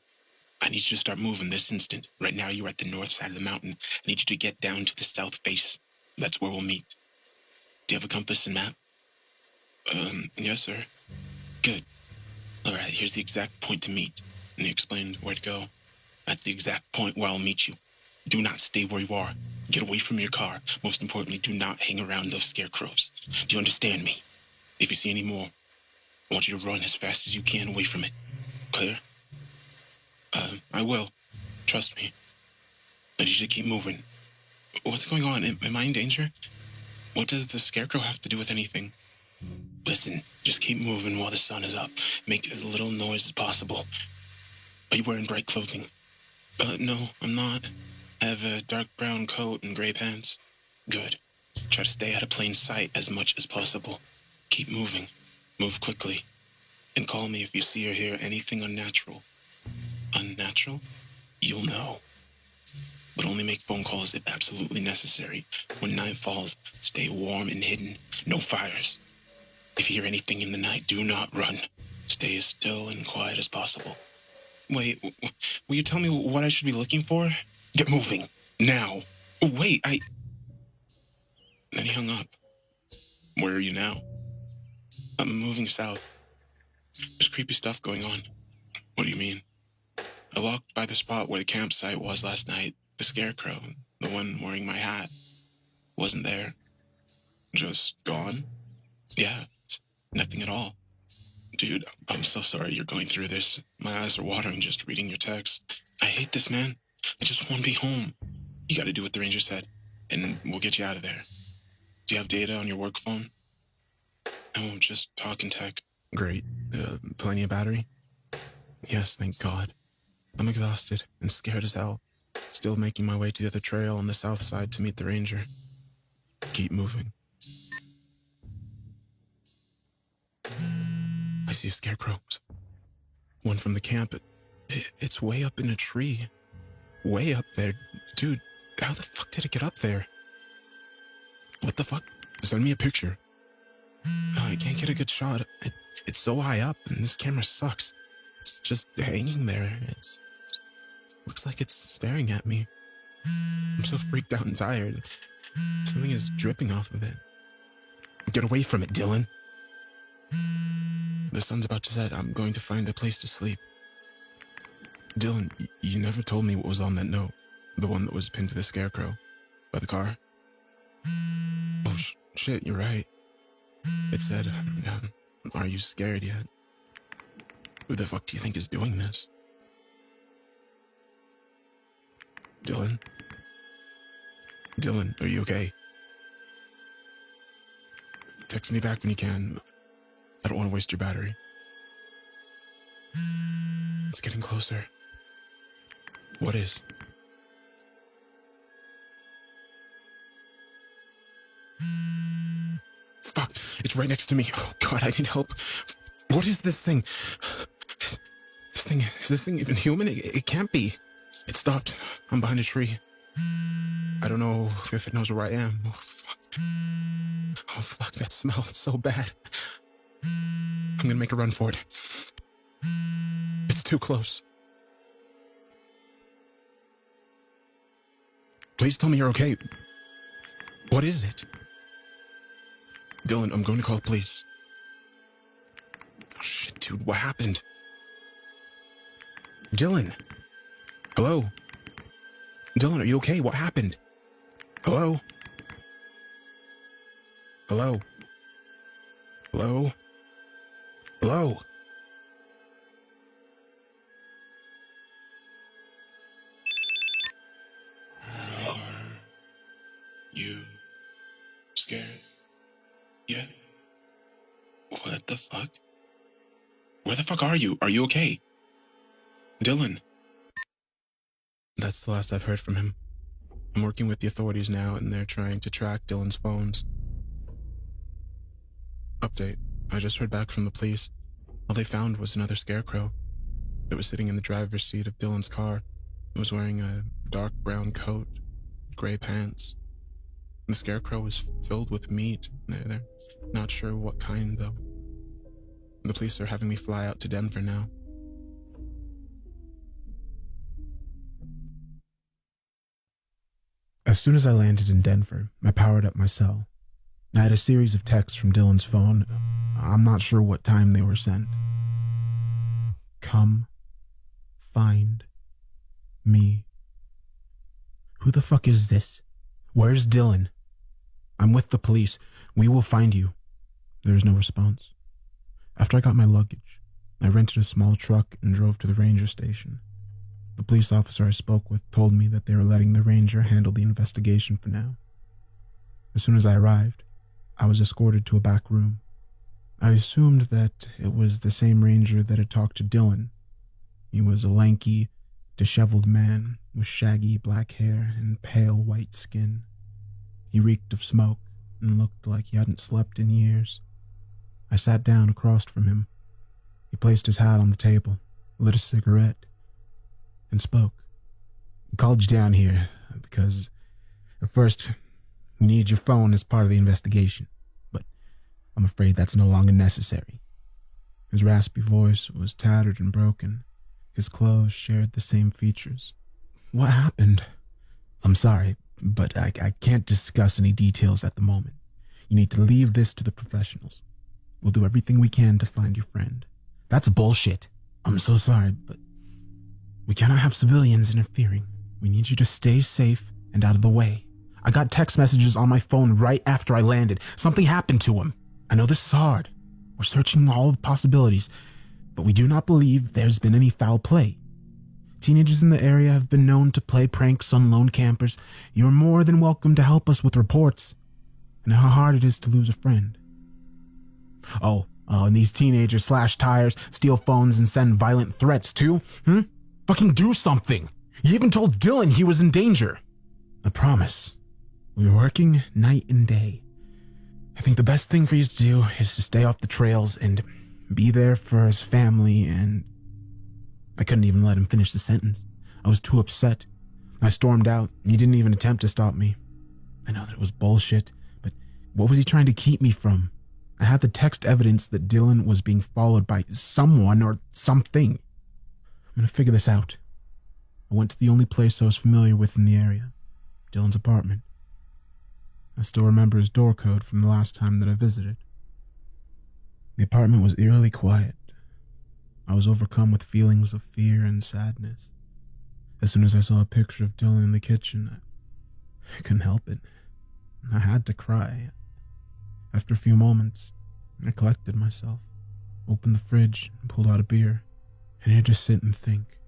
I need you to start moving this instant. Right now you're at the north side of the mountain. I need you to get down to the south face. That's where we'll meet. Do you have a compass and map? Yes, sir. Good. All right, here's the exact point to meet. And he explained where to go. That's the exact point where I'll meet you. Do not stay where you are. Get away from your car. Most importantly, do not hang around those scarecrows. Do you understand me? If you see any more, I want you to run as fast as you can away from it. Clear? I will. Trust me. I need you to keep moving. What's going on? Am I in danger? What does the scarecrow have to do with anything? Listen, just keep moving while the sun is up. Make as little noise as possible. Are you wearing bright clothing? No, I'm not. I have a dark brown coat and gray pants. Good. Try to stay out of plain sight as much as possible. Keep moving. Move quickly. And call me if you see or hear anything unnatural. Unnatural? You'll know. But only make phone calls if absolutely necessary. When night falls, stay warm and hidden. No fires. If you hear anything in the night, do not run. Stay as still and quiet as possible. Wait, will you tell me what I should be looking for? Get moving. Now. Wait, Then he hung up. Where are you now? I'm moving south. There's creepy stuff going on. What do you mean? I walked by the spot where the campsite was last night. The scarecrow, the one wearing my hat, wasn't there. Just gone? Yeah, nothing at all. Dude, I'm so sorry you're going through this. My eyes are watering just reading your text. I hate this, man. I just want to be home. You gotta do what the ranger said, and we'll get you out of there. Do you have data on your work phone? No, just talk and text. Great. Plenty of battery? Yes, thank God. I'm exhausted and scared as hell. Still making my way to the other trail on the south side to meet the ranger. Keep moving. I see a scarecrow. One from the camp. It's way up in a tree. Way up there. Dude, how the fuck did it get up there? What the fuck? Send me a picture. I can't get a good shot. It's so high up, and this camera sucks. It's just hanging there. Looks like it's staring at me. I'm so freaked out and tired. Something is dripping off of it. Get away from it, Dylan. The sun's about to set. I'm going to find a place to sleep. Dylan, you never told me what was on that note. The one that was pinned to the scarecrow. By the car. Oh, shit, you're right. It said, are you scared yet? Who the fuck do you think is doing this? Dylan? Dylan, are you okay? Text me back when you can. I don't want to waste your battery. It's getting closer. What is? Fuck, it's right next to me. Oh God, I need help. What is this thing? Is this thing even human? It can't be. It stopped. I'm behind a tree. I don't know if it knows where I am. Oh fuck. Oh fuck, that smell, it's so bad. I'm gonna make a run for it. It's too close. Please tell me you're okay. What is it? Dylan, I'm going to call the police. Oh shit, dude, what happened? Dylan? Hello? Dylan, are you okay? What happened? Hello? Hello? Hello? Hello? Are you scared yet? What the fuck? Where the fuck are you? Are you okay? Dylan? That's the last I've heard from him. I'm working with the authorities now, and they're trying to track Dylan's phones. Update. I just heard back from the police. All they found was another scarecrow. It was sitting in the driver's seat of Dylan's car. It was wearing a dark brown coat, gray pants. The scarecrow was filled with meat. They're not sure what kind, though. The police are having me fly out to Denver now. As soon as I landed in Denver, I powered up my cell. I had a series of texts from Dylan's phone. I'm not sure what time they were sent. Come find me. Who the fuck is this? Where's Dylan? I'm with the police. We will find you. There's no response. After I got my luggage, I rented a small truck and drove to the ranger station. The police officer I spoke with told me that they were letting the ranger handle the investigation for now. As soon as I arrived, I was escorted to a back room. I assumed that it was the same ranger that had talked to Dylan. He was a lanky, disheveled man with shaggy black hair and pale white skin. He reeked of smoke and looked like he hadn't slept in years. I sat down across from him. He placed his hat on the table, lit a cigarette, and spoke. I called you down here because, at first, we needed your phone as part of the investigation, but I'm afraid that's no longer necessary. His raspy voice was tattered and broken. His clothes shared the same features. What happened? I'm sorry, but I can't discuss any details at the moment. You need to leave this to the professionals. We'll do everything we can to find your friend. That's bullshit. I'm so sorry, but we cannot have civilians interfering. We need you to stay safe and out of the way. I got text messages on my phone right after I landed. Something happened to him. I know this is hard. We're searching all of the possibilities, but we do not believe there's been any foul play. Teenagers in the area have been known to play pranks on lone campers. You're more than welcome to help us with reports. I know how hard it is to lose a friend. Oh, and these teenagers slash tires, steal phones, and send violent threats too? Fucking do something! You even told Dylan he was in danger. I promise. We were working night and day. I think the best thing for you to do is to stay off the trails and be there for his family and... I couldn't even let him finish the sentence. I was too upset. I stormed out. He didn't even attempt to stop me. I know that it was bullshit, but what was he trying to keep me from? I had the text evidence that Dylan was being followed by someone or something. I'm gonna figure this out. I went to the only place I was familiar with in the area, Dylan's apartment. I still remember his door code from the last time that I visited. The apartment was eerily quiet. I was overcome with feelings of fear and sadness. As soon as I saw a picture of Dylan in the kitchen, I couldn't help it. I had to cry. After a few moments, I collected myself, opened the fridge, and pulled out a beer, and I had to sit and think.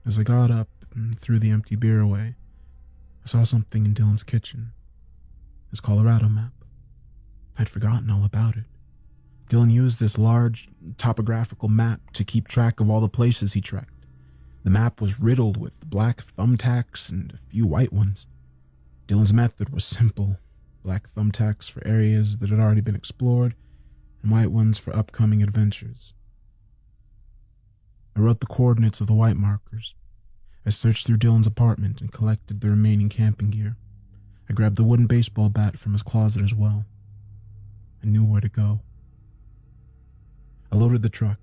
As I got up and threw the empty beer away, I saw something in Dylan's kitchen. His Colorado map. I'd forgotten all about it. Dylan used this large, topographical map to keep track of all the places he trekked. The map was riddled with black thumbtacks and a few white ones. Dylan's method was simple, black thumbtacks for areas that had already been explored, and white ones for upcoming adventures. I wrote the coordinates of the white markers. I searched through Dylan's apartment and collected the remaining camping gear. I grabbed the wooden baseball bat from his closet as well. I knew where to go. I loaded the truck,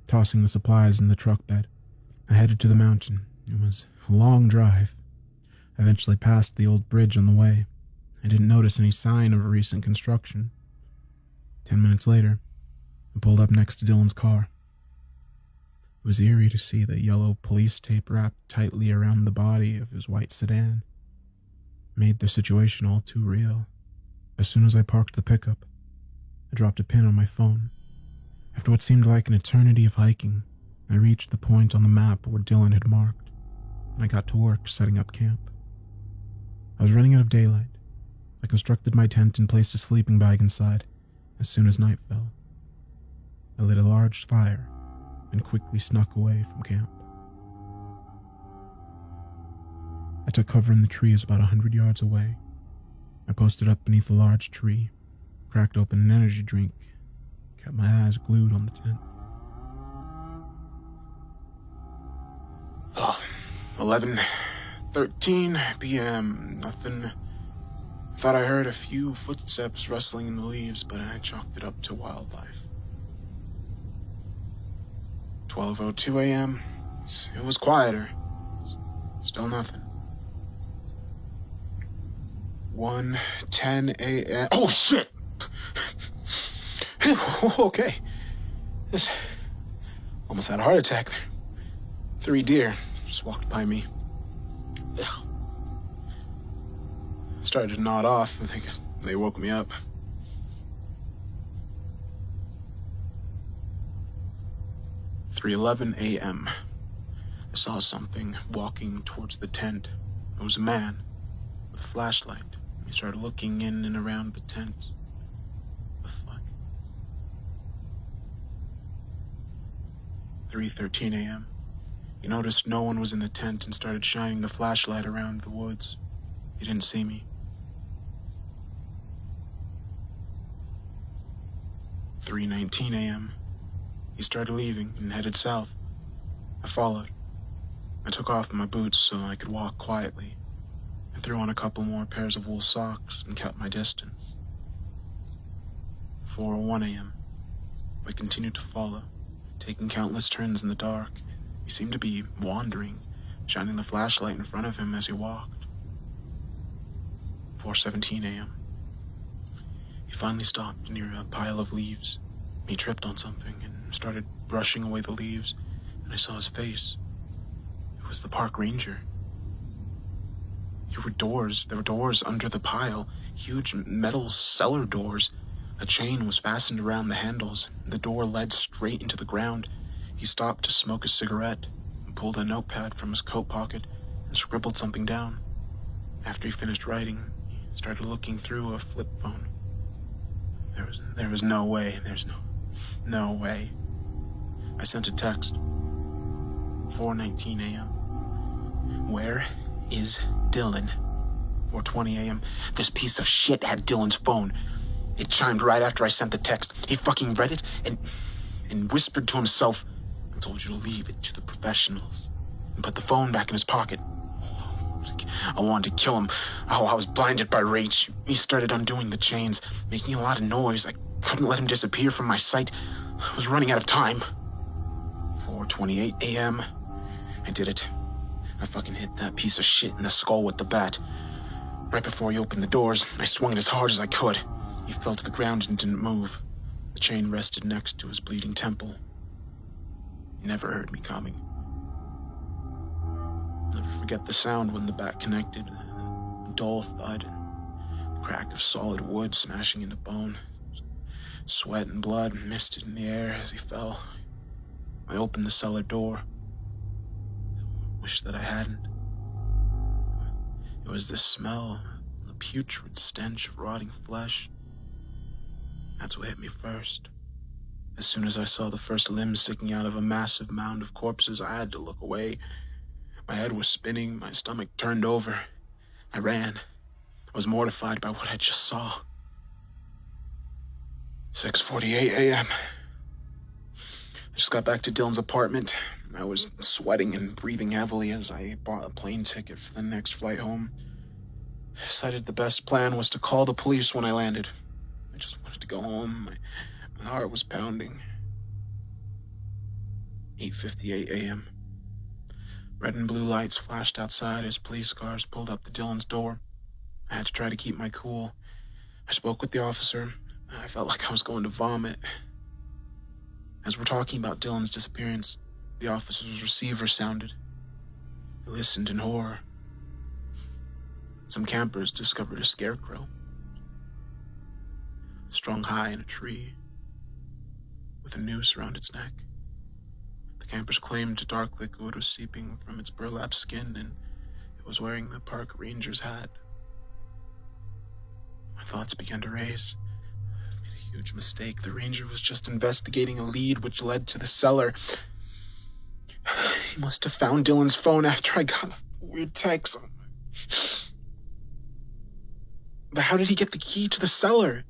tossing the supplies in the truck bed. I headed to the mountain. It was a long drive. I eventually passed the old bridge on the way. I didn't notice any sign of recent construction. 10 minutes later, I pulled up next to Dylan's car. It was eerie to see the yellow police tape wrapped tightly around the body of his white sedan. It made the situation all too real. As soon as I parked the pickup, I dropped a pin on my phone. After what seemed like an eternity of hiking, I reached the point on the map where Dylan had marked, and I got to work setting up camp. I was running out of daylight. I constructed my tent and placed a sleeping bag inside as soon as night fell. I lit a large fire and quickly snuck away from camp. I took cover in the trees about 100 yards away. I posted up beneath a large tree, cracked open an energy drink, kept my eyes glued on the tent. 11:13 p.m. Nothing. Thought I heard a few footsteps rustling in the leaves, but I chalked it up to wildlife. 12:02 a.m. It was quieter. Still nothing. 1:10 a.m. Oh, shit! Okay. This almost had a heart attack. 3 deer just walked by me. Started to nod off. I think they woke me up. 3:11 a.m. I saw something walking towards the tent. It was a man with a flashlight. He started looking in and around the tent. The fuck? 3:13 a.m. He noticed no one was in the tent and started shining the flashlight around the woods. He didn't see me. 3:19 a.m. He started leaving and headed south. I followed. I took off my boots so I could walk quietly. I threw on a couple more pairs of wool socks and kept my distance. 4:01 a.m. I continued to follow, taking countless turns in the dark. He seemed to be wandering, shining the flashlight in front of him as he walked. 4:17 a.m. He finally stopped near a pile of leaves. He tripped on something and started brushing away the leaves, and I saw his face. It was the park ranger. There were doors under the pile, huge metal cellar doors. A chain was fastened around the handles. The door led straight into the ground. He stopped to smoke a cigarette and pulled a notepad from his coat pocket and scribbled something down. After he finished writing, he started looking through a flip phone. There was no way. There's no way. I sent a text. 4:19 a.m. Where is Dylan? 4:20 a.m. This piece of shit had Dylan's phone. It chimed right after I sent the text. He fucking read it and whispered to himself, I told you to leave it to the professionals, and put the phone back in his pocket. I wanted to kill him. Oh, I was blinded by rage. He started undoing the chains, making a lot of noise. I couldn't let him disappear from my sight. I was running out of time. 4:28 a.m. I did it. I fucking hit that piece of shit in the skull with the bat. Right before he opened the doors, I swung it as hard as I could. He fell to the ground and didn't move. The chain rested next to his bleeding temple. He never heard me coming. Never forget the sound when the bat connected. A dull thud, the crack of solid wood smashing into bone. Sweat and blood misted in the air as he fell. I opened the cellar door. Wish that I hadn't. It was the smell, the putrid stench of rotting flesh. That's what hit me first. As soon as I saw the first limb sticking out of a massive mound of corpses, I had to look away. My head was spinning, my stomach turned over. I ran. I was mortified by what I just saw. 6:48 a.m. I just got back to Dylan's apartment. I was sweating and breathing heavily as I bought a plane ticket for the next flight home. I decided the best plan was to call the police when I landed. I just wanted to go home. My heart was pounding. 8:58 a.m. Red and blue lights flashed outside as police cars pulled up to Dylan's door. I had to try to keep my cool. I spoke with the officer. I felt like I was going to vomit. As we're talking about Dylan's disappearance, the officer's receiver sounded. I listened in horror. Some campers discovered a scarecrow, strung high in a tree, with a noose around its neck. The campers claimed dark liquid was seeping from its burlap skin, and it was wearing the park ranger's hat. My thoughts began to race. I've made a huge mistake. The ranger was just investigating a lead which led to the cellar. He must have found Dylan's phone after I got a weird text. But how did he get the key to the cellar?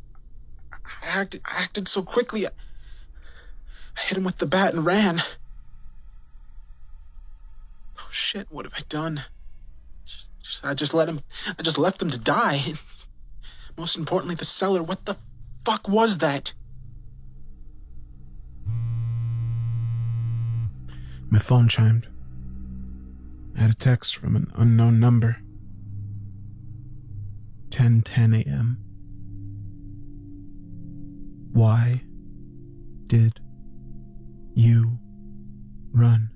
I acted so quickly. I hit him with the bat and ran. Oh shit, what have I done? I just left him to die. Most importantly, the cellar. What the fuck was that? My phone chimed. I had a text from an unknown number. 10:10 a.m. Why did you run?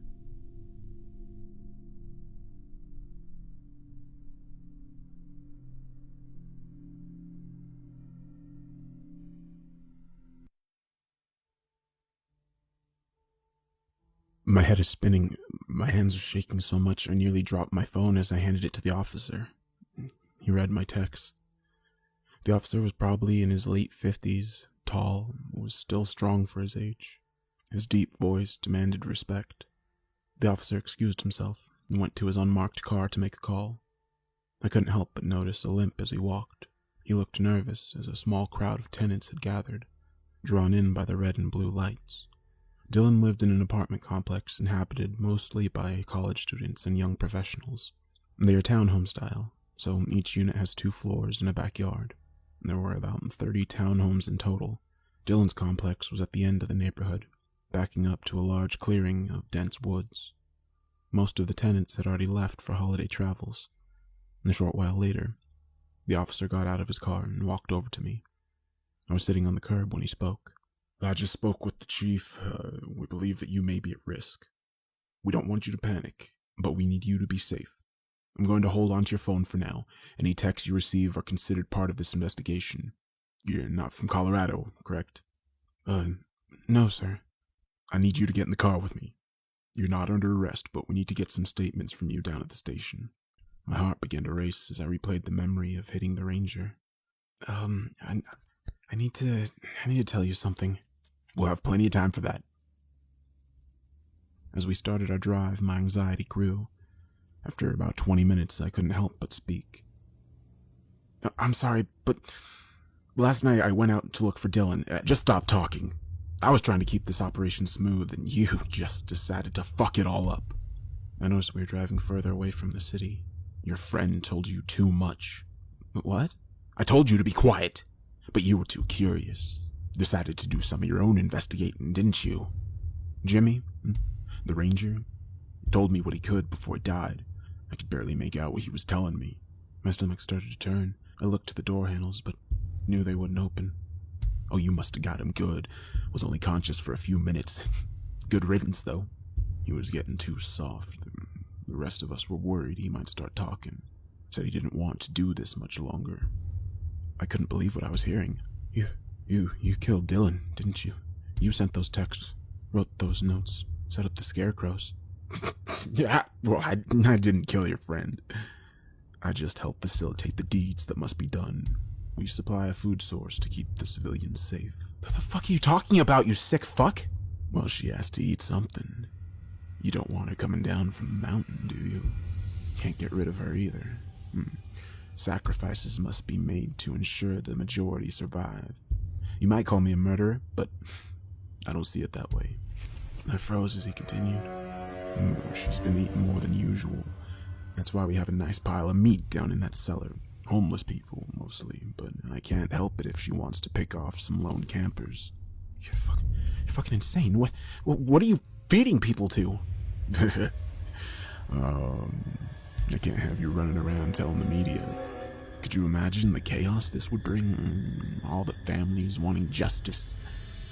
My head is spinning. My hands are shaking so much I nearly dropped my phone as I handed it to the officer. He read my text. The officer was probably in his late 50s, tall, was still strong for his age. His deep voice demanded respect. The officer excused himself and went to his unmarked car to make a call. I couldn't help but notice a limp as he walked. He looked nervous as a small crowd of tenants had gathered, drawn in by the red and blue lights. Dylan lived in an apartment complex inhabited mostly by college students and young professionals. They are townhome style, so each unit has 2 floors and a backyard. There were about 30 townhomes in total. Dylan's complex was at the end of the neighborhood, backing up to a large clearing of dense woods. Most of the tenants had already left for holiday travels. And a short while later, the officer got out of his car and walked over to me. I was sitting on the curb when he spoke. I just spoke with the chief. We believe that you may be at risk. We don't want you to panic, but we need you to be safe. I'm going to hold on to your phone for now. Any texts you receive are considered part of this investigation. You're not from Colorado, correct? No, sir. I need you to get in the car with me. You're not under arrest, but we need to get some statements from you down at the station. My heart began to race as I replayed the memory of hitting the ranger. I need to tell you something. We'll have plenty of time for that. As we started our drive, my anxiety grew. After about 20 minutes, I couldn't help but speak. I'm sorry, but last night I went out to look for Dylan. Just stop talking. I was trying to keep this operation smooth, and you just decided to fuck it all up. I noticed we were driving further away from the city. Your friend told you too much. What? I told you to be quiet, but you were too curious. Decided to do some of your own investigating, didn't you? Jimmy, the ranger, told me what he could before he died. I could barely make out what he was telling me. My stomach started to turn. I looked to the door handles, but knew they wouldn't open. Oh, you must have got him good. Was only conscious for a few minutes. Good riddance, though. He was getting too soft. The rest of us were worried he might start talking. Said he didn't want to do this much longer. I couldn't believe what I was hearing. You killed Dylan, didn't you? You sent those texts, wrote those notes, set up the scarecrows. Yeah, well, I didn't kill your friend. I just helped facilitate the deeds that must be done. We supply a food source to keep the civilians safe. What the fuck are you talking about, you sick fuck? Well, she has to eat something. You don't want her coming down from the mountain, do you? Can't get rid of her either. Sacrifices must be made to ensure the majority survive. You might call me a murderer, but I don't see it that way. I froze as he continued. She's been eating more than usual. That's why we have a nice pile of meat down in that cellar. Homeless people, mostly, but I can't help it if she wants to pick off some lone campers. You're fucking insane. What are you feeding people to? I can't have you running around telling the media. Could you imagine the chaos this would bring? All the families wanting justice.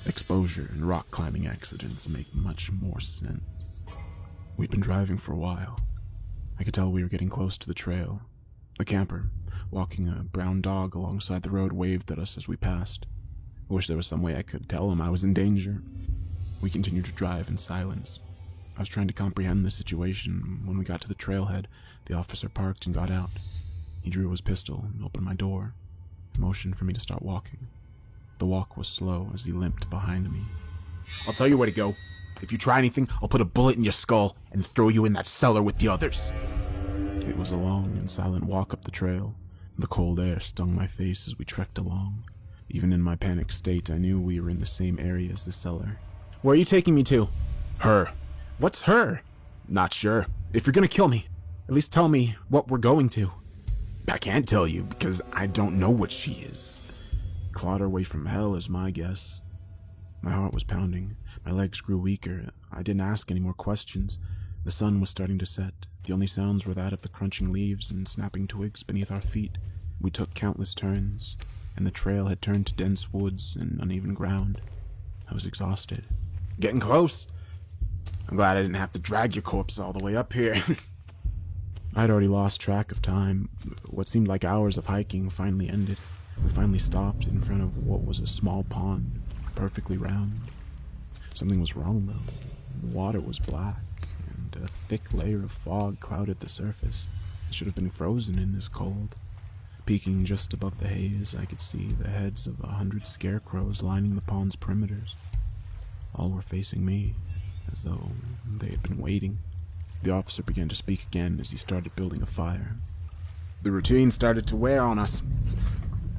Exposure and rock climbing accidents make much more sense. We'd been driving for a while. I could tell we were getting close to the trail. A camper, walking a brown dog alongside the road, waved at us as we passed. I wish there was some way I could tell him I was in danger. We continued to drive in silence. I was trying to comprehend the situation. When we got to the trailhead, the officer parked and got out. He drew his pistol and opened my door, motioned for me to start walking. The walk was slow as he limped behind me. I'll tell you where to go. If you try anything, I'll put a bullet in your skull and throw you in that cellar with the others. It was a long and silent walk up the trail. The cold air stung my face as we trekked along. Even in my panicked state, I knew we were in the same area as the cellar. Where are you taking me to? Her. What's her? Not sure. If you're gonna kill me, at least tell me what we're going to. I can't tell you because I don't know what she is. Clawed her way from hell is my guess. My heart was pounding. My legs grew weaker. I didn't ask any more questions. The sun was starting to set. The only sounds were that of the crunching leaves and snapping twigs beneath our feet. We took countless turns, and the trail had turned to dense woods and uneven ground. I was exhausted. Getting close. I'm glad I didn't have to drag your corpse all the way up here. I'd already lost track of time. What seemed like hours of hiking finally ended. We finally stopped in front of what was a small pond, perfectly round. Something was wrong, though. The water was black, and a thick layer of fog clouded the surface. It should have been frozen in this cold. Peeking just above the haze, I could see the heads of 100 scarecrows lining the pond's perimeters. All were facing me, as though they had been waiting. The officer began to speak again as he started building a fire. The routine started to wear on us.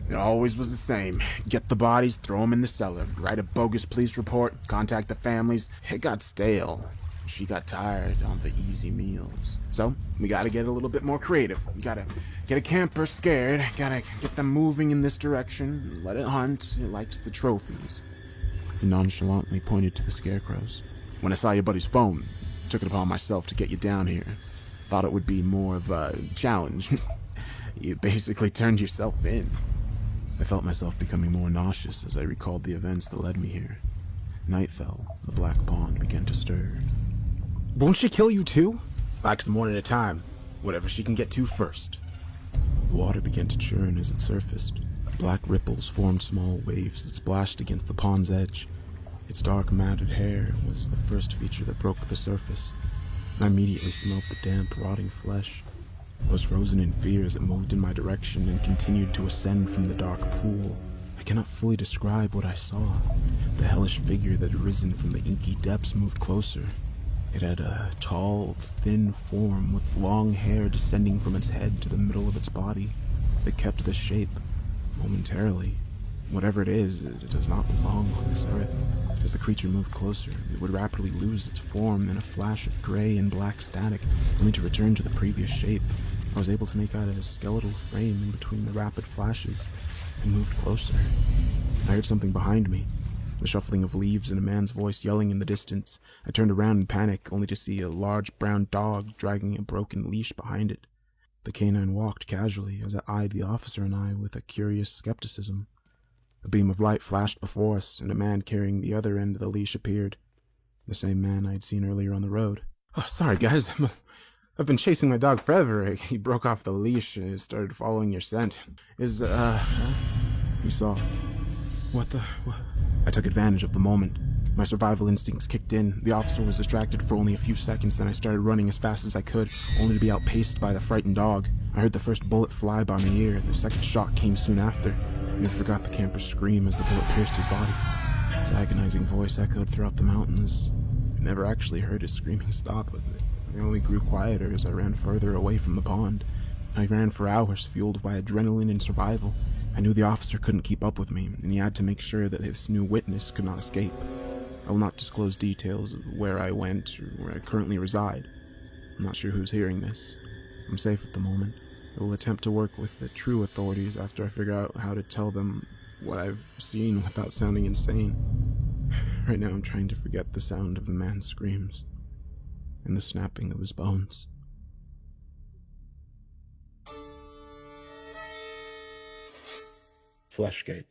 It always was the same. Get the bodies, throw them in the cellar, write a bogus police report, contact the families. It got stale. She got tired on the easy meals. So, we gotta get a little bit more creative. We gotta get a camper scared, gotta get them moving in this direction, let it hunt, it likes the trophies. He nonchalantly pointed to the scarecrows. When I saw your buddy's phone, took it upon myself to get you down here. Thought it would be more of a challenge. You basically turned yourself in. I felt myself becoming more nauseous as I recalled the events that led me here. Night fell. The black pond began to stir. Won't she kill you too? Likes them one at a time. Whatever she can get to first. The water began to churn as it surfaced. Black ripples formed small waves that splashed against the pond's edge. Its dark, matted hair was the first feature that broke the surface. I immediately smelled the damp, rotting flesh. I was frozen in fear as it moved in my direction and continued to ascend from the dark pool. I cannot fully describe what I saw. The hellish figure that had risen from the inky depths moved closer. It had a tall, thin form with long hair descending from its head to the middle of its body. It kept the shape, momentarily. Whatever it is, it does not belong on this earth. As the creature moved closer, it would rapidly lose its form in a flash of gray and black static, only to return to the previous shape. I was able to make out a skeletal frame in between the rapid flashes. It moved closer. I heard something behind me, the shuffling of leaves and a man's voice yelling in the distance. I turned around in panic, only to see a large brown dog dragging a broken leash behind it. The canine walked casually as it eyed the officer and I with a curious skepticism. A beam of light flashed before us, and a man carrying the other end of the leash appeared. The same man I'd seen earlier on the road. Oh, sorry, guys. I've been chasing my dog forever. He broke off the leash and started following your scent. He saw. What? I took advantage of the moment. My survival instincts kicked in. The officer was distracted for only a few seconds, then I started running as fast as I could, only to be outpaced by the frightened dog. I heard the first bullet fly by my ear, and the second shot came soon after. I never forgot the camper's scream as the bullet pierced his body. His agonizing voice echoed throughout the mountains. I never actually heard his screaming stop, but it only grew quieter as I ran further away from the pond. I ran for hours, fueled by adrenaline and survival. I knew the officer couldn't keep up with me, and he had to make sure that this new witness could not escape. I will not disclose details of where I went or where I currently reside. I'm not sure who's hearing this. I'm safe at the moment. I will attempt to work with the true authorities after I figure out how to tell them what I've seen without sounding insane. Right now I'm trying to forget the sound of the man's screams and the snapping of his bones. Fleshgate.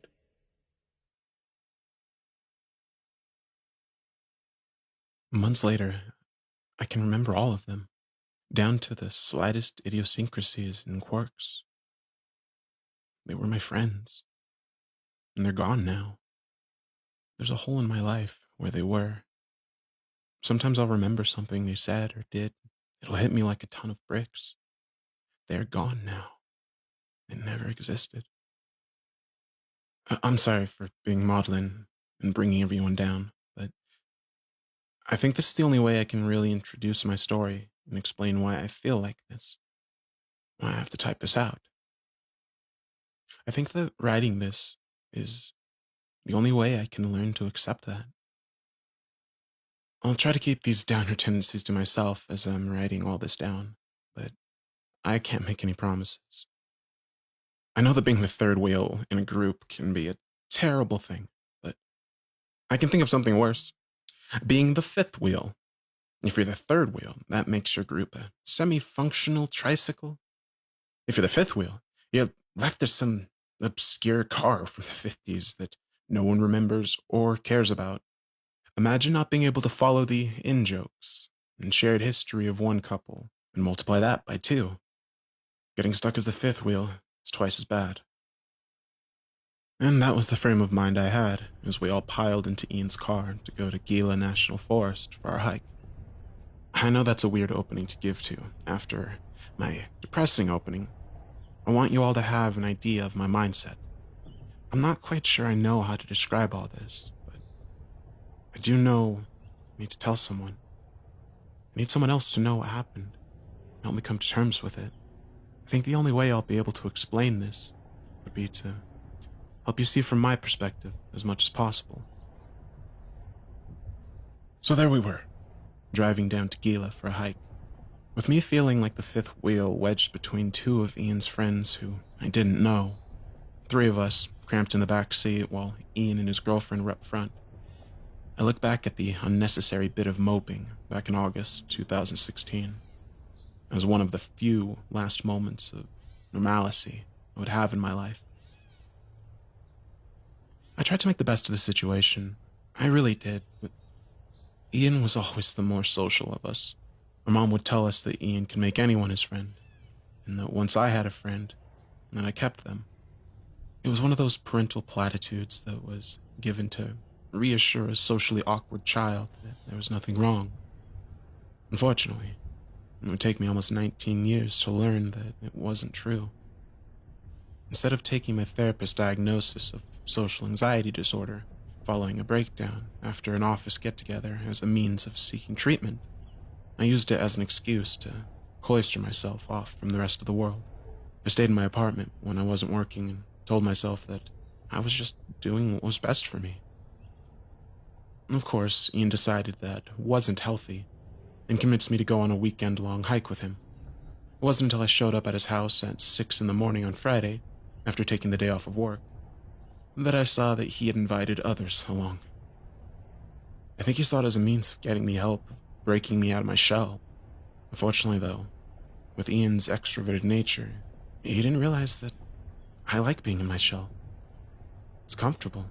Months later, I can remember all of them, down to the slightest idiosyncrasies and quirks. They were my friends, and they're gone now. There's a hole in my life where they were. Sometimes I'll remember something they said or did. It'll hit me like a ton of bricks. They're gone now. They never existed. I'm sorry for being maudlin and bringing everyone down, but I think this is the only way I can really introduce my story and explain why I feel like this. Why I have to type this out. I think that writing this is the only way I can learn to accept that. I'll try to keep these downer tendencies to myself as I'm writing all this down, but I can't make any promises. I know that being the third wheel in a group can be a terrible thing, but I can think of something worse. Being the fifth wheel. If you're the third wheel, that makes your group a semi-functional tricycle. If you're the fifth wheel, you're left as some obscure car from the 50s that no one remembers or cares about. Imagine not being able to follow the in-jokes and shared history of one couple and multiply that by 2. Getting stuck as the fifth wheel is twice as bad. And that was the frame of mind I had as we all piled into Ian's car to go to Gila National Forest for our hike. I know that's a weird opening to give to after my depressing opening. I want you all to have an idea of my mindset. I'm not quite sure I know how to describe all this, but I do know I need to tell someone. I need someone else to know what happened, help me come to terms with it. I think the only way I'll be able to explain this would be to help you see from my perspective as much as possible. So there we were, driving down to Gila for a hike, with me feeling like the fifth wheel wedged between 2 of Ian's friends who I didn't know. 3 of us cramped in the back seat while Ian and his girlfriend were up front. I look back at the unnecessary bit of moping back in August 2016 as one of the few last moments of normalcy I would have in my life. I tried to make the best of the situation. I really did, but Ian was always the more social of us. My mom would tell us that Ian could make anyone his friend, and that once I had a friend, then I kept them. It was one of those parental platitudes that was given to reassure a socially awkward child that there was nothing wrong. Unfortunately, it would take me almost 19 years to learn that it wasn't true. Instead of taking my therapist's diagnosis of social anxiety disorder following a breakdown after an office get-together as a means of seeking treatment, I used it as an excuse to cloister myself off from the rest of the world. I stayed in my apartment when I wasn't working and told myself that I was just doing what was best for me. Of course, Ian decided that wasn't healthy and convinced me to go on a weekend-long hike with him. It wasn't until I showed up at his house at 6 in the morning on Friday, after taking the day off of work, that I saw that he had invited others along. I think he saw it as a means of getting me help, breaking me out of my shell. Unfortunately, though, with Ian's extroverted nature, he didn't realize that I like being in my shell. It's comfortable.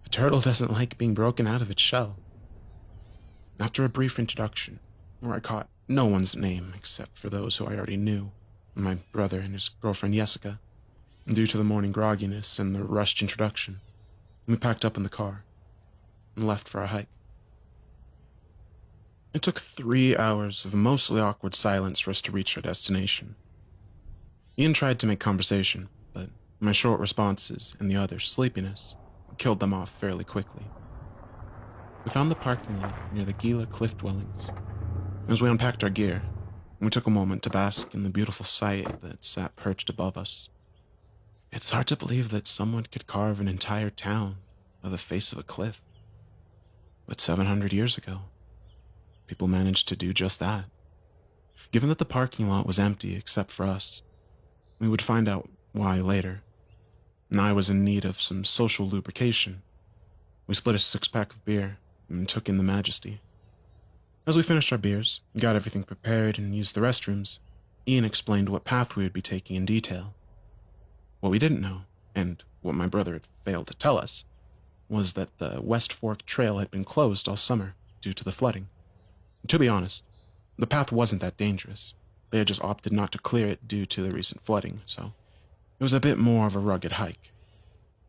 A turtle doesn't like being broken out of its shell. After a brief introduction, where I caught no one's name except for those who I already knew, my brother and his girlfriend Jessica, due to the morning grogginess and the rushed introduction, we packed up in the car and left for our hike. It took 3 hours of mostly awkward silence for us to reach our destination. Ian tried to make conversation, but my short responses and the others' sleepiness killed them off fairly quickly. We found the parking lot near the Gila cliff dwellings. As we unpacked our gear, We took a moment to bask in the beautiful sight that sat perched above us. It's hard to believe that someone could carve an entire town out of the face of a cliff. But 700 years ago, people managed to do just that. Given that the parking lot was empty except for us, we would find out why later. And I was in need of some social lubrication. We split a six-pack of beer and took in the majesty. As we finished our beers, got everything prepared, and used the restrooms, Ian explained what path we would be taking in detail. What we didn't know, and what my brother had failed to tell us, was that the West Fork Trail had been closed all summer due to the flooding. To be honest, the path wasn't that dangerous. They had just opted not to clear it due to the recent flooding, so it was a bit more of a rugged hike.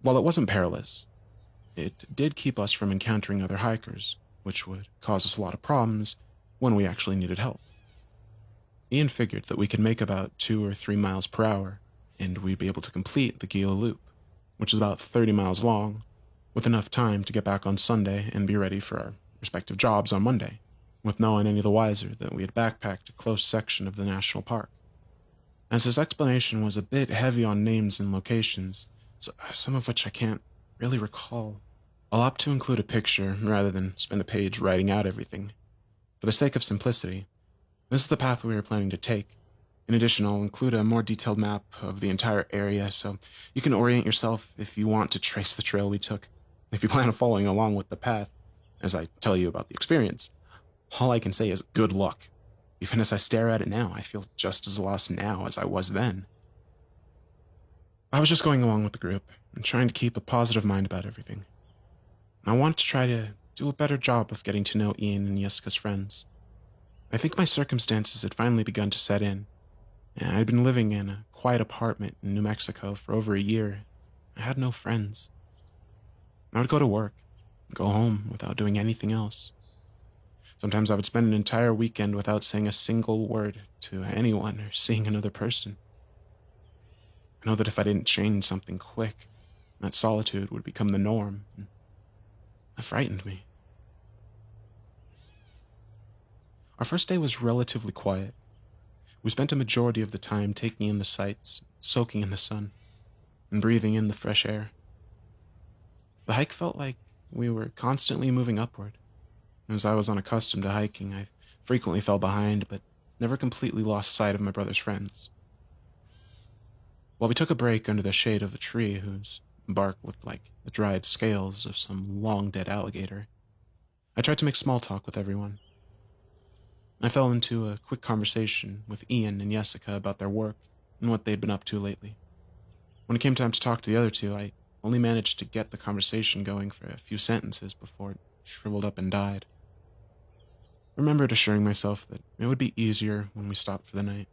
While it wasn't perilous, it did keep us from encountering other hikers, which would cause us a lot of problems when we actually needed help. Ian figured that we could make about 2 or 3 miles per hour, and we'd be able to complete the Gila Loop, which is about 30 miles long, with enough time to get back on Sunday and be ready for our respective jobs on Monday, with no one any the wiser that we had backpacked a close section of the national park. As his explanation was a bit heavy on names and locations, some of which I can't really recall, I'll opt to include a picture rather than spend a page writing out everything. For the sake of simplicity, this is the path we were planning to take. In addition, I'll include a more detailed map of the entire area so you can orient yourself if you want to trace the trail we took. If you plan on following along with the path, as I tell you about the experience, all I can say is good luck. Even as I stare at it now, I feel just as lost now as I was then. I was just going along with the group and trying to keep a positive mind about everything. I wanted to try to do a better job of getting to know Ian and Jessica's friends. I think my circumstances had finally begun to set in. I'd been living in a quiet apartment in New Mexico for over a year. I had no friends. I would go to work, go home without doing anything else. Sometimes I would spend an entire weekend without saying a single word to anyone or seeing another person. I know that if I didn't change something quick, that solitude would become the norm. That frightened me. Our first day was relatively quiet. We spent a majority of the time taking in the sights, soaking in the sun, and breathing in the fresh air. The hike felt like we were constantly moving upward. As I was unaccustomed to hiking, I frequently fell behind, but never completely lost sight of my brother's friends. While we took a break under the shade of a tree whose bark looked like the dried scales of some long-dead alligator, I tried to make small talk with everyone. I fell into a quick conversation with Ian and Jessica about their work and what they'd been up to lately. When it came time to talk to the other two, I only managed to get the conversation going for a few sentences before it shriveled up and died. I remembered assuring myself that it would be easier when we stopped for the night.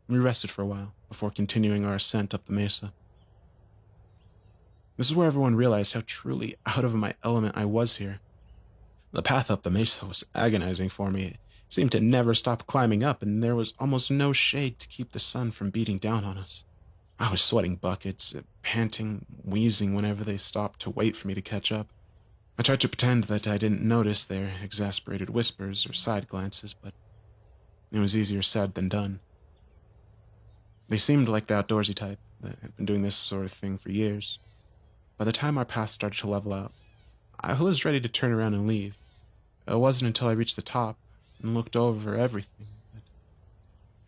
We rested for a while before continuing our ascent up the mesa. This is where everyone realized how truly out of my element I was here. The path up the mesa was agonizing for me. It seemed to never stop climbing up, and there was almost no shade to keep the sun from beating down on us. I was sweating buckets, panting, wheezing whenever they stopped to wait for me to catch up. I tried to pretend that I didn't notice their exasperated whispers or side glances, but it was easier said than done. They seemed like the outdoorsy type that had been doing this sort of thing for years. By the time our path started to level out, I was ready to turn around and leave. It wasn't until I reached the top and looked over everything that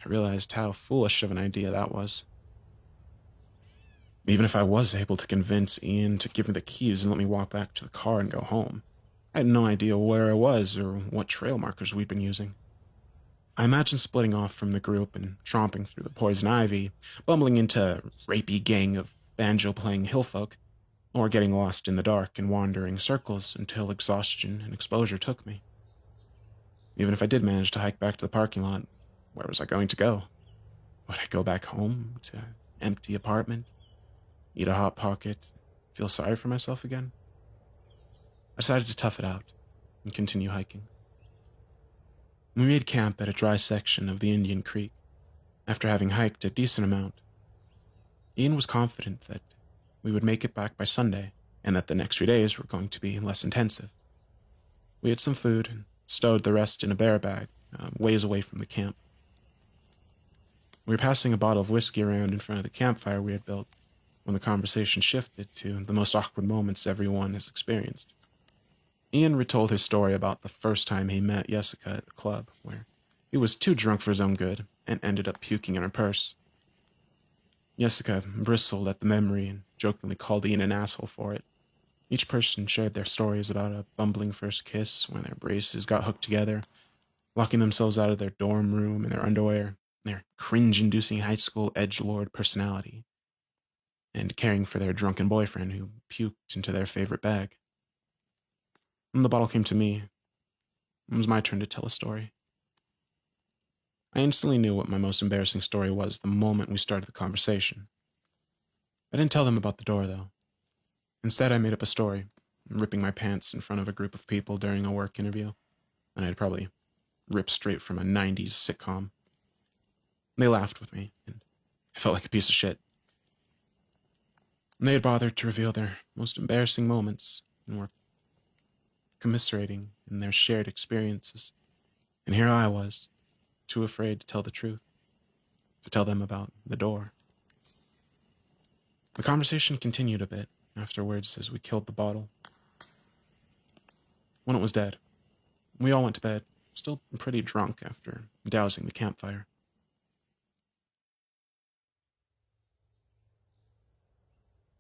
I realized how foolish of an idea that was. Even if I was able to convince Ian to give me the keys and let me walk back to the car and go home, I had no idea where I was or what trail markers we'd been using. I imagined splitting off from the group and tromping through the poison ivy, bumbling into a rapey gang of banjo-playing hillfolk, or getting lost in the dark and wandering circles until exhaustion and exposure took me. Even if I did manage to hike back to the parking lot, where was I going to go? Would I go back home to an empty apartment, eat a Hot Pocket, feel sorry for myself again? I decided to tough it out and continue hiking. We made camp at a dry section of the Indian Creek. After having hiked a decent amount, Ian was confident that we would make it back by Sunday, and that the next few days were going to be less intensive. We had some food and stowed the rest in a bear bag ways away from the camp. We were passing a bottle of whiskey around in front of the campfire we had built when the conversation shifted to the most awkward moments everyone has experienced. Ian retold his story about the first time he met Jessica at the club, where he was too drunk for his own good and ended up puking in her purse. Jessica bristled at the memory and jokingly called Ian an asshole for it. Each person shared their stories about a bumbling first kiss when their braces got hooked together, locking themselves out of their dorm room in their underwear, their cringe-inducing high school edgelord personality, and caring for their drunken boyfriend who puked into their favorite bag. When the bottle came to me, it was my turn to tell a story. I instantly knew what my most embarrassing story was the moment we started the conversation. I didn't tell them about the door, though. Instead, I made up a story, ripping my pants in front of a group of people during a work interview, and I'd probably ripped straight from a 90s sitcom. They laughed with me, and I felt like a piece of shit. And they had bothered to reveal their most embarrassing moments and were commiserating in their shared experiences. And here I was, too afraid to tell the truth, to tell them about the door. The conversation continued a bit afterwards as we killed the bottle. When it was dead, we all went to bed, still pretty drunk after dousing the campfire.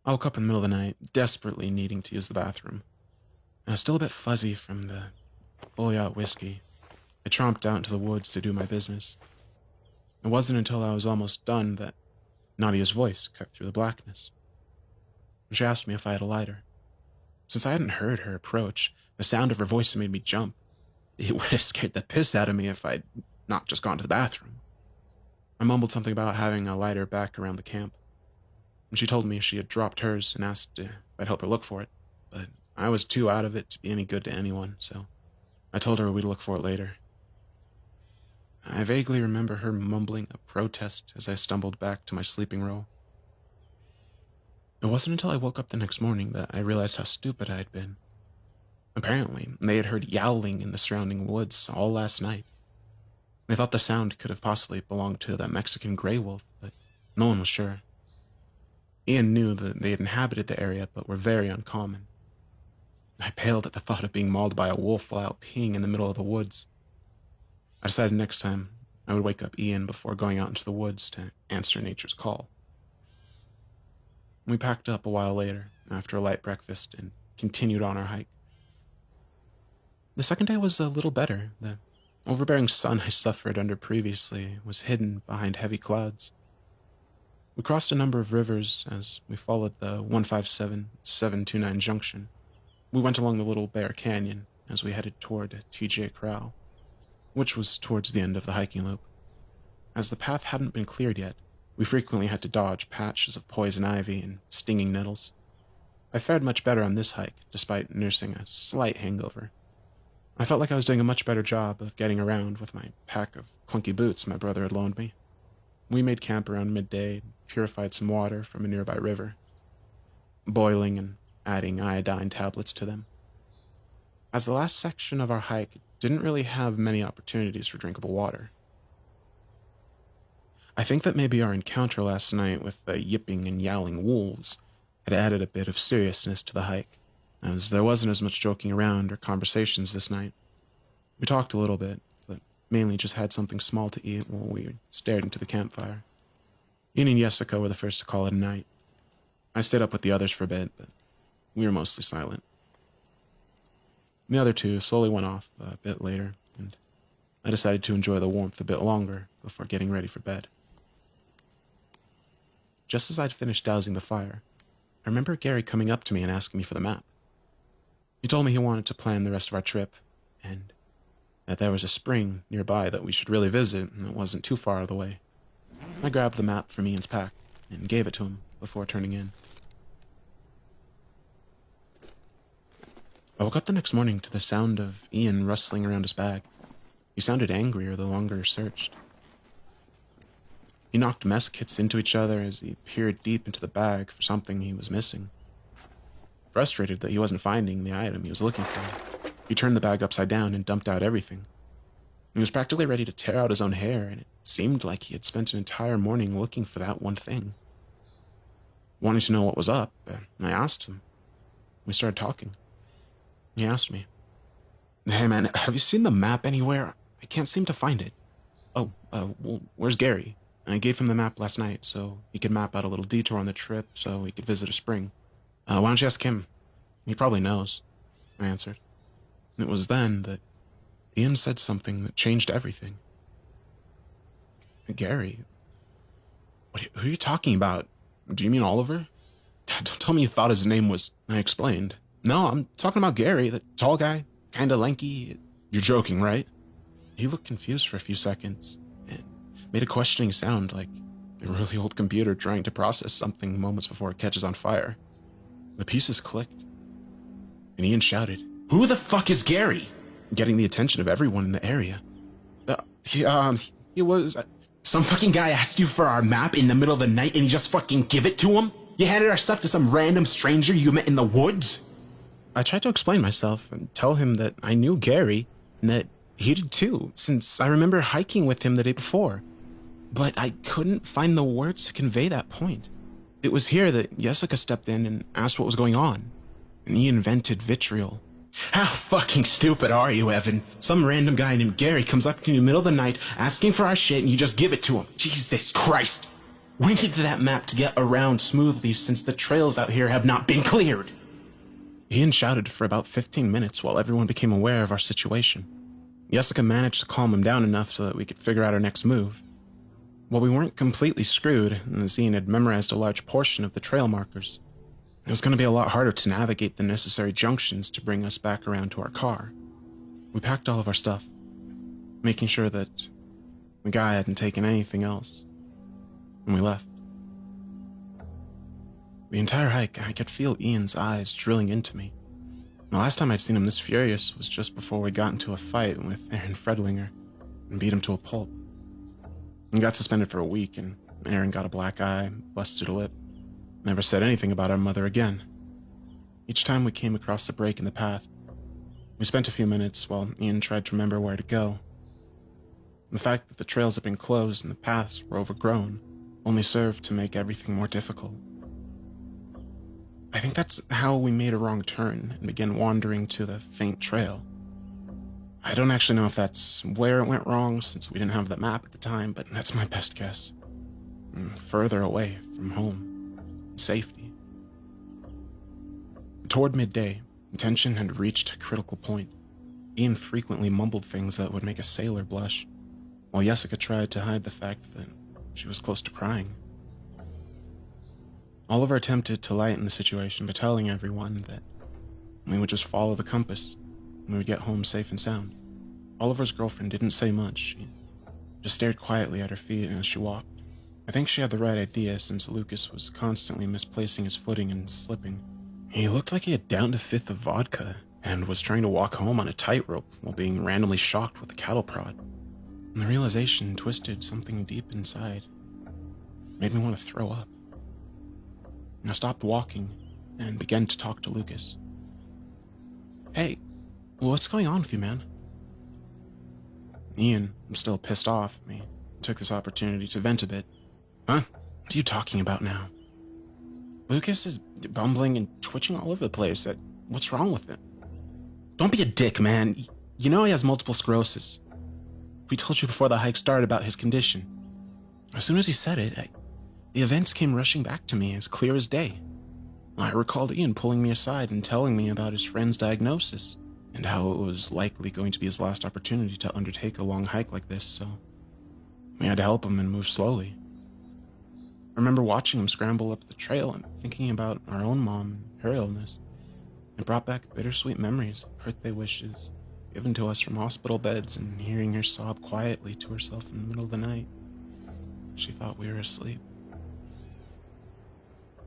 I woke up in the middle of the night, desperately needing to use the bathroom. I was still a bit fuzzy from the bully-out whiskey. I tromped out into the woods to do my business. It wasn't until I was almost done that Nadia's voice cut through the blackness. She asked me if I had a lighter. Since I hadn't heard her approach, the sound of her voice made me jump. It would have scared the piss out of me if I'd not just gone to the bathroom. I mumbled something about having a lighter back around the camp. And she told me she had dropped hers and asked if I'd help her look for it, but I was too out of it to be any good to anyone, so I told her we'd look for it later. I vaguely remember her mumbling a protest as I stumbled back to my sleeping row. It wasn't until I woke up the next morning that I realized how stupid I had been. Apparently, they had heard yowling in the surrounding woods all last night. They thought the sound could have possibly belonged to the Mexican gray wolf, but no one was sure. Ian knew that they had inhabited the area, but were very uncommon. I paled at the thought of being mauled by a wolf while out peeing in the middle of the woods. I decided next time I would wake up Ian before going out into the woods to answer nature's call. We packed up a while later, after a light breakfast, and continued on our hike. The second day was a little better. The overbearing sun I suffered under previously was hidden behind heavy clouds. We crossed a number of rivers as we followed the 157-729 junction. We went along the Little Bear Canyon as we headed toward TJ Corral, which was towards the end of the hiking loop. As the path hadn't been cleared yet, we frequently had to dodge patches of poison ivy and stinging nettles. I fared much better on this hike, despite nursing a slight hangover. I felt like I was doing a much better job of getting around with my pack of clunky boots my brother had loaned me. We made camp around midday and purified some water from a nearby river, boiling and adding iodine tablets to them. As the last section of our hike didn't really have many opportunities for drinkable water. I think that maybe our encounter last night with the yipping and yowling wolves had added a bit of seriousness to the hike, as there wasn't as much joking around or conversations this night. We talked a little bit, but mainly just had something small to eat while we stared into the campfire. Ian and Jessica were the first to call it a night. I stayed up with the others for a bit, but we were mostly silent. The other two slowly went off a bit later, and I decided to enjoy the warmth a bit longer before getting ready for bed. Just as I'd finished dousing the fire, I remember Gary coming up to me and asking me for the map. He told me he wanted to plan the rest of our trip, and that there was a spring nearby that we should really visit, and it wasn't too far out of the way. I grabbed the map from Ian's pack and gave it to him before turning in. I woke up the next morning to the sound of Ian rustling around his bag. He sounded angrier the longer he searched. He knocked mess kits into each other as he peered deep into the bag for something he was missing. Frustrated that he wasn't finding the item he was looking for, he turned the bag upside down and dumped out everything. He was practically ready to tear out his own hair, and it seemed like he had spent an entire morning looking for that one thing. Wanting to know what was up, I asked him. We started talking. He asked me, "Hey man, have you seen the map anywhere? I can't seem to find it." Well, where's Gary? And I gave him the map last night so he could map out a little detour on the trip so he could visit a spring. Why don't you ask him? He probably knows, I answered. And it was then that Ian said something that changed everything. Gary? Who are you talking about? Do you mean Oliver? Don't tell me you thought his name was... I explained. No, I'm talking about Gary, the tall guy, kinda lanky. You're joking, right? He looked confused for a few seconds and made a questioning sound like a really old computer trying to process something moments before it catches on fire. The pieces clicked, and Ian shouted, "Who the fuck is Gary?" Getting the attention of everyone in the area. He was... Some fucking guy asked you for our map in the middle of the night and you just fucking give it to him? You handed our stuff to some random stranger you met in the woods? I tried to explain myself and tell him that I knew Gary and that he did too, since I remember hiking with him the day before. But I couldn't find the words to convey that point. It was here that Jessica stepped in and asked what was going on, and he invented vitriol. How fucking stupid are you, Evan? Some random guy named Gary comes up to you in the middle of the night asking for our shit and you just give it to him. Jesus Christ. We needed that map to get around smoothly since the trails out here have not been cleared. Ian shouted for about 15 minutes while everyone became aware of our situation. Jessica managed to calm him down enough so that we could figure out our next move. Well, we weren't completely screwed, as Ian had memorized a large portion of the trail markers. It was going to be a lot harder to navigate the necessary junctions to bring us back around to our car. We packed all of our stuff, making sure that the guy hadn't taken anything else, and we left. The entire hike, I could feel Ian's eyes drilling into me. The last time I'd seen him this furious was just before we got into a fight with Aaron Fredlinger and beat him to a pulp. He got suspended for a week, and Aaron got a black eye, busted a lip. Never said anything about our mother again. Each time we came across a break in the path, we spent a few minutes while Ian tried to remember where to go. The fact that the trails had been closed and the paths were overgrown only served to make everything more difficult. I think that's how we made a wrong turn and began wandering to the faint trail. I don't actually know if that's where it went wrong since we didn't have the map at the time, but that's my best guess. Further away from home. Safety. Toward midday, tension had reached a critical point. Ian frequently mumbled things that would make a sailor blush, while Jessica tried to hide the fact that she was close to crying. Oliver attempted to lighten the situation by telling everyone that we would just follow the compass and we would get home safe and sound. Oliver's girlfriend didn't say much. She just stared quietly at her feet as she walked. I think she had the right idea since Lucas was constantly misplacing his footing and slipping. He looked like he had downed a fifth of vodka and was trying to walk home on a tightrope while being randomly shocked with a cattle prod. And the realization twisted something deep inside. It made me want to throw up. I stopped walking and began to talk to Lucas. Hey, what's going on with you, man? Ian, still pissed off at me, took this opportunity to vent a bit. Huh? What are you talking about now? Lucas is bumbling and twitching all over the place. What's wrong with him? Don't be a dick, man. You know he has multiple sclerosis. We told you before the hike started about his condition. As soon as he said it, the events came rushing back to me as clear as day. I recalled Ian pulling me aside and telling me about his friend's diagnosis and how it was likely going to be his last opportunity to undertake a long hike like this, so we had to help him and move slowly. I remember watching him scramble up the trail and thinking about our own mom and her illness. It brought back bittersweet memories of birthday wishes given to us from hospital beds and hearing her sob quietly to herself in the middle of the night. She thought we were asleep.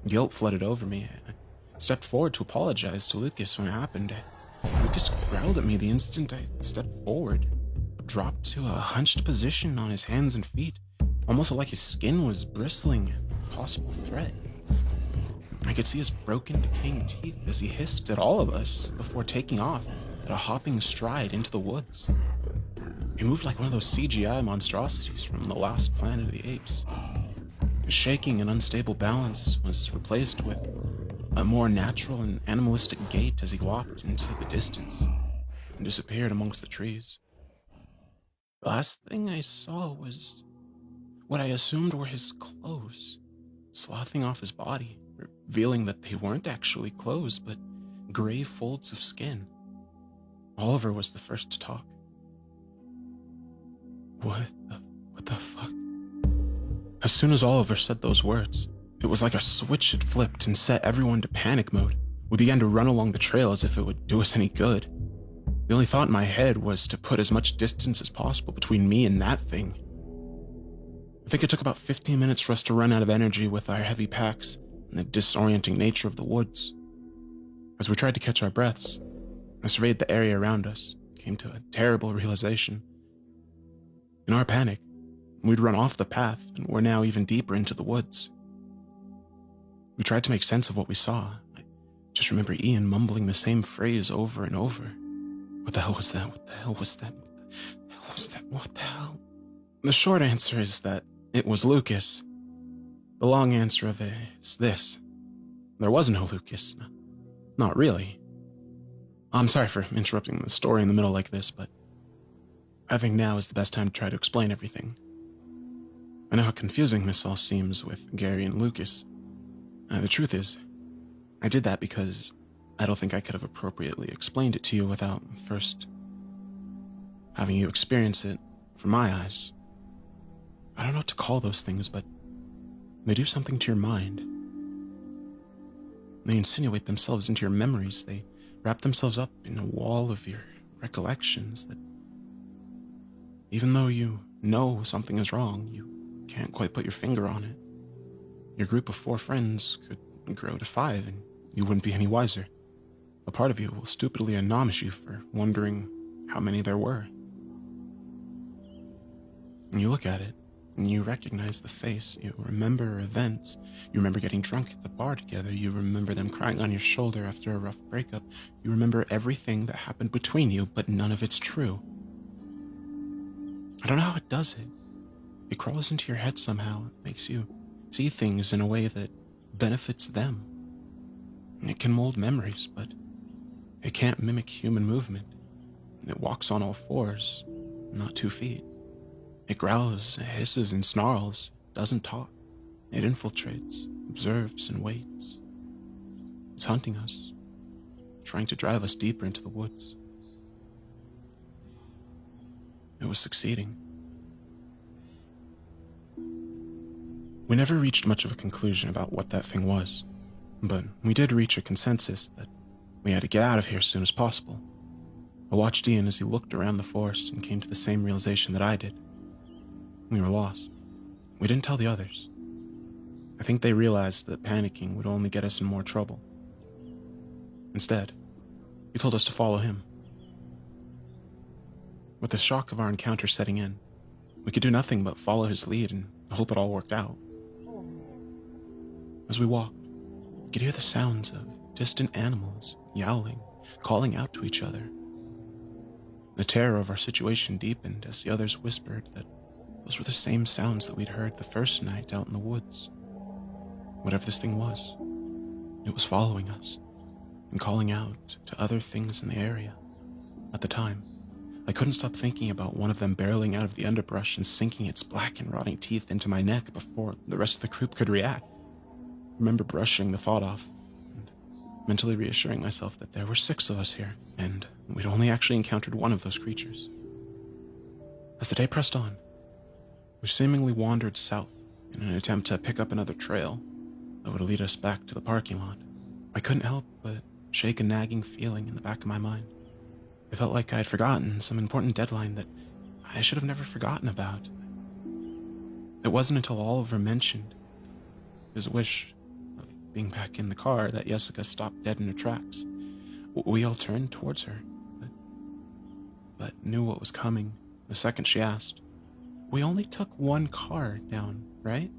Guilt flooded over me. I stepped forward to apologize to Lucas when it happened. Lucas growled at me the instant I stepped forward, dropped to a hunched position on his hands and feet, almost like his skin was bristling at a possible threat. I could see his broken, decaying teeth as he hissed at all of us before taking off at a hopping stride into the woods. He moved like one of those CGI monstrosities from the last Planet of the Apes. His shaking and unstable balance was replaced with a more natural and animalistic gait as he walked into the distance and disappeared amongst the trees. The last thing I saw was what I assumed were his clothes, sloughing off his body, revealing that they weren't actually clothes, but gray folds of skin. Oliver was the first to talk. What the fuck? As soon as Oliver said those words, it was like a switch had flipped and set everyone to panic mode. We began to run along the trail as if it would do us any good. The only thought in my head was to put as much distance as possible between me and that thing. I think it took about 15 minutes for us to run out of energy with our heavy packs and the disorienting nature of the woods. As we tried to catch our breaths, I surveyed the area around us, came to a terrible realization. In our panic, we'd run off the path and were now even deeper into the woods. We tried to make sense of what we saw. I just remember Ian mumbling the same phrase over and over. What the hell was that? What the hell was that? What the hell was that? What the hell? The short answer is that it was Lucas. The long answer of it is this. There was no Lucas. Not really. I'm sorry for interrupting the story in the middle like this, but I think now is the best time to try to explain everything. I know how confusing this all seems with Gary and Lucas. The truth is, I did that because I don't think I could have appropriately explained it to you without first having you experience it from my eyes. I don't know what to call those things, but they do something to your mind. They insinuate themselves into your memories. They wrap themselves up in a wall of your recollections that, even though you know something is wrong, you can't quite put your finger on it. Your group of 4 friends could grow to 5 and you wouldn't be any wiser. A part of you will stupidly admonish you for wondering how many there were. And you look at it, and you recognize the face. You remember events. You remember getting drunk at the bar together. You remember them crying on your shoulder after a rough breakup. You remember everything that happened between you, but none of it's true. I don't know how it does it. It crawls into your head somehow. It makes you see things in a way that benefits them. It can mold memories, but it can't mimic human movement. It walks on all 4s, not 2 feet. It growls, it hisses and snarls, doesn't talk. It infiltrates, observes, and waits. It's hunting us, trying to drive us deeper into the woods. It was succeeding. We never reached much of a conclusion about what that thing was, but we did reach a consensus that we had to get out of here as soon as possible. I watched Ian as he looked around the forest and came to the same realization that I did. We were lost. We didn't tell the others. I think they realized that panicking would only get us in more trouble. Instead, he told us to follow him. With the shock of our encounter setting in, we could do nothing but follow his lead and hope it all worked out. As we walked, we could hear the sounds of distant animals yowling, calling out to each other. The terror of our situation deepened as the others whispered that those were the same sounds that we'd heard the first night out in the woods. Whatever this thing was, it was following us and calling out to other things in the area. At the time, I couldn't stop thinking about one of them barreling out of the underbrush and sinking its black and rotting teeth into my neck before the rest of the group could react. I remember brushing the thought off and mentally reassuring myself that there were 6 of us here, and we'd only actually encountered one of those creatures. As the day pressed on, we seemingly wandered south in an attempt to pick up another trail that would lead us back to the parking lot. I couldn't help but shake a nagging feeling in the back of my mind. It felt like I had forgotten some important deadline that I should have never forgotten about. It wasn't until Oliver mentioned his wish of being back in the car that Jessica stopped dead in her tracks. We all turned towards her, but knew what was coming the second she asked. We only took 1 car down, right?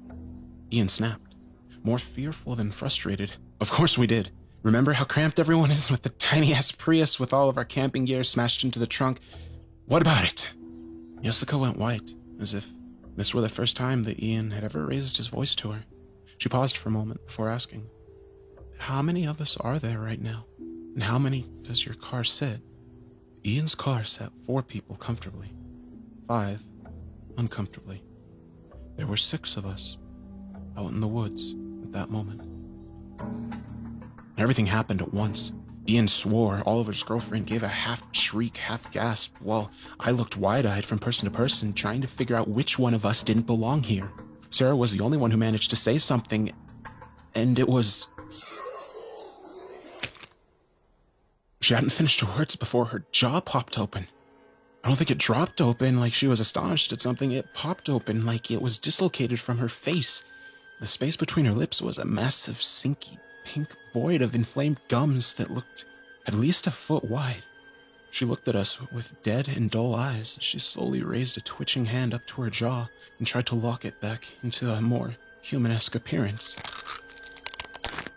Ian snapped, more fearful than frustrated. Of course we did. Remember how cramped everyone is with the tiny-ass Prius with all of our camping gear smashed into the trunk? What about it? Jessica went white, as if this were the first time that Ian had ever raised his voice to her. She paused for a moment before asking, "How many of us are there right now? And how many does your car sit?" Ian's car sat 4 people comfortably, 5 uncomfortably. There were 6 of us out in the woods at that moment. Everything happened at once. Ian swore. Oliver's girlfriend gave a half shriek, half gasp, while I looked wide-eyed from person to person, trying to figure out which one of us didn't belong here. Sarah was the only one who managed to say something, and it was... She hadn't finished her words before her jaw popped open. I don't think it dropped open like she was astonished at something. It popped open like it was dislocated from her face. The space between her lips was a massive, sinky, pink void of inflamed gums that looked at least a foot wide. She looked at us with dead and dull eyes. She slowly raised a twitching hand up to her jaw and tried to lock it back into a more human-esque appearance.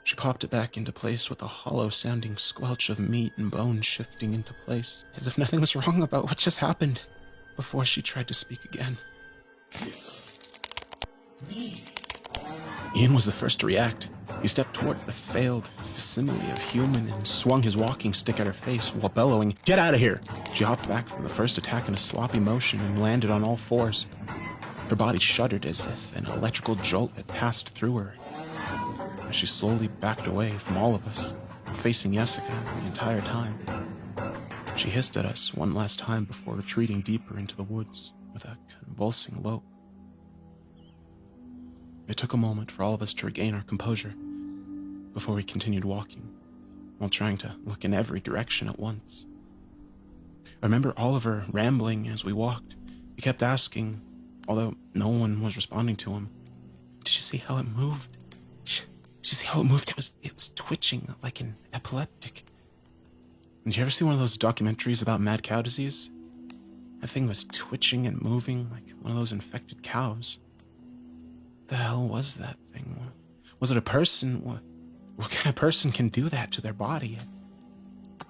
She popped it back into place with a hollow-sounding squelch of meat and bone shifting into place, as if nothing was wrong about what just happened, before she tried to speak again. Ian was the first to react. He stepped towards the failed facsimile of human and swung his walking stick at her face while bellowing, "Get out of here!" She hopped back from the first attack in a sloppy motion and landed on all 4s. Her body shuddered as if an electrical jolt had passed through her. As she slowly backed away from all of us, facing Jessica the entire time. She hissed at us one last time before retreating deeper into the woods with a convulsing lope. It took a moment for all of us to regain our composure before we continued walking, while trying to look in every direction at once. I remember Oliver rambling as we walked. He kept asking, although no one was responding to him, "Did you see how it moved? Did you see how it moved? It was twitching like an epileptic." Did you ever see one of those documentaries about mad cow disease? That thing was twitching and moving like one of those infected cows. What the hell was that thing? Was it a person? What kind of person can do that to their body?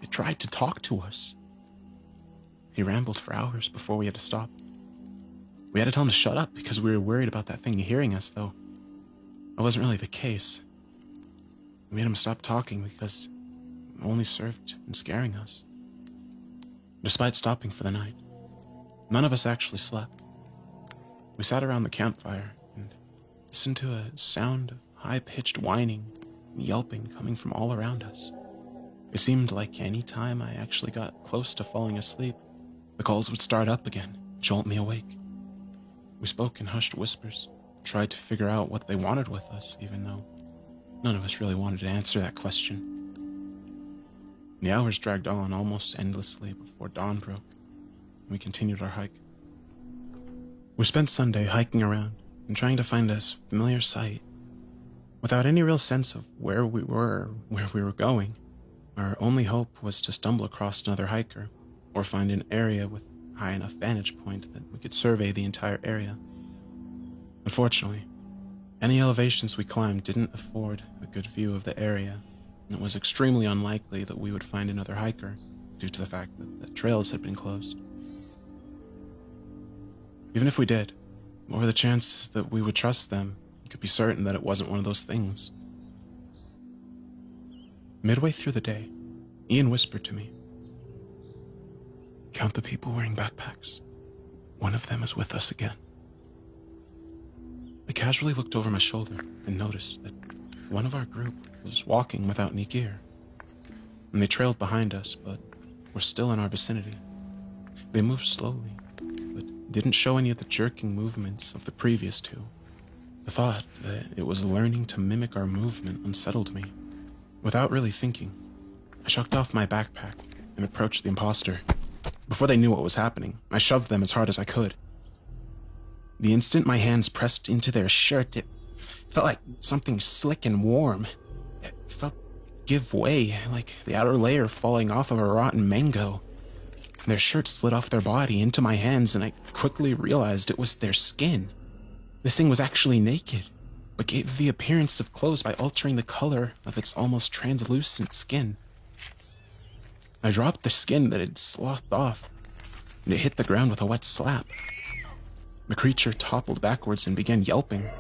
It tried to talk to us. He rambled for hours before we had to stop. We had to tell him to shut up because we were worried about that thing hearing us, though that wasn't really the case. We made him stop talking because it only served in scaring us. Despite stopping for the night, none of us actually slept. We sat around the campfire and listened to a sound of high-pitched whining and yelping coming from all around us. It seemed like any time I actually got close to falling asleep, the calls would start up again, jolt me awake. We spoke in hushed whispers, tried to figure out what they wanted with us, even though none of us really wanted to answer that question. The hours dragged on almost endlessly before dawn broke. We continued our hike. We spent Sunday hiking around and trying to find a familiar sight. Without any real sense of where we were, where we were going, our only hope was to stumble across another hiker or find an area with high enough vantage point that we could survey the entire area. Unfortunately, any elevations we climbed didn't afford a good view of the area, and it was extremely unlikely that we would find another hiker due to the fact that the trails had been closed. Even if we did, what were the chances that we would trust them and could be certain that it wasn't one of those things? Midway through the day, Ian whispered to me, "Count the people wearing backpacks. One of them is with us again." I casually looked over my shoulder and noticed that one of our group was walking without any gear, and they trailed behind us, but were still in our vicinity. They moved slowly, but didn't show any of the jerking movements of the previous 2. The thought that it was learning to mimic our movement unsettled me. Without really thinking, I shucked off my backpack and approached the imposter. Before they knew what was happening, I shoved them as hard as I could. The instant my hands pressed into their shirt, it felt like something slick and warm. It felt give way, like the outer layer falling off of a rotten mango. Their shirt slid off their body into my hands, and I quickly realized it was their skin. This thing was actually naked, but gave the appearance of clothes by altering the color of its almost translucent skin. I dropped the skin that had slothed off and it hit the ground with a wet slap. The creature toppled backwards and began yelping.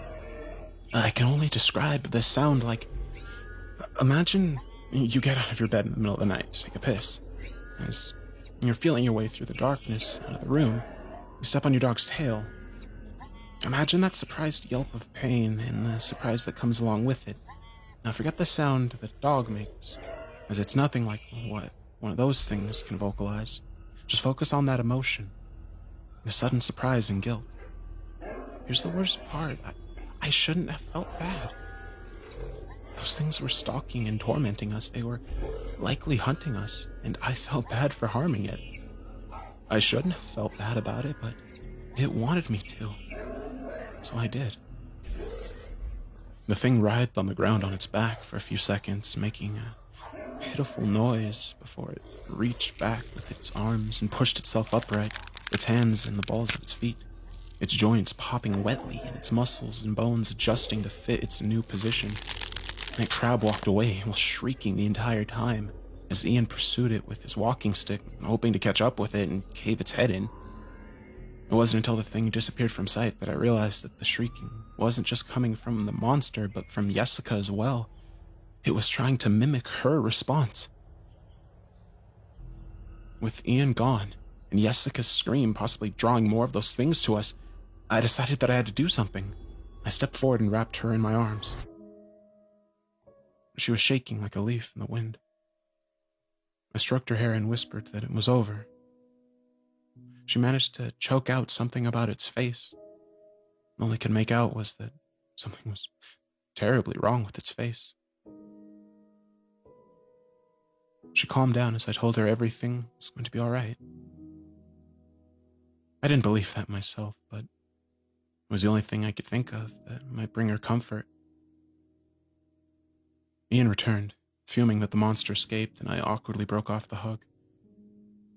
I can only describe the sound like... Imagine you get out of your bed in the middle of the night to take a piss. As you're feeling your way through the darkness out of the room, you step on your dog's tail. Imagine that surprised yelp of pain and the surprise that comes along with it. Now forget the sound that a dog makes, as it's nothing like what one of those things can vocalize. Just focus on that emotion, the sudden surprise and guilt. Here's the worst part. I shouldn't have felt bad. Those things were stalking and tormenting us. They were likely hunting us, and I felt bad for harming it. I shouldn't have felt bad about it, but it wanted me to. So I did. The thing writhed on the ground on its back for a few seconds, making a pitiful noise before it reached back with its arms and pushed itself upright, its hands in the balls of its feet, its joints popping wetly and its muscles and bones adjusting to fit its new position. That crab walked away while shrieking the entire time as Ian pursued it with his walking stick, hoping to catch up with it and cave its head in. It wasn't until the thing disappeared from sight that I realized that the shrieking wasn't just coming from the monster, but from Jessica as well. It was trying to mimic her response. With Ian gone, and Jessica's scream possibly drawing more of those things to us, I decided that I had to do something. I stepped forward and wrapped her in my arms. She was shaking like a leaf in the wind. I stroked her hair and whispered that it was over. She managed to choke out something about its face. All I could make out was that something was terribly wrong with its face. She calmed down as I told her everything was going to be all right. I didn't believe that myself, but it was the only thing I could think of that might bring her comfort. Ian returned, fuming that the monster escaped, and I awkwardly broke off the hug.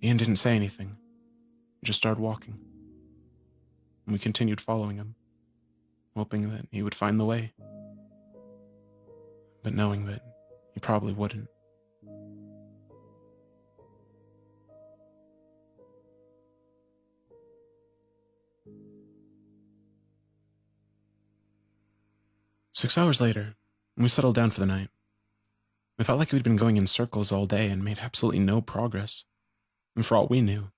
Ian didn't say anything. He just started walking. And we continued following him, hoping that he would find the way, but knowing that he probably wouldn't. Six hours later, we settled down for the night. It felt like we'd been going in circles all day and made absolutely no progress. And for all we knew,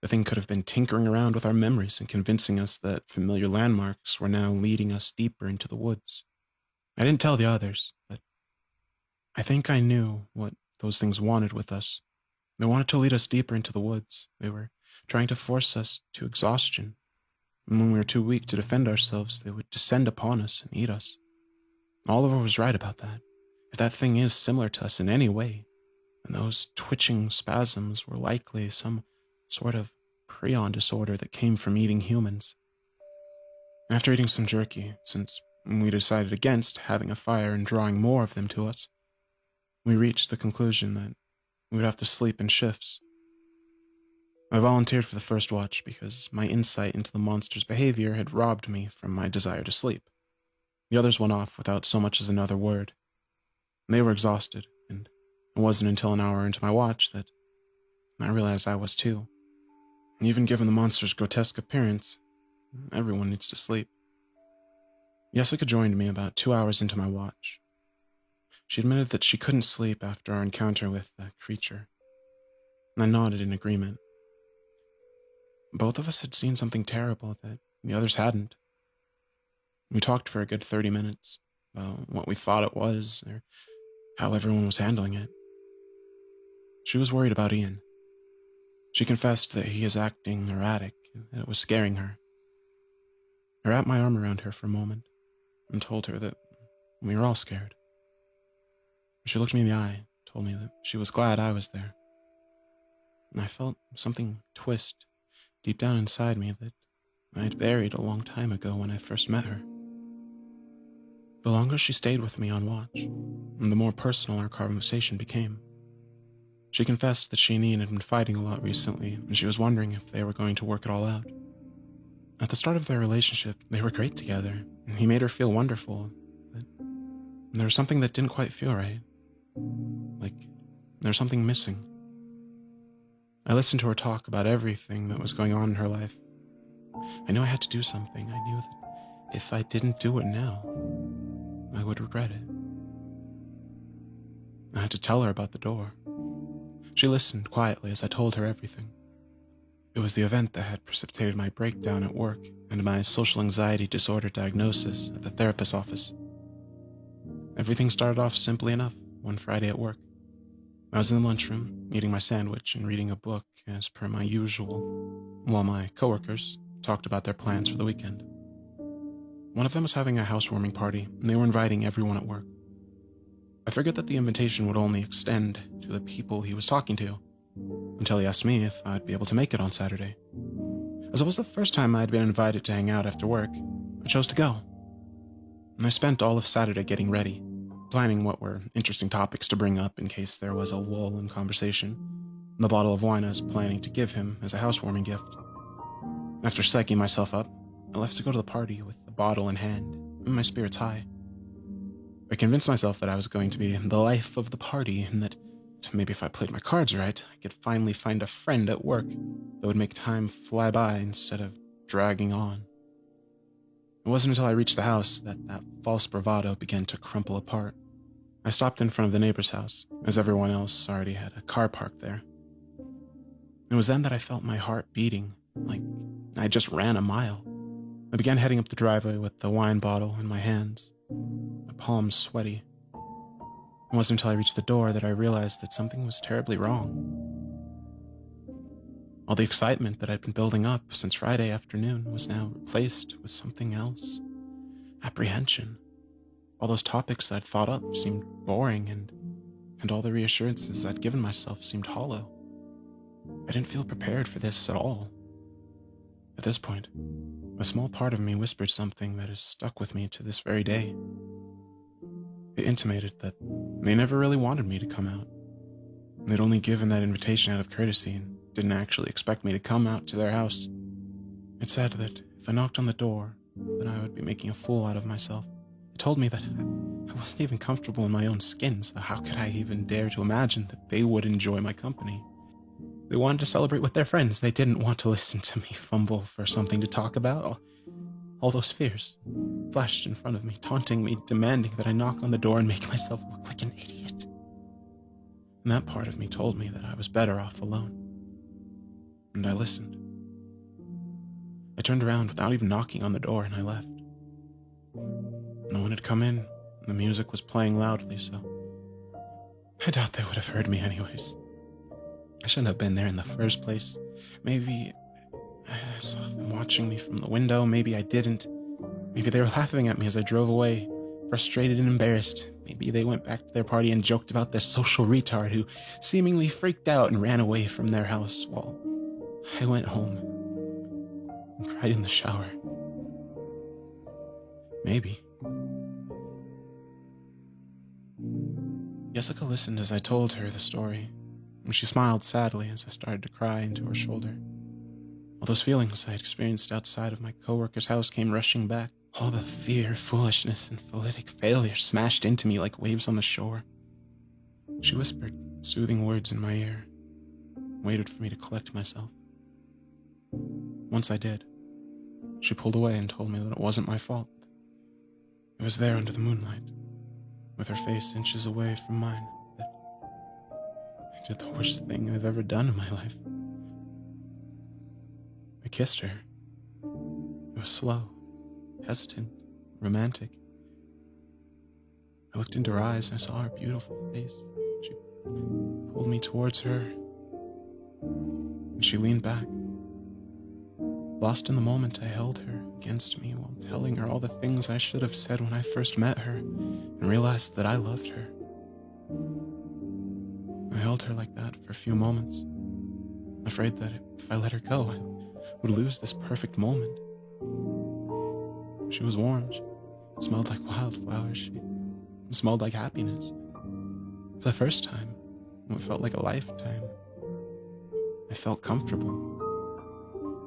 the thing could have been tinkering around with our memories and convincing us that familiar landmarks were now leading us deeper into the woods. I didn't tell the others, but I think I knew what those things wanted with us. They wanted to lead us deeper into the woods. They were trying to force us to exhaustion. And when we were too weak to defend ourselves, they would descend upon us and eat us. Oliver was right about that. If that thing is similar to us in any way, then those twitching spasms were likely some sort of prion disorder that came from eating humans. After eating some jerky, since we decided against having a fire and drawing more of them to us, we reached the conclusion that we would have to sleep in shifts. I volunteered for the first watch because my insight into the monster's behavior had robbed me from my desire to sleep. The others went off without so much as another word. They were exhausted, and it wasn't until an hour into my watch that I realized I was too. Even given the monster's grotesque appearance, everyone needs to sleep. Jessica joined me about 2 hours into my watch. She admitted that she couldn't sleep after our encounter with the creature. I nodded in agreement. Both of us had seen something terrible that the others hadn't. We talked for a good 30 minutes about what we thought it was, or how everyone was handling it. She was worried about Ian. She confessed that he is acting erratic and that it was scaring her. I wrapped my arm around her for a moment and told her that we were all scared. She looked me in the eye, told me that she was glad I was there. And I felt something twist deep down inside me that I had buried a long time ago when I first met her. The longer she stayed with me on watch, and the more personal our conversation became. She confessed that she and Ian had been fighting a lot recently, and she was wondering if they were going to work it all out. At the start of their relationship, they were great together, and he made her feel wonderful, but there was something that didn't quite feel right. Like, there was something missing. I listened to her talk about everything that was going on in her life. I knew I had to do something. I knew that if I didn't do it now, I would regret it. I had to tell her about the door. She listened quietly as I told her everything. It was the event that had precipitated my breakdown at work and my social anxiety disorder diagnosis at the therapist's office. Everything started off simply enough one Friday at work. I was in the lunchroom, eating my sandwich and reading a book as per my usual, while my coworkers talked about their plans for the weekend. One of them was having a housewarming party, and they were inviting everyone at work. I figured that the invitation would only extend to the people he was talking to, until he asked me if I'd be able to make it on Saturday. As it was the first time I had been invited to hang out after work, I chose to go. And I spent all of Saturday getting ready, planning what were interesting topics to bring up in case there was a lull in conversation, and the bottle of wine I was planning to give him as a housewarming gift. After psyching myself up, I left to go to the party with the bottle in hand and my spirits high. I convinced myself that I was going to be the life of the party and that maybe if I played my cards right, I could finally find a friend at work that would make time fly by instead of dragging on. It wasn't until I reached the house that false bravado began to crumple apart. I stopped in front of the neighbor's house, as everyone else already had a car parked there. It was then that I felt my heart beating, like I had just ran a mile. I began heading up the driveway with the wine bottle in my hands, my palms sweaty. It wasn't until I reached the door that I realized that something was terribly wrong. All the excitement that I'd been building up since Friday afternoon was now replaced with something else. Apprehension. All those topics I'd thought up seemed boring, and all the reassurances I'd given myself seemed hollow. I didn't feel prepared for this at all. At this point, a small part of me whispered something that has stuck with me to this very day. It intimated that they never really wanted me to come out. They'd only given that invitation out of courtesy and didn't actually expect me to come out to their house. It said that if I knocked on the door, then I would be making a fool out of myself. It told me that I wasn't even comfortable in my own skin, so how could I even dare to imagine that they would enjoy my company? They wanted to celebrate with their friends. They didn't want to listen to me fumble for something to talk about. All those fears flashed in front of me, taunting me, demanding that I knock on the door and make myself look like an idiot. And that part of me told me that I was better off alone. And I listened. I turned around without even knocking on the door and I left. No one had come in, and the music was playing loudly, so I doubt they would have heard me anyways. I shouldn't have been there in the first place. Maybe I saw them watching me from the window. Maybe I didn't. Maybe they were laughing at me as I drove away, frustrated and embarrassed. Maybe they went back to their party and joked about this social retard who seemingly freaked out and ran away from their house while I went home and cried in the shower. Maybe. Jessica listened as I told her the story, and she smiled sadly as I started to cry into her shoulder. All those feelings I had experienced outside of my coworker's house came rushing back. All the fear, foolishness, and politic failure smashed into me like waves on the shore. She whispered soothing words in my ear, waited for me to collect myself. Once I did, she pulled away and told me that it wasn't my fault. It was there under the moonlight, with her face inches away from mine, that I did the worst thing I've ever done in my life. I kissed her. It was slow, hesitant, romantic. I looked into her eyes and I saw her beautiful face. She pulled me towards her, and she leaned back. Lost in the moment, I held her against me while telling her all the things I should have said when I first met her, and realized that I loved her. I held her like that for a few moments, afraid that if I let her go, I would lose this perfect moment. She was warm. She smelled like wildflowers. She smelled like happiness. For the first time, what felt like a lifetime, I felt comfortable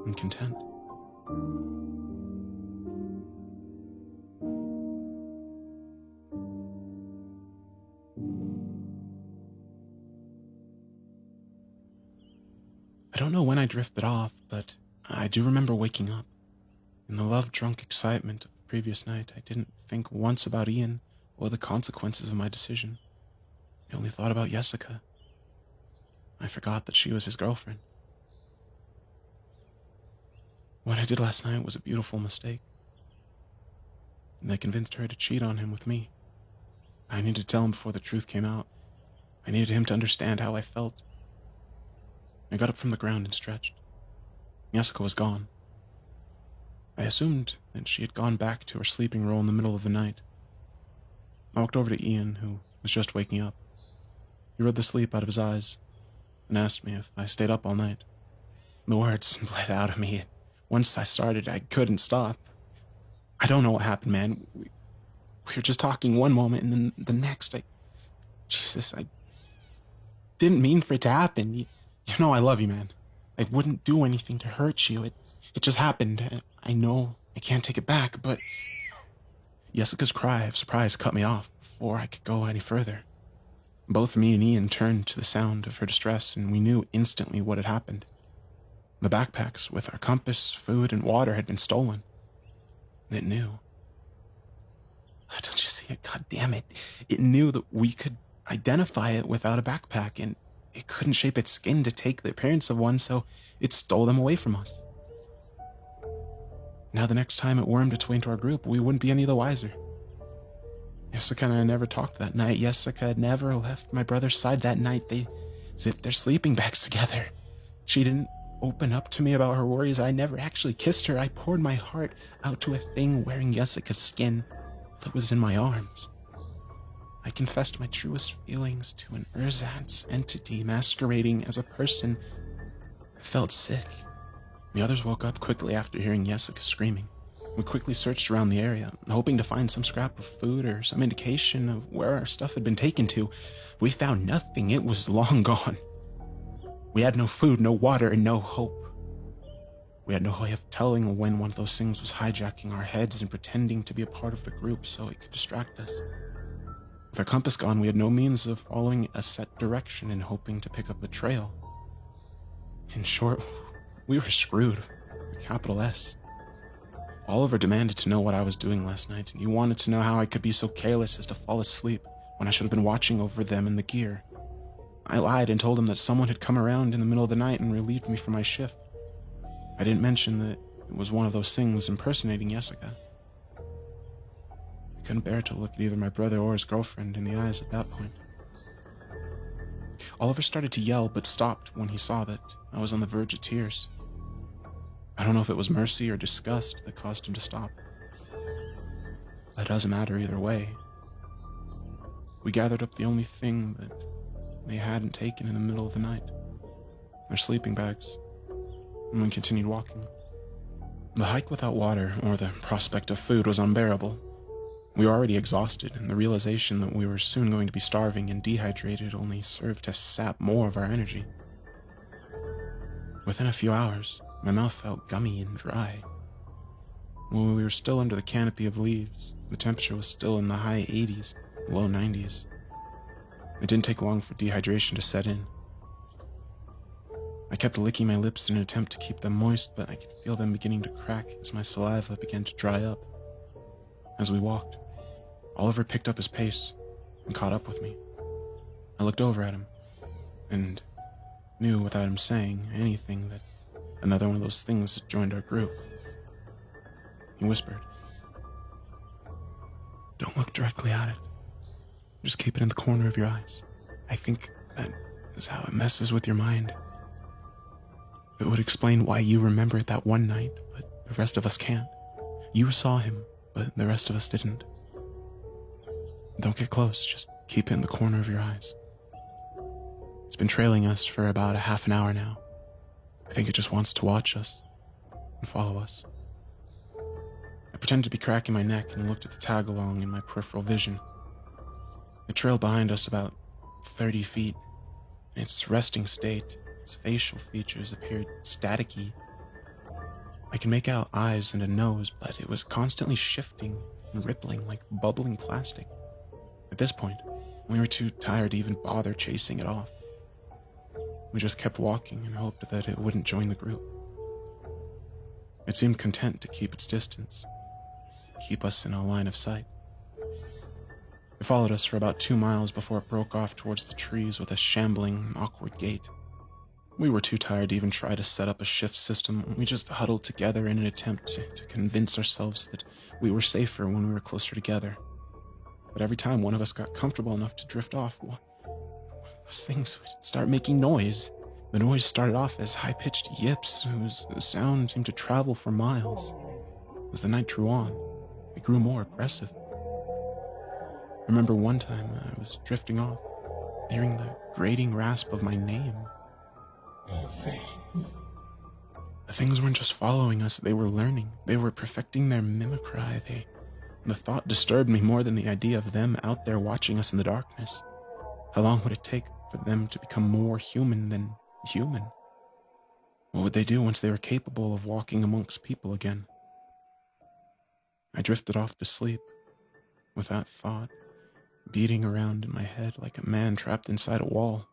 and content. don't know when I drifted off, but I do remember waking up. In the love-drunk excitement of the previous night, I didn't think once about Ian or the consequences of my decision. I only thought about Jessica. I forgot that she was his girlfriend. What I did last night was a beautiful mistake. And I convinced her to cheat on him with me. I needed to tell him before the truth came out. I needed him to understand how I felt. I got up from the ground and stretched. Jessica was gone. I assumed that she had gone back to her sleeping role in the middle of the night. I walked over to Ian, who was just waking up. He rubbed the sleep out of his eyes and asked me if I stayed up all night. The words bled out of me. Once I started, I couldn't stop. I don't know what happened, man. We were just talking one moment, and then the next, I didn't mean for it to happen. You know I love you, man. I wouldn't do anything to hurt you. It just happened. I know I can't take it back, but Jessica's cry of surprise cut me off before I could go any further. Both me and Ian turned to the sound of her distress, and we knew instantly what had happened. The backpacks with our compass, food, and water had been stolen. It knew. Don't you see it? God damn it. It knew that we could identify it without a backpack, and it couldn't shape its skin to take the appearance of one, so it stole them away from us. Now the next time it wormed its way into our group, we wouldn't be any the wiser. Jessica and I never talked that night. Jessica had never left my brother's side that night. They zipped their sleeping bags together. She didn't open up to me about her worries. I never actually kissed her. I poured my heart out to a thing wearing Jessica's skin that was in my arms. I confessed my truest feelings to an ersatz entity masquerading as a person. I felt sick. The others woke up quickly after hearing Jessica screaming. We quickly searched around the area, hoping to find some scrap of food or some indication of where our stuff had been taken to. We found nothing. It was long gone. We had no food, no water, and no hope. We had no way of telling when one of those things was hijacking our heads and pretending to be a part of the group so it could distract us. With our compass gone, we had no means of following a set direction and hoping to pick up a trail. In short, we were screwed, with capital S. Oliver demanded to know what I was doing last night, and he wanted to know how I could be so careless as to fall asleep when I should have been watching over them and the gear. I lied and told him that someone had come around in the middle of the night and relieved me from my shift. I didn't mention that it was one of those things impersonating Jessica. I couldn't bear to look at either my brother or his girlfriend in the eyes at that point. Oliver started to yell, but stopped when he saw that I was on the verge of tears. I don't know if it was mercy or disgust that caused him to stop. It doesn't matter either way. We gathered up the only thing that they hadn't taken in the middle of the night, their sleeping bags, and we continued walking. The hike without water or the prospect of food was unbearable. We were already exhausted, and the realization that we were soon going to be starving and dehydrated only served to sap more of our energy. Within a few hours, my mouth felt gummy and dry. When we were still under the canopy of leaves, the temperature was still in the high 80s, low 90s. It didn't take long for dehydration to set in. I kept licking my lips in an attempt to keep them moist, but I could feel them beginning to crack as my saliva began to dry up. As we walked, Oliver picked up his pace and caught up with me. I looked over at him and knew without him saying anything that another one of those things had joined our group. He whispered, "Don't look directly at it. Just keep it in the corner of your eyes. I think that is how it messes with your mind. It would explain why you remember it that one night, but the rest of us can't. You saw him, but the rest of us didn't. Don't get close, just keep it in the corner of your eyes. It's been trailing us for about a half an hour now. I think it just wants to watch us and follow us." I pretended to be cracking my neck and looked at the tag-along in my peripheral vision. It trailed behind us about 30 feet. In its resting state, its facial features appeared staticky. I could make out eyes and a nose, but it was constantly shifting and rippling like bubbling plastic. At this point, we were too tired to even bother chasing it off. We just kept walking and hoped that it wouldn't join the group. It seemed content to keep its distance, keep us in a line of sight. It followed us for about 2 miles before it broke off towards the trees with a shambling, awkward gait. We were too tired to even try to set up a shift system. We just huddled together in an attempt to convince ourselves that we were safer when we were closer together. But every time one of us got comfortable enough to drift off, those things would start making noise. The noise started off as high-pitched yips, whose sound seemed to travel for miles. As the night drew on, it grew more aggressive. I remember one time I was drifting off, hearing the grating rasp of my name. The things weren't just following us, they were learning. They were perfecting their mimicry. The thought disturbed me more than the idea of them out there watching us in the darkness. How long would it take for them to become more human than human? What would they do once they were capable of walking amongst people again? I drifted off to sleep, with that thought beating around in my head like a man trapped inside a wall.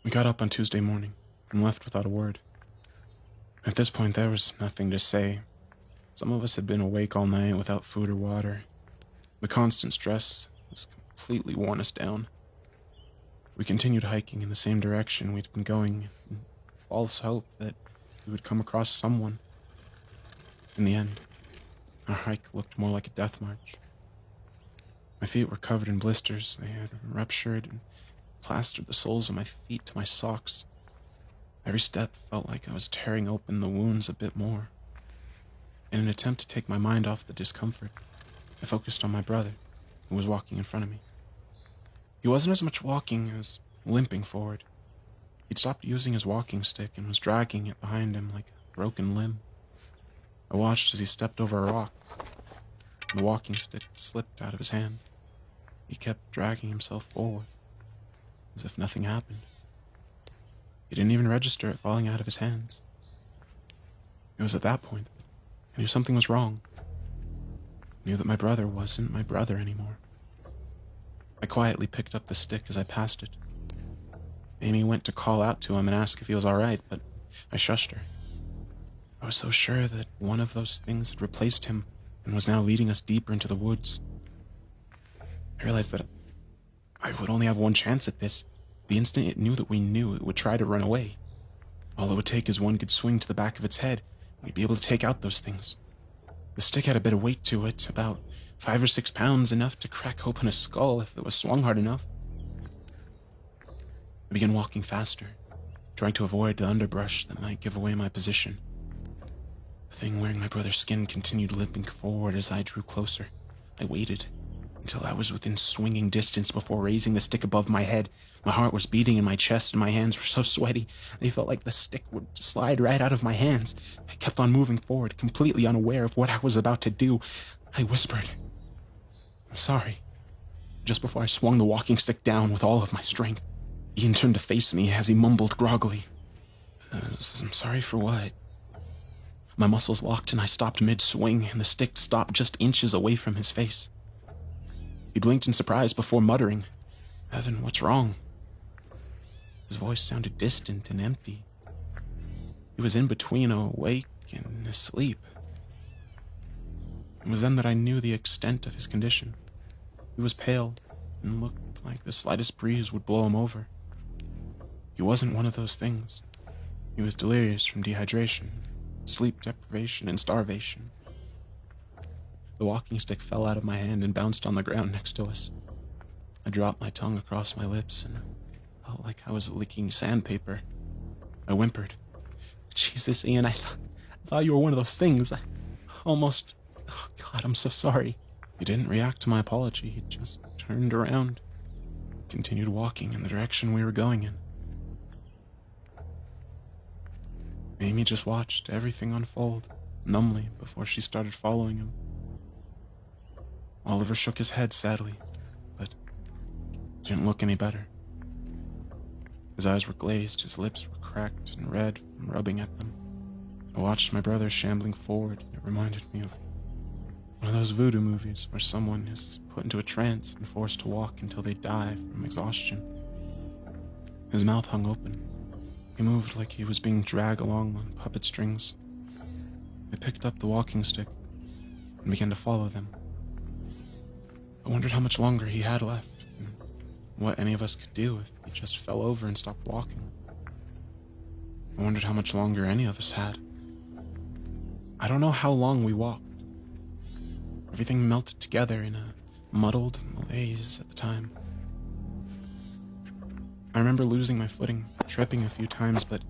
We got up on Tuesday morning and left without a word. At this point, there was nothing to say. Some of us had been awake all night without food or water. The constant stress has completely worn us down. We continued hiking in the same direction we'd been going, in false hope that we would come across someone. In the end, our hike looked more like a death march. My feet were covered in blisters. They had ruptured and plastered the soles of my feet to my socks. Every step felt like I was tearing open the wounds a bit more. In an attempt to take my mind off the discomfort, I focused on my brother, who was walking in front of me. He wasn't as much walking as limping forward. He'd stopped using his walking stick and was dragging it behind him like a broken limb. I watched as he stepped over a rock. The walking stick slipped out of his hand. He kept dragging himself forward, as if nothing happened. He didn't even register it falling out of his hands. It was at that point I knew something was wrong. I knew that my brother wasn't my brother anymore. I quietly picked up the stick as I passed it. Amy went to call out to him and ask if he was all right, but I shushed her. I was so sure that one of those things had replaced him and was now leading us deeper into the woods. I realized that I would only have one chance at this. The instant it knew that we knew, it would try to run away. All it would take is one good swing to the back of its head. We'd be able to take out those things. The stick had a bit of weight to it, about 5 or 6 pounds, enough to crack open a skull if it was swung hard enough. I began walking faster, trying to avoid the underbrush that might give away my position. The thing wearing my brother's skin continued limping forward as I drew closer. I waited until I was within swinging distance before raising the stick above my head. My heart was beating in my chest and my hands were so sweaty, they felt like the stick would slide right out of my hands. I kept on moving forward, completely unaware of what I was about to do. I whispered, "I'm sorry," just before I swung the walking stick down with all of my strength. Ian turned to face me as he mumbled groggily, "I'm sorry for what?" My muscles locked and I stopped mid-swing, and the stick stopped just inches away from his face. He blinked in surprise before muttering, "Evan, what's wrong?" His voice sounded distant and empty. He was in between awake and asleep. It was then that I knew the extent of his condition. He was pale and looked like the slightest breeze would blow him over. He wasn't one of those things. He was delirious from dehydration, sleep deprivation, and starvation. The walking stick fell out of my hand and bounced on the ground next to us. I dropped my tongue across my lips and felt like I was licking sandpaper. I whimpered, "Jesus, Ian, I thought you were one of those things. I almost... Oh, God, I'm so sorry." He didn't react to my apology. He just turned around, continued walking in the direction we were going in. Amy just watched everything unfold, numbly, before she started following him. Oliver shook his head sadly, but didn't look any better. His eyes were glazed, his lips were cracked and red from rubbing at them. I watched my brother shambling forward. It reminded me of One of those voodoo movies where someone is put into a trance and forced to walk until they die from exhaustion. His mouth hung open. He moved like he was being dragged along on puppet strings. I picked up the walking stick and began to follow them. I wondered how much longer he had left, and what any of us could do if he just fell over and stopped walking. I wondered how much longer any of us had. I don't know how long we walked. Everything melted together in a muddled malaise at the time. I remember losing my footing, tripping a few times, but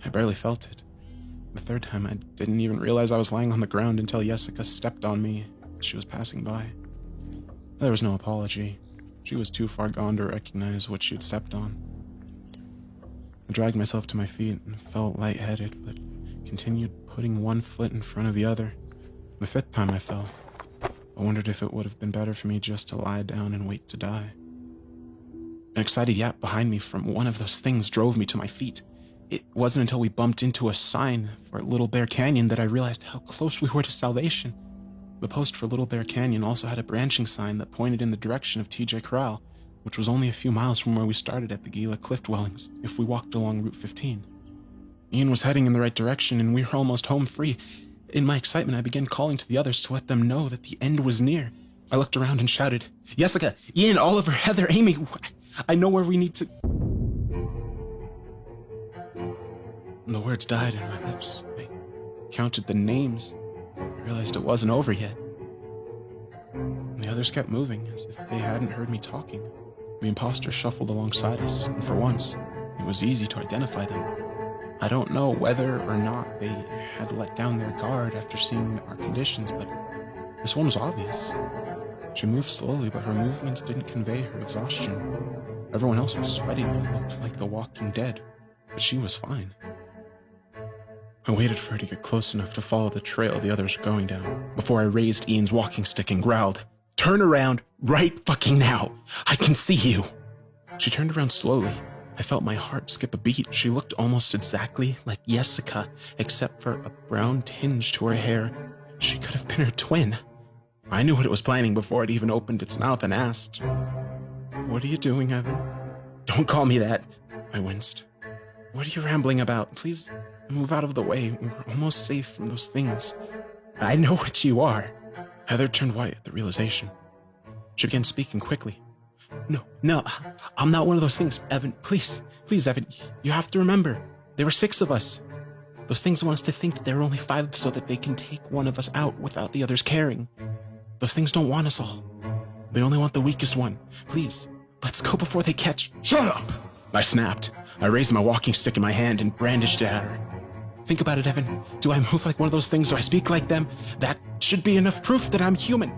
I barely felt it. The third time, I didn't even realize I was lying on the ground until Jessica stepped on me as she was passing by. There was no apology. She was too far gone to recognize what she had stepped on. I dragged myself to my feet and felt lightheaded, but continued putting one foot in front of the other. The fifth time I fell, I wondered if it would have been better for me just to lie down and wait to die. An excited yap behind me from one of those things drove me to my feet. It wasn't until we bumped into a sign for Little Bear Canyon that I realized how close we were to salvation. The post for Little Bear Canyon also had a branching sign that pointed in the direction of TJ Corral, which was only a few miles from where we started at the Gila Cliff Dwellings if we walked along Route 15. Ian was heading in the right direction and we were almost home free. In my excitement, I began calling to the others to let them know that the end was near. I looked around and shouted, "Jessica, Ian, Oliver, Heather, Amy, I know where we need to..." And the words died in my lips. I counted the names. I realized it wasn't over yet. And the others kept moving as if they hadn't heard me talking. The imposters shuffled alongside us, and for once, it was easy to identify them. I don't know whether or not they had let down their guard after seeing our conditions, but this one was obvious. She moved slowly, but her movements didn't convey her exhaustion. Everyone else was sweating and looked like the walking dead, but she was fine. I waited for her to get close enough to follow the trail the others were going down, before I raised Ian's walking stick and growled, "Turn around right fucking now! I can see you!" She turned around slowly. I felt my heart skip a beat. She looked almost exactly like Jessica, except for a brown tinge to her hair. She could have been her twin. I knew what it was planning before it even opened its mouth and asked, "What are you doing, Evan?" "Don't call me that," I winced. "What are you rambling about? Please move out of the way. We're almost safe from those things." "I know what you are." Heather turned white at the realization. She began speaking quickly. No, I'm not one of those things, Evan. Please, Evan, you have to remember, there were 6 of us. Those things want us to think that there are only 5 so that they can take one of us out without the others caring. Those things don't want us all. They only want the weakest one. Please, let's go before they catch..." "Shut up!" I snapped. I raised my walking stick in my hand and brandished it at her. "Think about it, Evan. Do I move like one of those things? Do I speak like them? That should be enough proof that I'm human."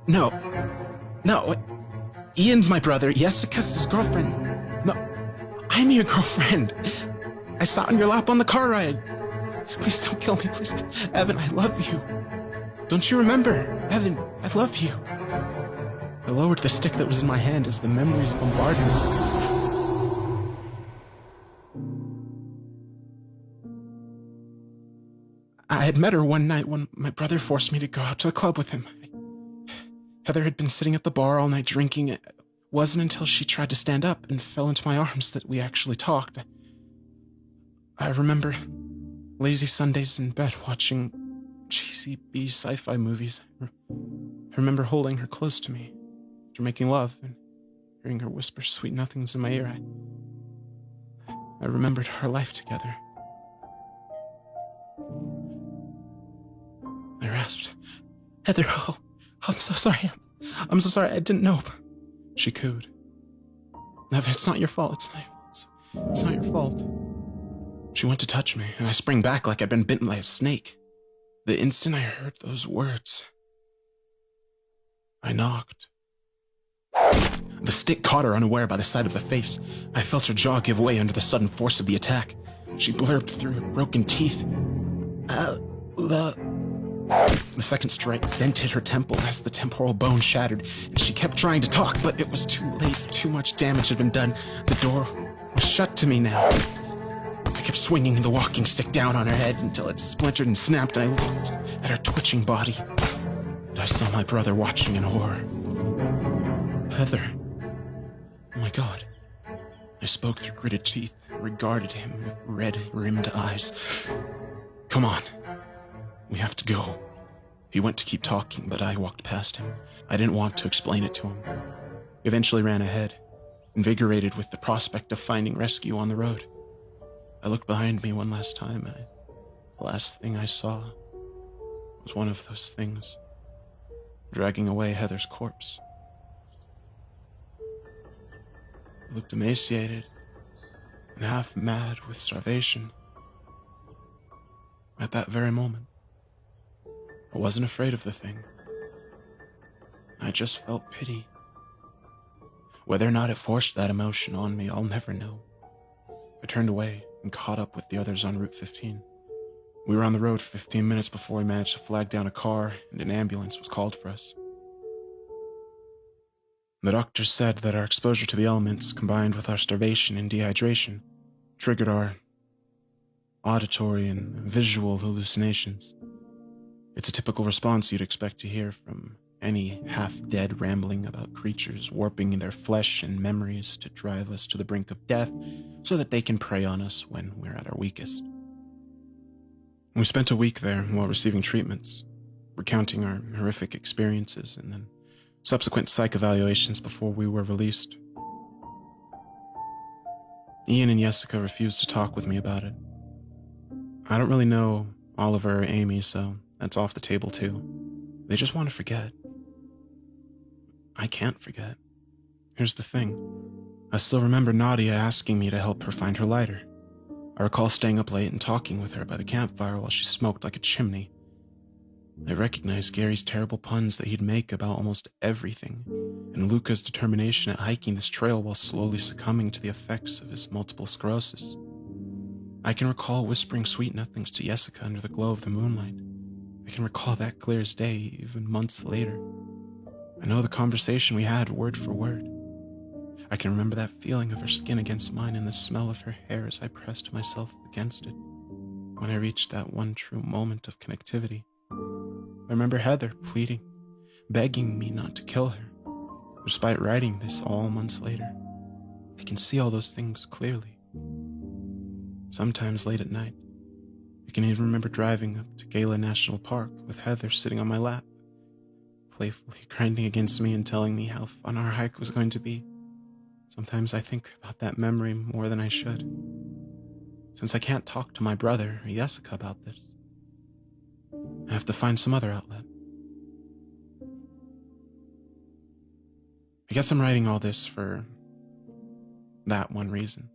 No. Ian's my brother. Jessica's his girlfriend. No, I'm your girlfriend. I sat on your lap on the car ride. Please don't kill me, please. Evan, I love you. Don't you remember? Evan, I love you. I lowered the stick that was in my hand as the memories bombarded me. I had met her one night when my brother forced me to go out to the club with him. Heather had been sitting at the bar all night drinking. It wasn't until she tried to stand up and fell into my arms that we actually talked. I remember lazy Sundays in bed watching cheesy B sci-fi movies. I remember holding her close to me after making love and hearing her whisper sweet nothings in my ear. I remembered our life together. I rasped, "Heather, oh, I'm so sorry. I'm so sorry. I didn't know." She cooed. "Evan, it's not your fault. It's not your fault." She went to touch me, and I sprang back like I'd been bitten by a snake. The instant I heard those words, I knocked. The stick caught her unaware by the side of the face. I felt her jaw give way under the sudden force of the attack. She blurted through broken teeth. The second strike dented her temple as the temporal bone shattered, and she kept trying to talk, but it was too late. Too much damage had been done. The door was shut to me now. I kept swinging the walking stick down on her head until it splintered and snapped. I looked at her twitching body. and I saw my brother watching in horror. Heather. Oh my God. I spoke through gritted teeth, regarded him with red-rimmed eyes. Come on. We have to go. He went to keep talking, but I walked past him. I didn't want to explain it to him. He eventually ran ahead, invigorated with the prospect of finding rescue on the road. I looked behind me one last time. The last thing I saw was one of those things, dragging away Heather's corpse. He looked emaciated and half mad with starvation. At that very moment, I wasn't afraid of the thing. I just felt pity. Whether or not it forced that emotion on me, I'll never know. I turned away and caught up with the others on Route 15. We were on the road for 15 minutes before we managed to flag down a car, and an ambulance was called for us. The doctor said that our exposure to the elements, combined with our starvation and dehydration, triggered our auditory and visual hallucinations. It's a typical response you'd expect to hear from any half-dead rambling about creatures warping their flesh and memories to drive us to the brink of death so that they can prey on us when we're at our weakest. We spent a week there while receiving treatments, recounting our horrific experiences and then subsequent psych evaluations before we were released. Ian and Jessica refused to talk with me about it. I don't really know Oliver or Amy, so that's off the table too. They just want to forget. I can't forget. Here's the thing. I still remember Nadia asking me to help her find her lighter. I recall staying up late and talking with her by the campfire while she smoked like a chimney. I recognized Gary's terrible puns that he'd make about almost everything, and Luca's determination at hiking this trail while slowly succumbing to the effects of his multiple sclerosis. I can recall whispering sweet nothings to Jessica under the glow of the moonlight. I can recall that clear as day, even months later. I know the conversation we had word for word. I can remember that feeling of her skin against mine and the smell of her hair as I pressed myself against it. When I reached that one true moment of connectivity, I remember Heather pleading, begging me not to kill her, despite writing this all months later. I can see all those things clearly. Sometimes late at night, I can even remember driving up to Gala National Park with Heather sitting on my lap, playfully grinding against me and telling me how fun our hike was going to be. Sometimes I think about that memory more than I should, since I can't talk to my brother or Jessica about this. I have to find some other outlet. I guess I'm writing all this for that one reason.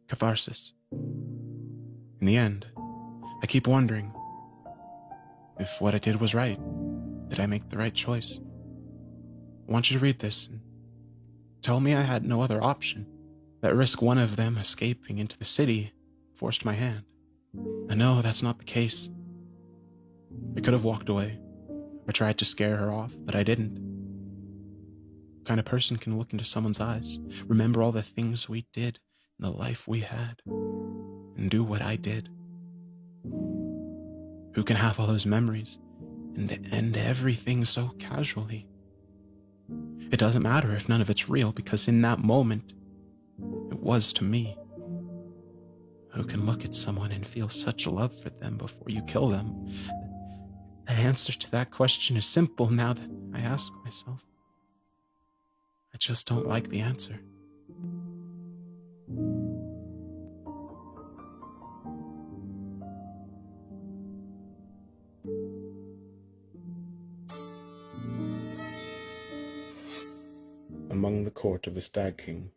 Catharsis. In the end, I keep wondering if what I did was right. Did I make the right choice? I want you to read this and tell me I had no other option, that risk one of them escaping into the city forced my hand. I know that's not the case. I could have walked away or tried to scare her off, but I didn't. What kind of person can look into someone's eyes, remember all the things we did and the life we had, and do what I did? Who can have all those memories and end everything so casually? It doesn't matter if none of it's real, because in that moment, it was to me. Who can look at someone and feel such love for them before you kill them? The answer to that question is simple now that I ask myself. I just don't like the answer. Among the court of the Stag King,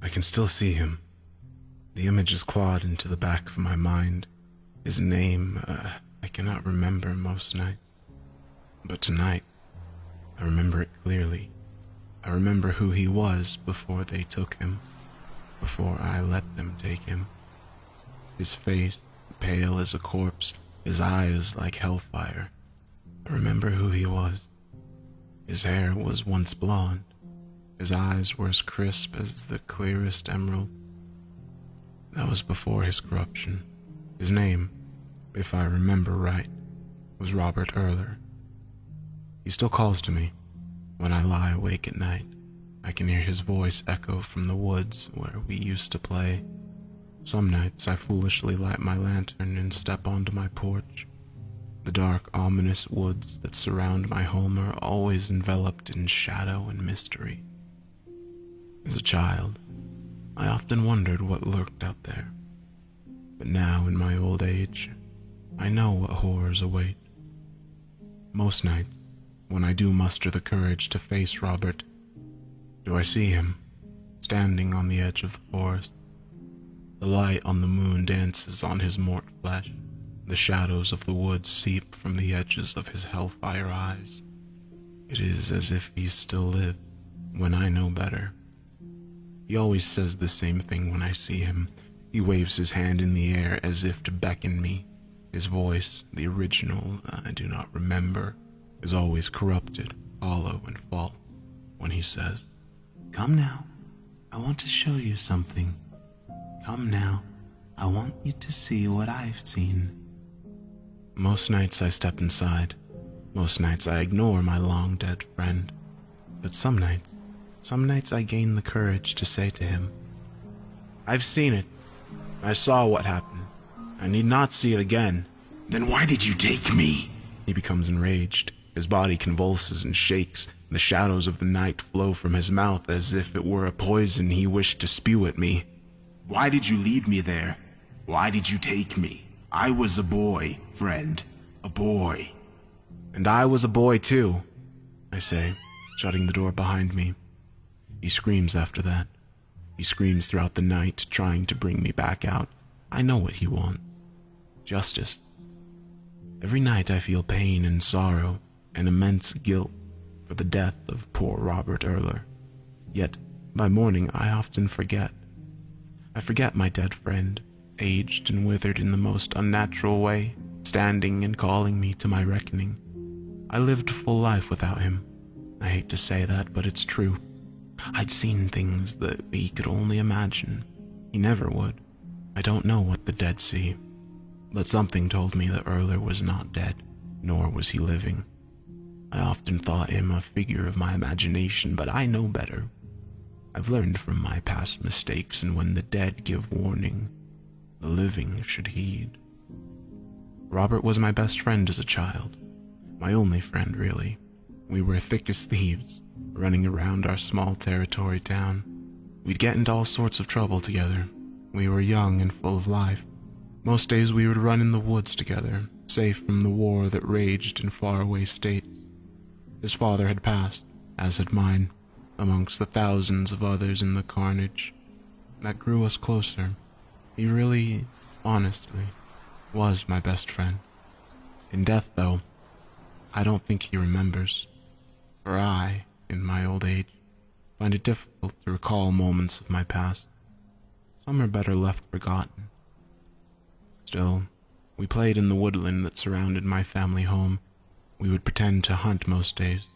I can still see him. The image is clawed into the back of my mind. His name, I cannot remember most nights. But tonight, I remember it clearly. I remember who he was before they took him, before I let them take him. His face, pale as a corpse, his eyes like hellfire. I remember who he was. His hair was once blonde. His eyes were as crisp as the clearest emerald. That was before his corruption. His name, if I remember right, was Robert Erler. He still calls to me. When I lie awake at night, I can hear his voice echo from the woods where we used to play. Some nights I foolishly light my lantern and step onto my porch. The dark, ominous woods that surround my home are always enveloped in shadow and mystery. As a child, I often wondered what lurked out there. But now, in my old age, I know what horrors await. Most nights, when I do muster the courage to face Robert, do I see him, standing on the edge of the forest. The light on the moon dances on his mort flesh. The shadows of the woods seep from the edges of his hellfire eyes. It is as if he still lived, when I know better. He always says the same thing when I see him. He waves his hand in the air as if to beckon me. His voice, the original I do not remember, is always corrupted, hollow, and false when he says, "Come now, I want to show you something. Come now, I want you to see what I've seen." Most nights I step inside. Most nights I ignore my long-dead friend. But some nights I gain the courage to say to him, "I've seen it. I saw what happened. I need not see it again." Then why did you take me? He becomes enraged. His body convulses and shakes. The shadows of the night flow from his mouth as if it were a poison he wished to spew at me. Why did you lead me there? Why did you take me? I was a boy, friend. A boy. "And I was a boy too," I say, shutting the door behind me. He screams after that. He screams throughout the night, trying to bring me back out. I know what he wants. Justice. Every night I feel pain and sorrow and immense guilt for the death of poor Robert Erler. Yet, by morning I often forget. I forget my dead friend, aged and withered in the most unnatural way, standing and calling me to my reckoning. I lived a full life without him. I hate to say that, but it's true. I'd seen things that he could only imagine. He never would. I don't know what the dead see. But something told me that Erler was not dead, nor was he living. I often thought him a figure of my imagination, but I know better. I've learned from my past mistakes, and when the dead give warning, the living should heed. Robert was my best friend as a child. My only friend, really. We were thick as thieves, running around our small territory town. We'd get into all sorts of trouble together. We were young and full of life. Most days we would run in the woods together, safe from the war that raged in faraway states. His father had passed, as had mine, amongst the thousands of others in the carnage. That grew us closer. He really, honestly, was my best friend. In death, though, I don't think he remembers. For I, in my old age, find it difficult to recall moments of my past. Some are better left forgotten. Still, we played in the woodland that surrounded my family home. We would pretend to hunt most days.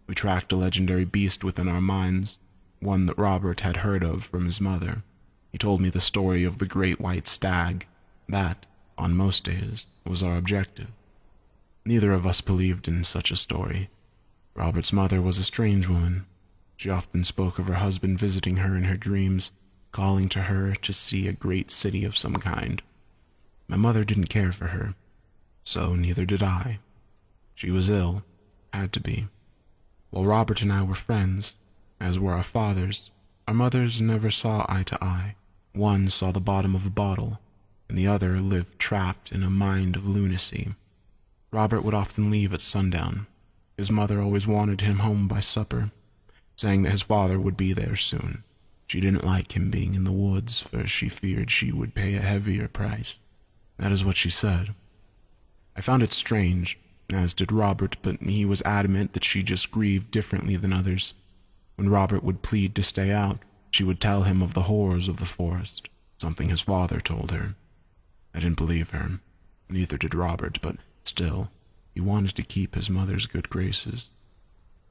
We tracked a legendary beast within our minds, one that Robert had heard of from his mother. He told me the story of the great white stag. That, on most days, was our objective. Neither of us believed in such a story. Robert's mother was a strange woman. She often spoke of her husband visiting her in her dreams, calling to her to see a great city of some kind. My mother didn't care for her, so neither did I. She was ill, had to be. While Robert and I were friends, as were our fathers, our mothers never saw eye to eye. One saw the bottom of a bottle, and the other lived trapped in a mind of lunacy. Robert would often leave at sundown. His mother always wanted him home by supper, saying that his father would be there soon. She didn't like him being in the woods, for she feared she would pay a heavier price. That is what she said. I found it strange, as did Robert, but he was adamant that she just grieved differently than others. When Robert would plead to stay out, she would tell him of the horrors of the forest, something his father told her. I didn't believe her. Neither did Robert, but still, he wanted to keep his mother's good graces.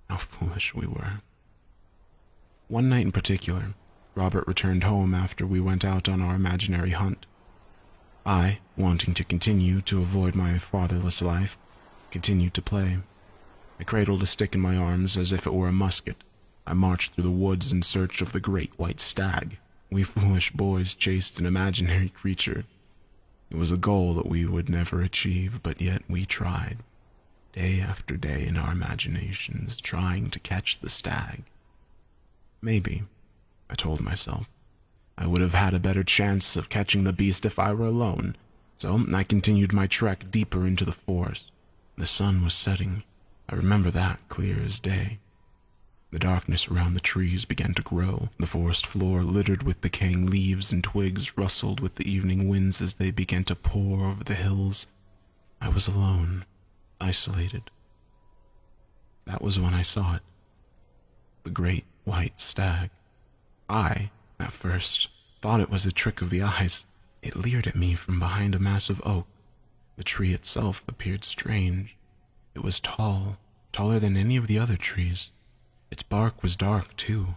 How foolish we were. One night in particular, Robert returned home after we went out on our imaginary hunt. I, wanting to continue to avoid my fatherless life, continued to play. I cradled a stick in my arms as if it were a musket. I marched through the woods in search of the great white stag. We foolish boys chased an imaginary creature. It was a goal that we would never achieve, but yet we tried, day after day in our imaginations, trying to catch the stag. Maybe, I told myself, I would have had a better chance of catching the beast if I were alone, so I continued my trek deeper into the forest. The sun was setting. I remember that clear as day. The darkness around the trees began to grow. The forest floor, littered with decaying leaves and twigs, rustled with the evening winds as they began to pour over the hills. I was alone, isolated. That was when I saw it. The great white stag. I, at first, thought it was a trick of the eyes. It leered at me from behind a massive oak. The tree itself appeared strange. It was tall, taller than any of the other trees. Its bark was dark, too,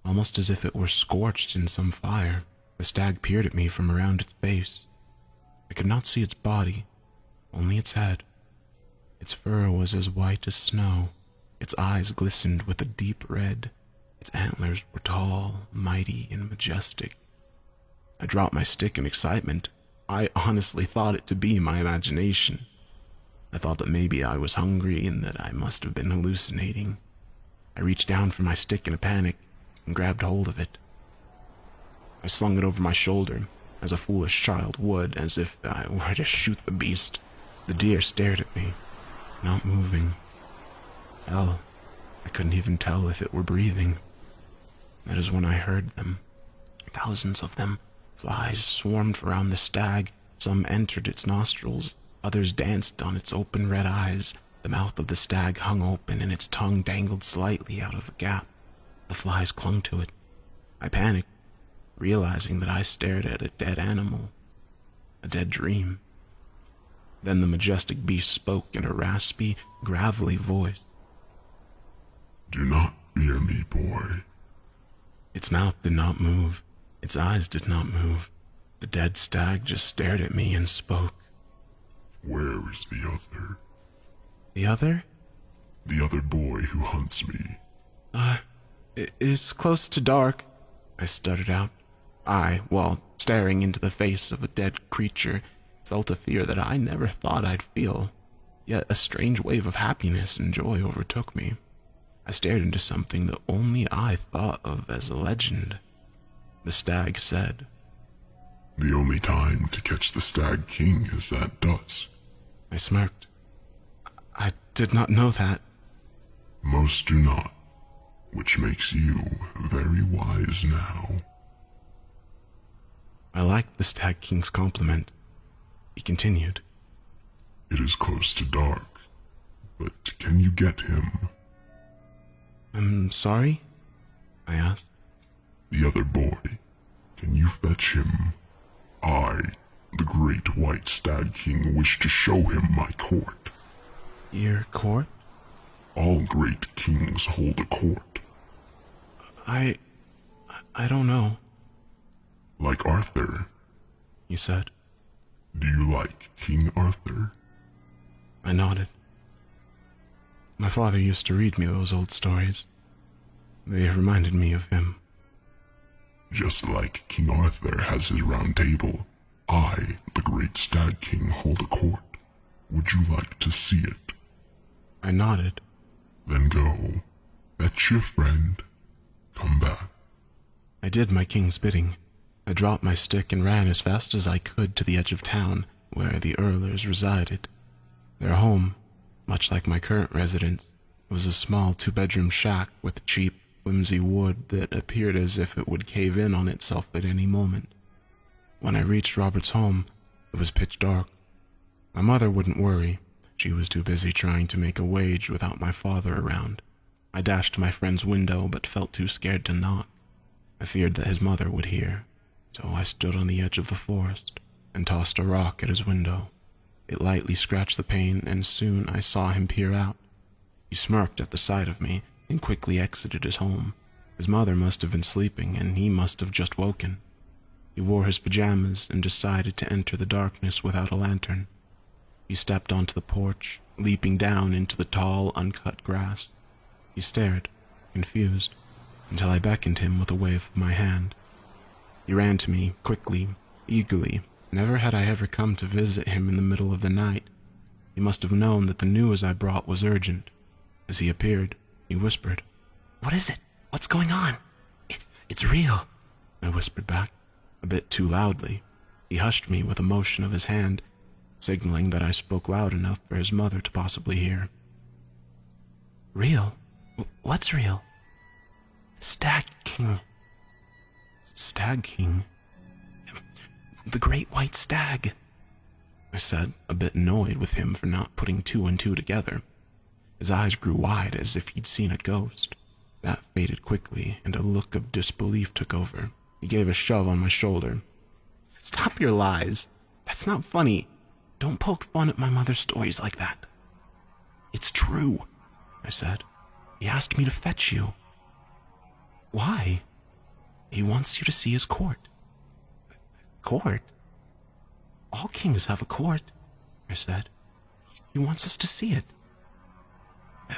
almost as if it were scorched in some fire. The stag peered at me from around its base. I could not see its body, only its head. Its fur was as white as snow. Its eyes glistened with a deep red. Its antlers were tall, mighty, and majestic. I dropped my stick in excitement. I honestly thought it to be my imagination. I thought that maybe I was hungry and that I must have been hallucinating. I reached down for my stick in a panic and grabbed hold of it. I slung it over my shoulder, as a foolish child would, as if I were to shoot the beast. The deer stared at me, not moving. Hell, I couldn't even tell if it were breathing. That is when I heard them. Thousands of them. Flies swarmed around the stag. Some entered its nostrils. Others danced on its open red eyes. The mouth of the stag hung open and its tongue dangled slightly out of a gap. The flies clung to it. I panicked, realizing that I stared at a dead animal, a dead dream. Then the majestic beast spoke in a raspy, gravelly voice. Do not fear me, boy. Its mouth did not move. Its eyes did not move. The dead stag just stared at me and spoke. Where is the other? The other? The other boy who hunts me. It is close to dark, I stuttered out. I, while staring into the face of a dead creature, felt a fear that I never thought I'd feel. Yet a strange wave of happiness and joy overtook me. I stared into something that only I thought of as a legend. The stag said, The only time to catch the Stag King is at dusk. I smirked. I did not know that. Most do not, which makes you very wise now. I liked the Stag King's compliment. He continued. It is close to dark, but can you get him? I'm sorry? I asked. The other boy, can you fetch him? I, the great white Stag King, wish to show him my court. Your court? All great kings hold a court. I don't know, Like Arthur. he said. Do you like King Arthur? I nodded. My father used to read me those old stories. They reminded me of him. Just like King Arthur has his round table, I, the great Stag King, hold a court. Would you like to see it? I nodded. Then go. Fetch your friend. Come back. I did my king's bidding. I dropped my stick and ran as fast as I could to the edge of town, where the Earlers resided. Their home, much like my current residence, was a small two-bedroom shack with cheap, flimsy wood that appeared as if it would cave in on itself at any moment. When I reached Robert's home, it was pitch dark. My mother wouldn't worry. She was too busy trying to make a wage without my father around. I dashed to my friend's window but felt too scared to knock. I feared that his mother would hear, so I stood on the edge of the forest and tossed a rock at his window. It lightly scratched the pane, and soon I saw him peer out. He smirked at the sight of me and quickly exited his home. His mother must have been sleeping, and he must have just woken. He wore his pajamas and decided to enter the darkness without a lantern. He stepped onto the porch leaping down into the tall, uncut grass. He stared, confused, until I beckoned him with a wave of my hand. He ran to me, quickly, eagerly. Never had I ever come to visit him in the middle of the night. He must have known that the news I brought was urgent. As he appeared, he whispered, "What is it? What's going on?" "It's real," I whispered back, a bit too loudly. He hushed me with a motion of his hand, signaling that I spoke loud enough for his mother to possibly hear. "Real? What's real?" "Stag King." "Stag King?" "The great white stag," I said, a bit annoyed with him for not putting two and two together. His eyes grew wide as if he'd seen a ghost. That faded quickly, and a look of disbelief took over. He gave a shove on my shoulder. "Stop your lies. That's not funny. Don't poke fun at my mother's stories like that." "It's true," I said. "He asked me to fetch you." "Why?" "He wants you to see his court." "Court? All kings have a court," I said. "He wants us to see it."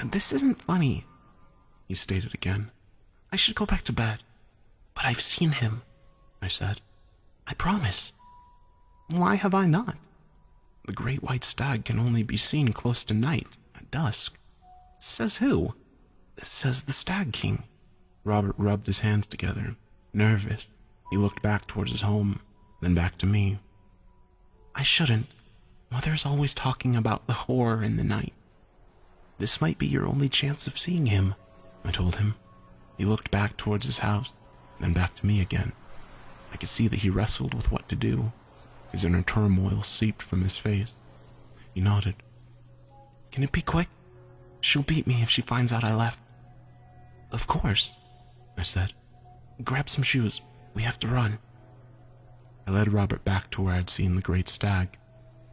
"This isn't funny," he stated again. "I should go back to bed." "But I've seen him," I said. "I promise." "Why have I not?" "The great white stag can only be seen close to night, at dusk." "Says who?" "Says the Stag King." Robert rubbed his hands together, nervous. He looked back towards his home, then back to me. "I shouldn't. Mother's always talking about the horror in the night." "This might be your only chance of seeing him," I told him. He looked back towards his house, then back to me again. I could see that he wrestled with what to do. His inner turmoil seeped from his face. He nodded. "Can it be quick? She'll beat me if she finds out I left." "Of course," I said. "Grab some shoes. We have to run." I led Robert back to where I'd seen the great stag.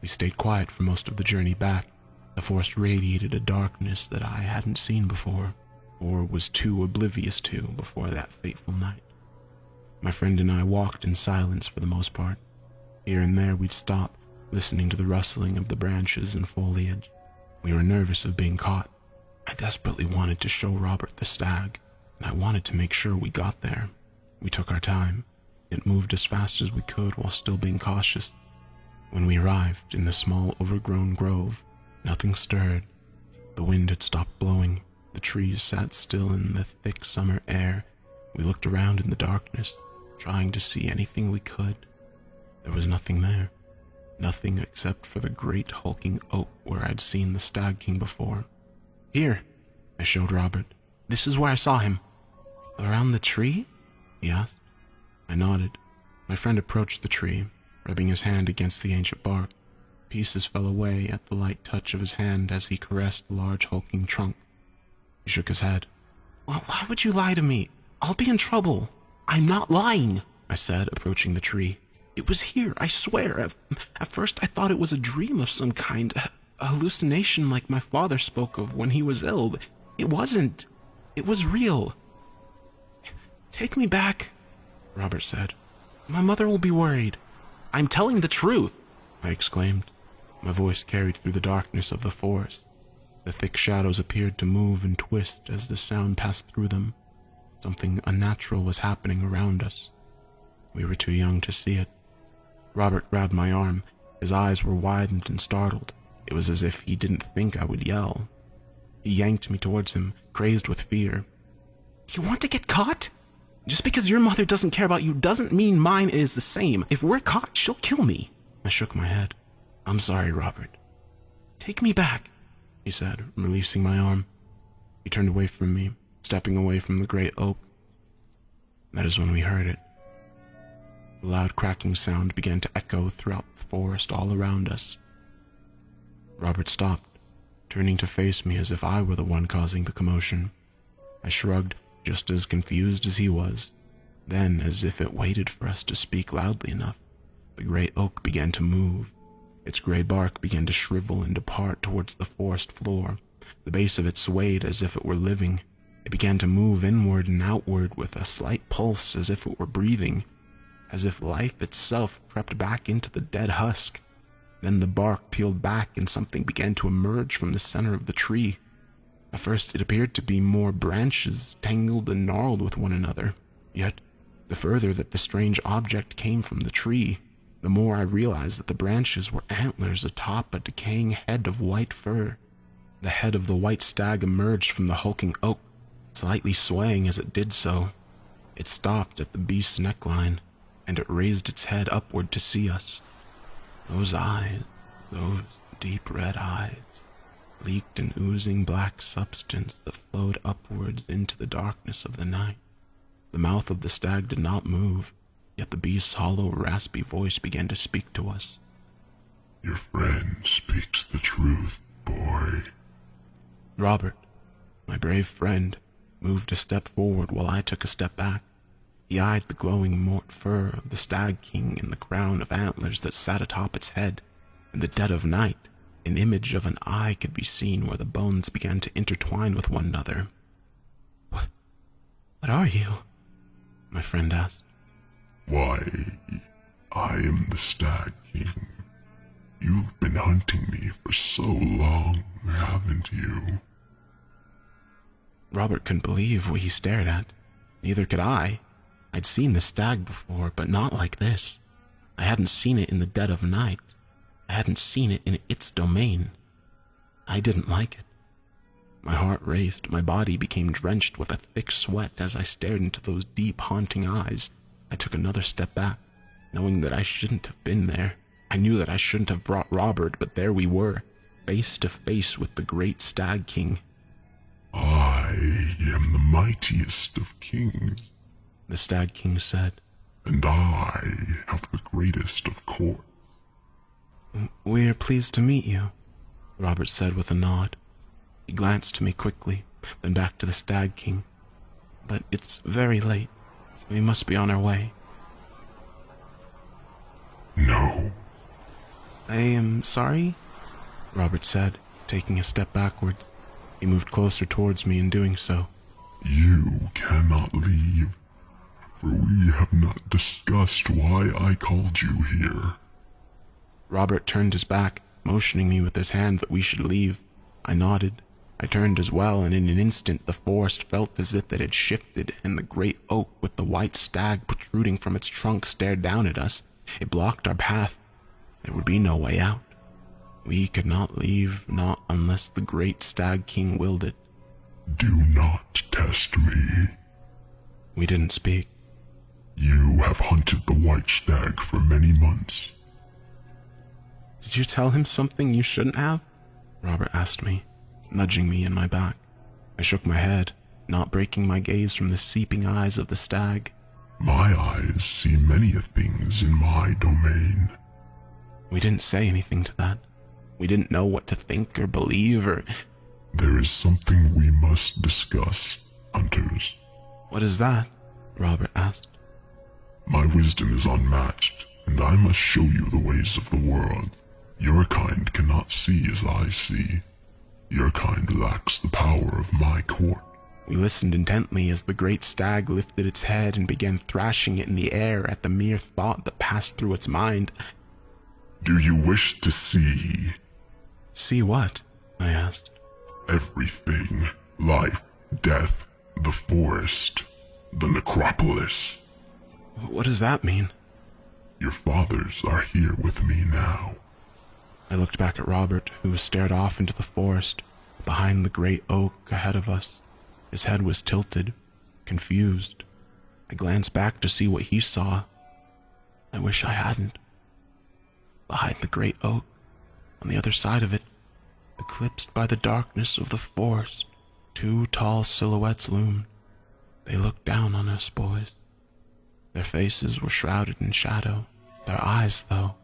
We stayed quiet for most of the journey back. The forest radiated a darkness that I hadn't seen before, or was too oblivious to before that fateful night. My friend and I walked in silence for the most part. Here and there we'd stop, listening to the rustling of the branches and foliage. We were nervous of being caught. I desperately wanted to show Robert the stag, and I wanted to make sure we got there. We took our time. It moved as fast as we could while still being cautious. When we arrived in the small overgrown grove, nothing stirred. The wind had stopped blowing. The trees sat still in the thick summer air. We looked around in the darkness, trying to see anything we could. There was nothing there. Nothing except for the great hulking oak where I'd seen the Stag King before. "Here," I showed Robert. "This is where I saw him." "Around the tree?" he asked. I nodded. My friend approached the tree, rubbing his hand against the ancient bark. Pieces fell away at the light touch of his hand as he caressed the large hulking trunk. He shook his head. "Well, why would you lie to me? I'll be in trouble." "I'm not lying," I said, approaching the tree. "It was here, I swear. At first I thought it was a dream of some kind, a hallucination like my father spoke of when he was ill. But it wasn't. It was real." "Take me back," Robert said. "My mother will be worried." "I'm telling the truth," I exclaimed. My voice carried through the darkness of the forest. The thick shadows appeared to move and twist as the sound passed through them. Something unnatural was happening around us. We were too young to see it. Robert grabbed my arm. His eyes were widened and startled. It was as if he didn't think I would yell. He yanked me towards him, crazed with fear. "Do you want to get caught? Just because your mother doesn't care about you doesn't mean mine is the same. If we're caught, she'll kill me." I shook my head. "I'm sorry, Robert." "Take me back," he said, releasing my arm. He turned away from me, stepping away from the great oak. That is when we heard it. The loud cracking sound began to echo throughout the forest all around us. Robert stopped, turning to face me as if I were the one causing the commotion. I shrugged, just as confused as he was. Then, as if it waited for us to speak loudly enough, the great oak began to move. Its gray bark began to shrivel and depart towards the forest floor. The base of it swayed as if it were living. It began to move inward and outward with a slight pulse as if it were breathing, as if life itself crept back into the dead husk. Then the bark peeled back and something began to emerge from the center of the tree. At first it appeared to be more branches tangled and gnarled with one another. Yet, the further that the strange object came from the tree, the more I realized that the branches were antlers atop a decaying head of white fur. The head of the white stag emerged from the hulking oak, slightly swaying as it did so. It stopped at the beast's neckline, and it raised its head upward to see us. Those eyes, those deep red eyes, leaked an oozing black substance that flowed upwards into the darkness of the night. The mouth of the stag did not move, yet the beast's hollow, raspy voice began to speak to us. Your friend speaks the truth, boy. Robert, my brave friend, moved a step forward while I took a step back. He eyed the glowing mort fur of the stag king and the crown of antlers that sat atop its head. In the dead of night, an image of an eye could be seen where the bones began to intertwine with one another. What are you? My friend asked. Why, I am the Stag King. You've been hunting me for so long, haven't you? Robert couldn't believe what he stared at. Neither could I. I'd seen the stag before, but not like this. I hadn't seen it in the dead of night. I hadn't seen it in its domain. I didn't like it. My heart raced, my body became drenched with a thick sweat as I stared into those deep, haunting eyes. I took another step back, knowing that I shouldn't have been there. I knew that I shouldn't have brought Robert, but there we were, face to face with the great Stag King. I am the mightiest of kings, the Stag King said. And I have the greatest of courts. We're pleased to meet you, Robert said with a nod. He glanced to me quickly, then back to the Stag King. But it's very late. We must be on our way. No. I am sorry, Robert said, taking a step backwards. He moved closer towards me in doing so. You cannot leave, for we have not discussed why I called you here. Robert turned his back, motioning me with his hand that we should leave. I nodded. I turned as well, and in an instant the forest felt as if it had shifted, and the great oak with the white stag protruding from its trunk stared down at us. It blocked our path. There would be no way out. We could not leave, not unless the great Stag King willed it. Do not test me. We didn't speak. You have hunted the white stag for many months. Did you tell him something you shouldn't have? Robert asked me, nudging me in my back. I shook my head, not breaking my gaze from the seeping eyes of the stag. My eyes see many things in my domain. We didn't say anything to that. We didn't know what to think or believe or... There is something we must discuss, hunters. What is that? Robert asked. My wisdom is unmatched, and I must show you the ways of the world. Your kind cannot see as I see. Your kind lacks the power of my court. We listened intently as the great stag lifted its head and began thrashing it in the air at the mere thought that passed through its mind. Do you wish to see? See what? I asked. Everything. Life, death, the forest, the necropolis. What does that mean? Your fathers are here with me now. I looked back at Robert, who stared off into the forest, behind the great oak ahead of us. His head was tilted, confused. I glanced back to see what he saw. I wish I hadn't. Behind the great oak, on the other side of it, eclipsed by the darkness of the forest, two tall silhouettes loomed. They looked down on us boys. Their faces were shrouded in shadow. Their eyes, though,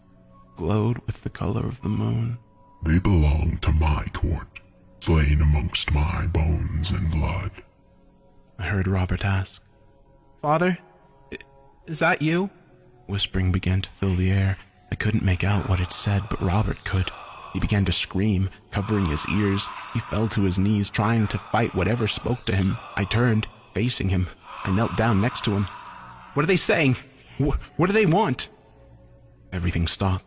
glowed with the color of the moon. They belong to my court, slain amongst my bones and blood. I heard Robert ask, "Father, is that you?" Whispering began to fill the air. I couldn't make out what it said, but Robert could. He began to scream, covering his ears. He fell to his knees, trying to fight whatever spoke to him. I turned, facing him. I knelt down next to him. "What are they saying? What do they want?" Everything stopped.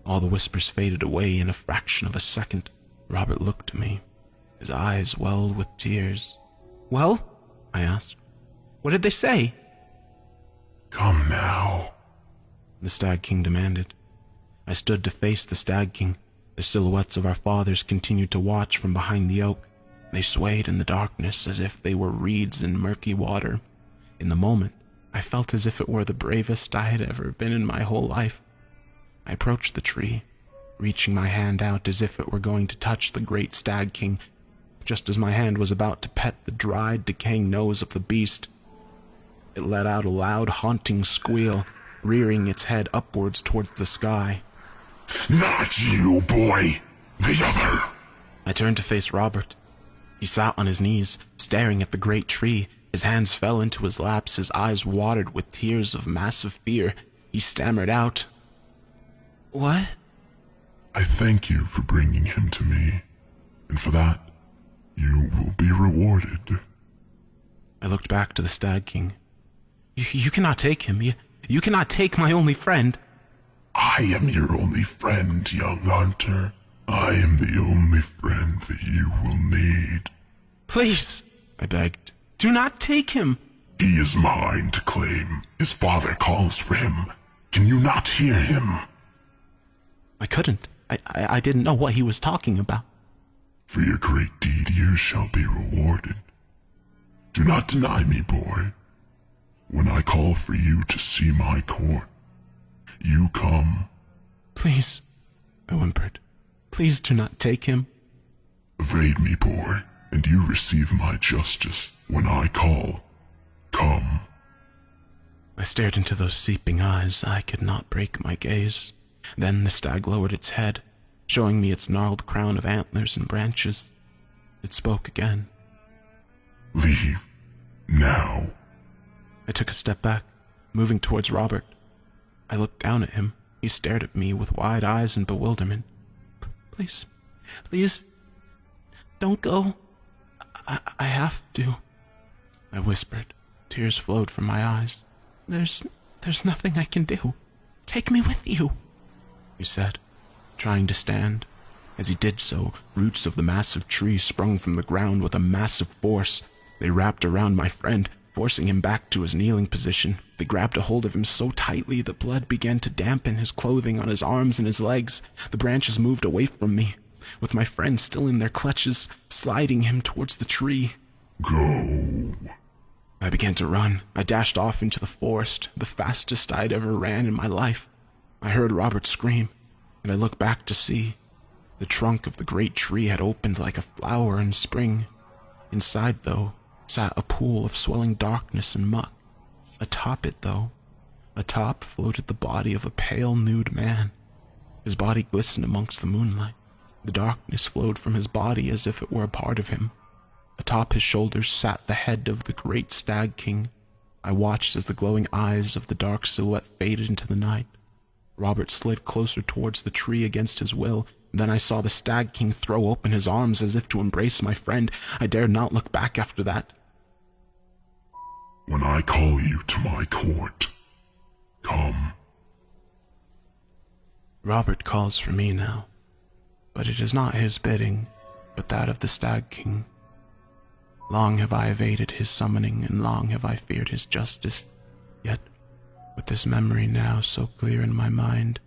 All the whispers faded away in a fraction of a second. Robert looked at me. His eyes welled with tears. "Well?" I asked. "What did they say?" Come now. The Stag King demanded. I stood to face the Stag King. The silhouettes of our fathers continued to watch from behind the oak. They swayed in the darkness as if they were reeds in murky water. In the moment, I felt as if it were the bravest I had ever been in my whole life. I approached the tree, reaching my hand out as if it were going to touch the great Stag King. Just as my hand was about to pet the dried, decaying nose of the beast, it let out a loud, haunting squeal, rearing its head upwards towards the sky. Not you, boy. The other. I turned to face Robert. He sat on his knees, staring at the great tree. His hands fell into his laps, his eyes watered with tears of massive fear. He stammered out, "What?" I thank you for bringing him to me, and for that, you will be rewarded. I looked back to the Stag King. You cannot take him. You cannot take my only friend." I am your only friend, young hunter. I am the only friend that you will need. "Please," I begged, "do not take him." He is mine to claim. His father calls for him. Can you not hear him? I couldn't. I didn't know what he was talking about. For your great deed, you shall be rewarded. Do not deny me, boy. When I call for you to see my court, you come. "Please," I whimpered. "Please do not take him." Evade me, boy, and you receive my justice when I call. Come. I stared into those seeping eyes. I could not break my gaze. Then the stag lowered its head, showing me its gnarled crown of antlers and branches. It spoke again. Leave. Now. I took a step back, moving towards Robert. I looked down at him. He stared at me with wide eyes in bewilderment. Please, don't go. I have to," I whispered. Tears flowed from my eyes. There's nothing I can do. Take me with you," he said, trying to stand. As he did so, roots of the massive tree sprung from the ground with a massive force. They wrapped around my friend, forcing him back to his kneeling position. They grabbed a hold of him so tightly the blood began to dampen his clothing on his arms and his legs. The branches moved away from me, with my friend still in their clutches, sliding him towards the tree. Go. I began to run. I dashed off into the forest, the fastest I'd ever ran in my life. I heard Robert scream, and I looked back to see. The trunk of the great tree had opened like a flower in spring. Inside, though, sat a pool of swelling darkness and muck. Atop it, though, floated the body of a pale, nude man. His body glistened amongst the moonlight. The darkness flowed from his body as if it were a part of him. Atop his shoulders sat the head of the great Stag King. I watched as the glowing eyes of the dark silhouette faded into the night. Robert slid closer towards the tree against his will. Then I saw the Stag King throw open his arms as if to embrace my friend. I dared not look back after that. When I call you to my court, come. Robert calls for me now, but it is not his bidding, but that of the Stag King. Long have I evaded his summoning, and long have I feared his justice. Yet, with this memory now so clear in my mind,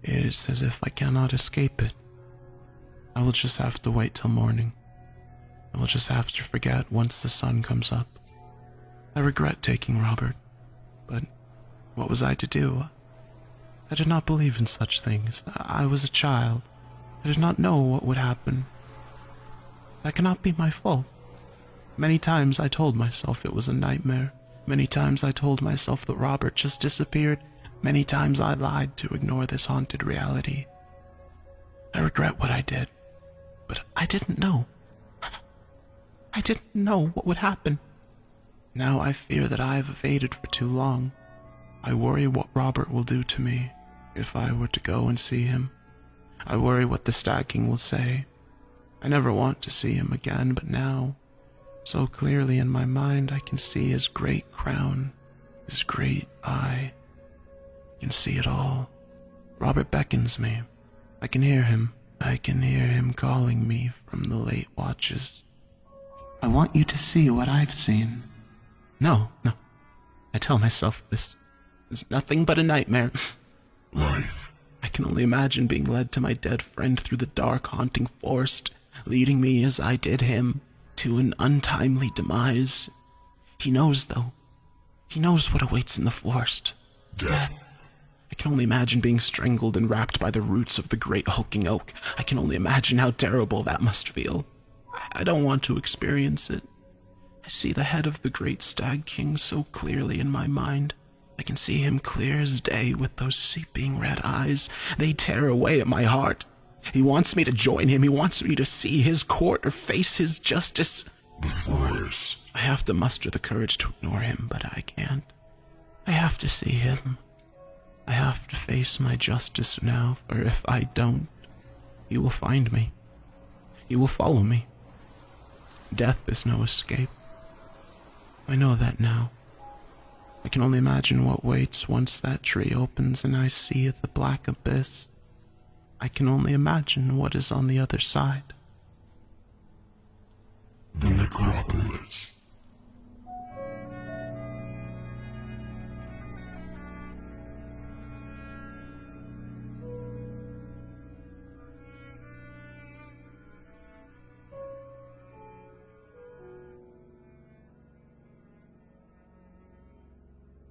it is as if I cannot escape it. I will just have to wait till morning. I will just have to forget once the sun comes up. I regret taking Robert, but what was I to do? I did not believe in such things. I was a child. I did not know what would happen. That cannot be my fault. Many times I told myself it was a nightmare. Many times I told myself that Robert just disappeared. Many times I lied to ignore this haunted reality. I regret what I did, but I didn't know. I didn't know what would happen. Now I fear that I have evaded for too long. I worry what Robert will do to me if I were to go and see him. I worry what the Stag King will say. I never want to see him again, but now, so clearly in my mind, I can see his great crown, his great eye. I can see it all. Robert beckons me. I can hear him. I can hear him calling me from the late watches. I want you to see what I've seen. No. I tell myself this is nothing but a nightmare. Life. I can only imagine being led to my dead friend through the dark, haunting forest, leading me as I did him to an untimely demise. He knows, though. He knows what awaits in the forest. Death. I can only imagine being strangled and wrapped by the roots of the great hulking oak. I can only imagine how terrible that must feel. I don't want to experience it. I see the head of the great stag king so clearly in my mind. I can see him clear as day with those seeping red eyes. They tear away at my heart. He wants me to join him. He wants me to see his court or face his justice. The forest. I have to muster the courage to ignore him, but I can't. I have to see him. I have to face my justice now, for if I don't, he will find me. He will follow me. Death is no escape. I know that now. I can only imagine what waits once that tree opens and I see the black abyss. I can only imagine what is on the other side. The necropolis.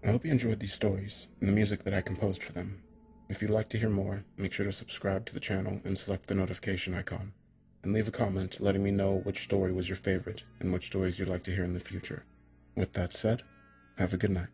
I hope you enjoyed these stories and the music that I composed for them. If you'd like to hear more, make sure to subscribe to the channel and select the notification icon. And leave a comment letting me know which story was your favorite and which stories you'd like to hear in the future. With that said, have a good night.